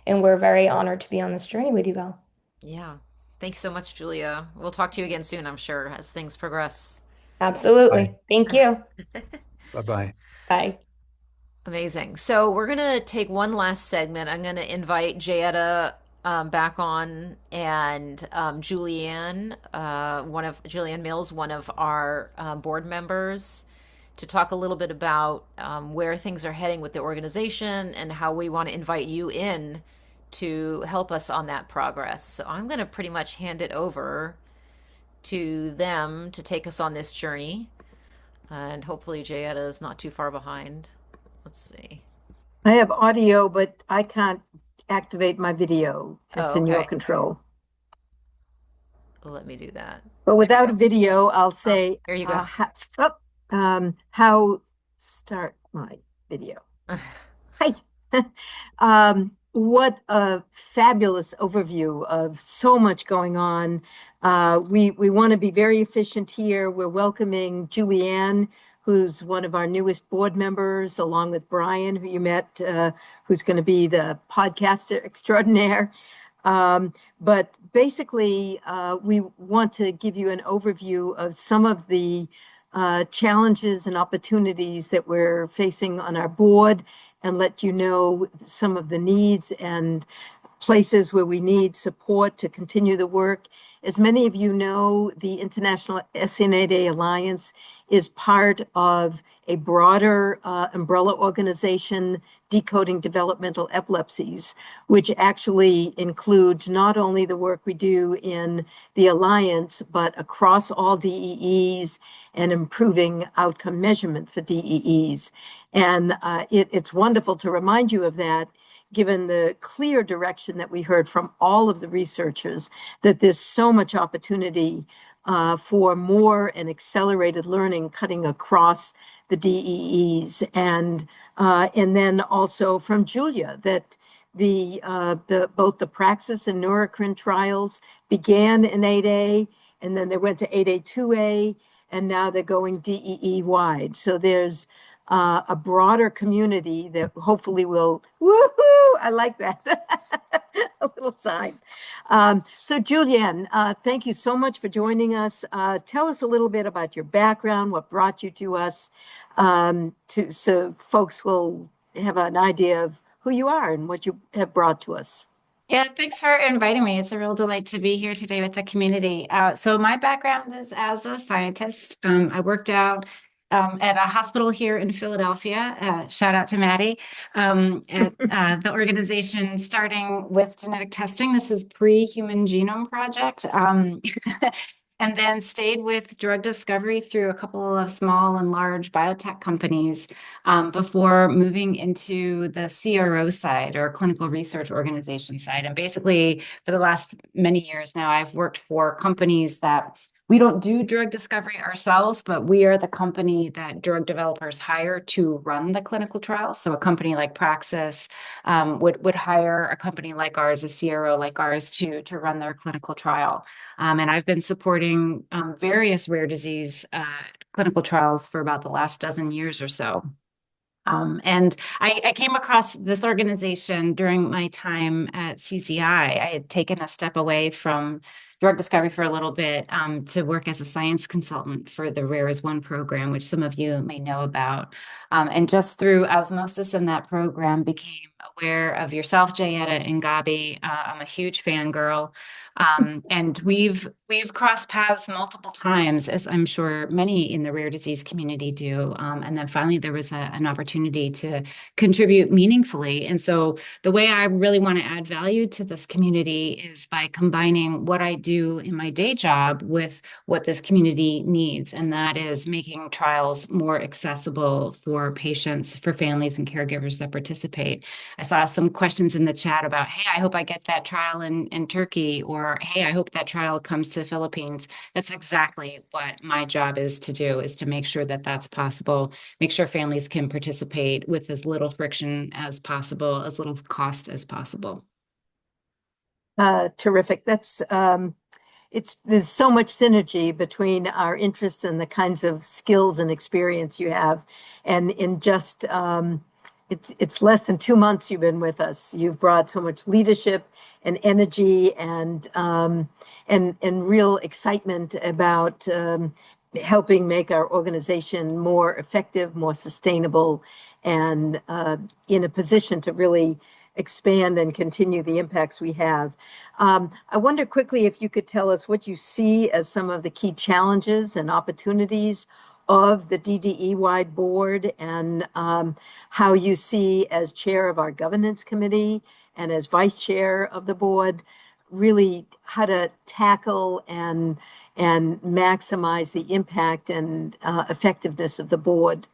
And we're very honored to be on this journey with you all. Yeah. Thanks so much, Julia. We'll talk to you again soon, I'm sure, as things progress. Absolutely. Bye. Thank you. Bye-bye. Bye. Amazing. So we're going to take one last segment. I'm going to invite Jayetta back on, and Julianne, Julianne Mills, one of our board members, to talk a little bit about where things are heading with the organization and how we want to invite you in to help us on that progress. So I'm going to pretty much hand it over to them to take us on this journey. And hopefully Jayetta is not too far behind. Let's see. I have audio, but I can't activate my video. It's in your control. Let me do that. But without a video, I'll say, there you go. How start my video. Hi. What a fabulous overview of so much going on. We want to be very efficient here. We're welcoming Julianne, who's one of our newest board members, along with Brian, who you met, who's going to be the podcaster extraordinaire. But basically, we want to give you an overview of some of the challenges and opportunities that we're facing on our board, and let you know some of the needs and places where we need support to continue the work. As many of you know, the International SCN8A Alliance is part of a broader umbrella organization, Decoding Developmental Epilepsies, which actually includes not only the work we do in the Alliance, but across all DEEs and improving outcome measurement for DEEs. And it's wonderful to remind you of that, given the clear direction that we heard from all of the researchers, that there's so much opportunity for more and accelerated learning cutting across the DEEs. And then also from Julia, that both the Praxis and Neurocrine trials began in 8A, and then they went to 8A2A, and now they're going DEE wide. So there's a broader community that hopefully will, woohoo, I like that, a little sign. So Julianne, thank you so much for joining us. Tell us a little bit about your background, what brought you to us, so folks will have an idea of who you are and what you have brought to us. Yeah, thanks for inviting me. It's a real delight to be here today with the community. So my background is as a scientist. I worked out at a hospital here in Philadelphia. Shout out to Maddie at the organization starting with genetic testing. This is pre-Human Genome Project. And then stayed with drug discovery through a couple of small and large biotech companies before moving into the CRO side, or clinical research organization side. And basically, for the last many years now, I've worked for companies that we don't do drug discovery ourselves, but we are the company that drug developers hire to run the clinical trials. So a company like Praxis would hire a company like ours, a CRO like ours, to run their clinical trial. And I've been supporting various rare disease clinical trials for about the last dozen years or so. And I came across this organization during my time at CCI. I had taken a step away from drug discovery for a little bit to work as a science consultant for the Rare as One program, which some of you may know about. And just through osmosis in that program, became aware of yourself, Jayetta, and Gabi. I'm a huge fangirl. And we've crossed paths multiple times, as I'm sure many in the rare disease community do. And then finally, there was an opportunity to contribute meaningfully. And so the way I really want to add value to this community is by combining what I do in my day job with what this community needs. And that is making trials more accessible for patients, for families and caregivers that participate. I saw some questions in the chat about, hey, I hope I get that trial in Turkey, or hey, I hope that trial comes to the Philippines. That's exactly what my job is to do, is to make sure that that's possible, make sure families can participate with as little friction as possible, as little cost as possible. Terrific. There's so much synergy between our interests and the kinds of skills and experience you have. And in just, it's less than 2 months you've been with us. You've brought so much leadership and energy and real excitement about helping make our organization more effective, more sustainable, and in a position to really expand and continue the impacts we have. I wonder quickly if you could tell us what you see as some of the key challenges and opportunities of the DDE-wide board, and how you see, as chair of our governance committee and as vice chair of the board, really how to tackle and maximize the impact and effectiveness of the board.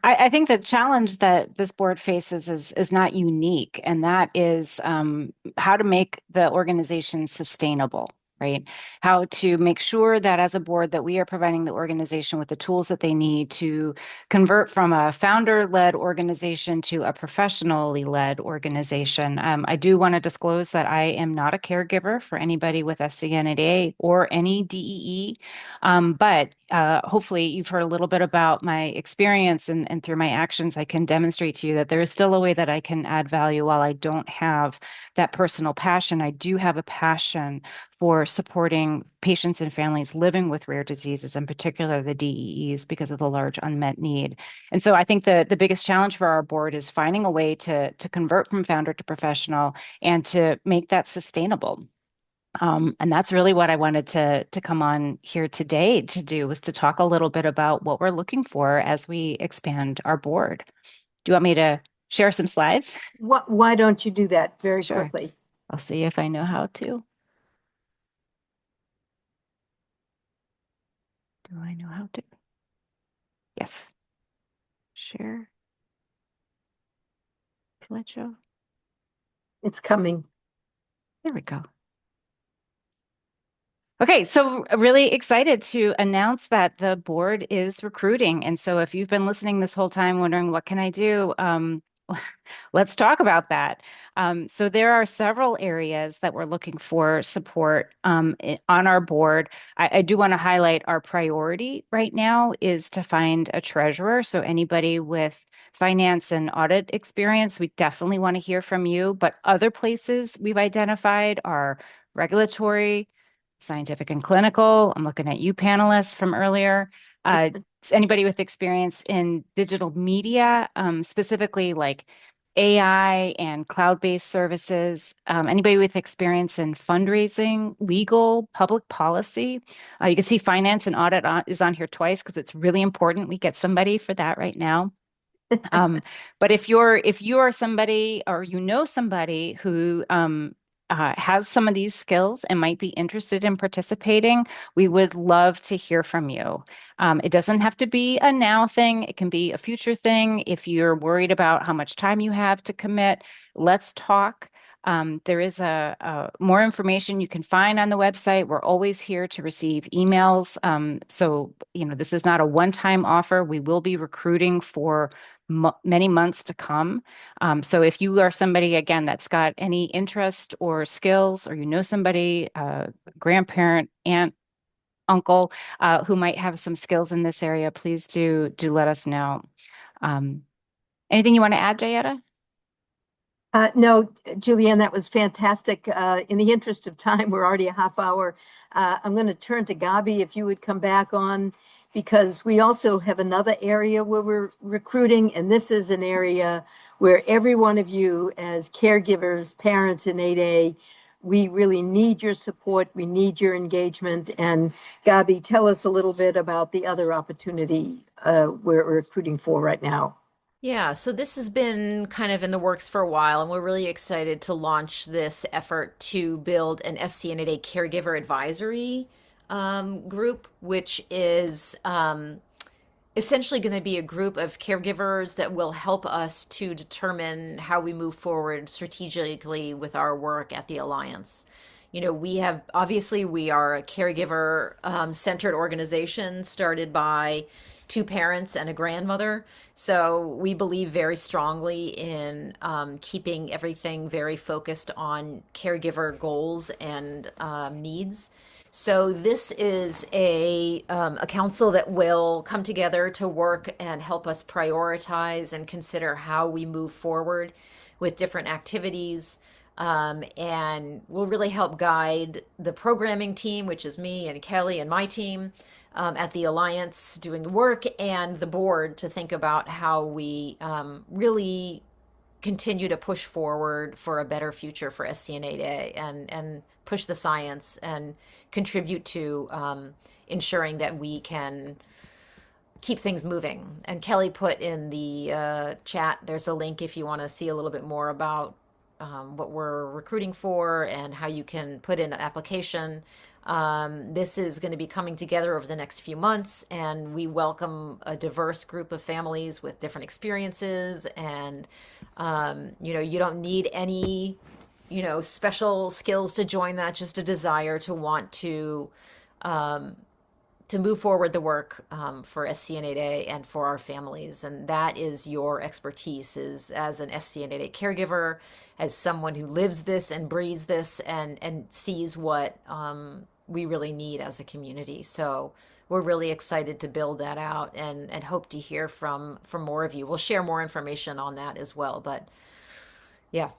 I think the challenge that this board faces is not unique, and that is how to make the organization sustainable, right? How to make sure that as a board that we are providing the organization with the tools that they need to convert from a founder-led organization to a professionally led organization. I do want to disclose that I am not a caregiver for anybody with SCN8A or any DEE, but hopefully you've heard a little bit about my experience, and through my actions, I can demonstrate to you that there is still a way that I can add value. While I don't have that personal passion, I do have a passion for supporting patients and families living with rare diseases, in particular the DEEs, because of the large unmet need. And so I think the biggest challenge for our board is finding a way to convert from founder to professional and to make that sustainable. And that's really what I wanted to come on here today to do, was to talk a little bit about what we're looking for as we expand our board. Do you want me to share some slides? Why don't you do that very Sure. quickly? I'll see if I know how to. Do I know how to? Yes. Share. Slideshow. It's coming. There we go. Okay, so really excited to announce that the board is recruiting. And so if you've been listening this whole time wondering, what can I do? Let's talk about that. So there are several areas that we're looking for support on our board. I do want to highlight our priority right now is to find a treasurer. So anybody with finance and audit experience, we definitely want to hear from you. But other places we've identified are regulatory, scientific and clinical. I'm looking at you panelists from earlier. Anybody with experience in digital media, specifically like AI and cloud-based services, anybody with experience in fundraising, legal, public policy. You can see finance and audit is on here twice because it's really important we get somebody for that right now. But if you are somebody, or you know somebody who has some of these skills and might be interested in participating, we would love to hear from you. It doesn't have to be a now thing. It can be a future thing. If you're worried about how much time you have to commit, let's talk. There is more information you can find on the website. We're always here to receive emails. So, this is not a one-time offer. We will be recruiting for many months to come. So if you are somebody, again, that's got any interest or skills, or somebody, grandparent, aunt, uncle, who might have some skills in this area, please do let us know. Anything you want to add, Jayetta? No, Julianne, that was fantastic. In the interest of time, we're already a half hour. I'm going to turn to Gabi, if you would come back on, because we also have another area where we're recruiting, and this is an area where every one of you as caregivers, parents in 8A, we really need your support. We need your engagement. And Gabi, tell us a little bit about the other opportunity we're recruiting for right now. Yeah, so this has been kind of in the works for a while, and we're really excited to launch this effort to build an SCN8A caregiver advisory group, which is essentially going to be a group of caregivers that will help us to determine how we move forward strategically with our work at the Alliance. We are a caregiver centered organization started by two parents and a grandmother. So we believe very strongly in keeping everything very focused on caregiver goals and needs. So this is a council that will come together to work and help us prioritize and consider how we move forward with different activities. And will really help guide the programming team, which is me and Kalie and my team at the Alliance doing the work, and the board to think about how we really continue to push forward for a better future for SCN8A and push the science and contribute to ensuring that we can keep things moving. And Kalie put in the chat, there's a link if you want to see a little bit more about what we're recruiting for and how you can put in an application. This is going to be coming together over the next few months, and we welcome a diverse group of families with different experiences. And, you don't need any, special skills to join that, just a desire to want to move forward the work for SCN8A and for our families. And that is your expertise, is as an SCN8A caregiver, as someone who lives this and breathes this and sees what we really need as a community. So we're really excited to build that out and hope to hear from more of you. We'll share more information on that as well. But yeah.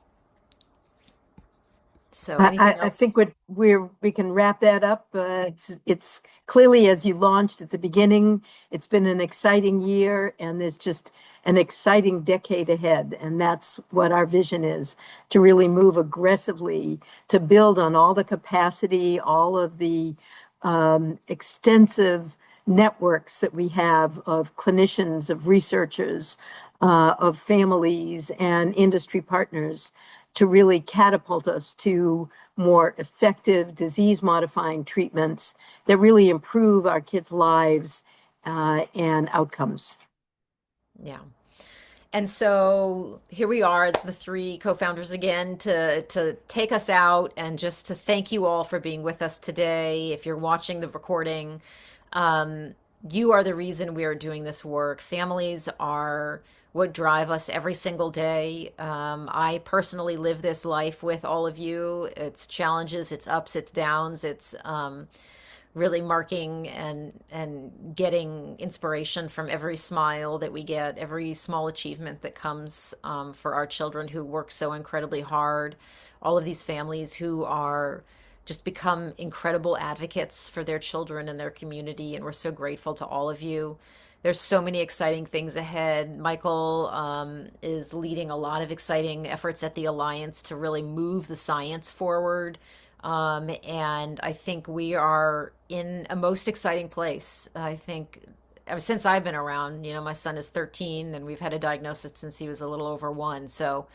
So anything I think else? we can wrap that up. It's clearly, as you launched at the beginning, it's been an exciting year, and there's just an exciting decade ahead. And that's what our vision is, to really move aggressively to build on all the capacity, all of the extensive networks that we have of clinicians, of researchers, of families and industry partners, to really catapult us to more effective disease-modifying treatments that really improve our kids' lives and outcomes. Yeah. And so here we are, the three co-founders again, to take us out and just to thank you all for being with us today. If you're watching the recording, you are the reason we are doing this work. Families are what drive us every single day. I personally live this life with all of you. It's challenges, it's ups, it's downs, it's really marking and getting inspiration from every smile that we get, every small achievement that comes for our children who work so incredibly hard. All of these families who are just become incredible advocates for their children and their community, and we're so grateful to all of you. There's so many exciting things ahead. Michael is leading a lot of exciting efforts at the Alliance to really move the science forward. And I think we are in a most exciting place. I think ever since I've been around, my son is 13 and we've had a diagnosis since he was a little over 1. So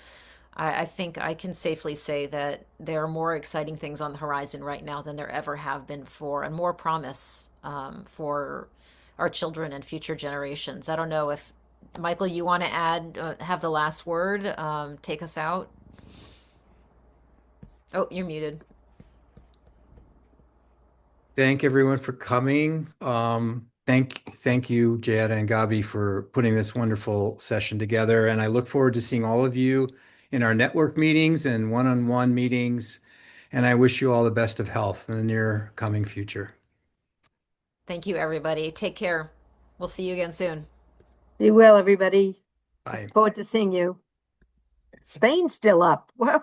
I think I can safely say that there are more exciting things on the horizon right now than there ever have been before, and more promise for our children and future generations. I don't know if, Michael, you want to have the last word, take us out? Oh, you're muted. Thank everyone for coming. Thank you, Jayada and Gabi, for putting this wonderful session together. And I look forward to seeing all of you in our network meetings and one-on-one meetings. And I wish you all the best of health in the near coming future. Thank you, everybody. Take care. We'll see you again soon. Be well, everybody. Bye. Look forward to seeing you. Spain's still up. Whoa.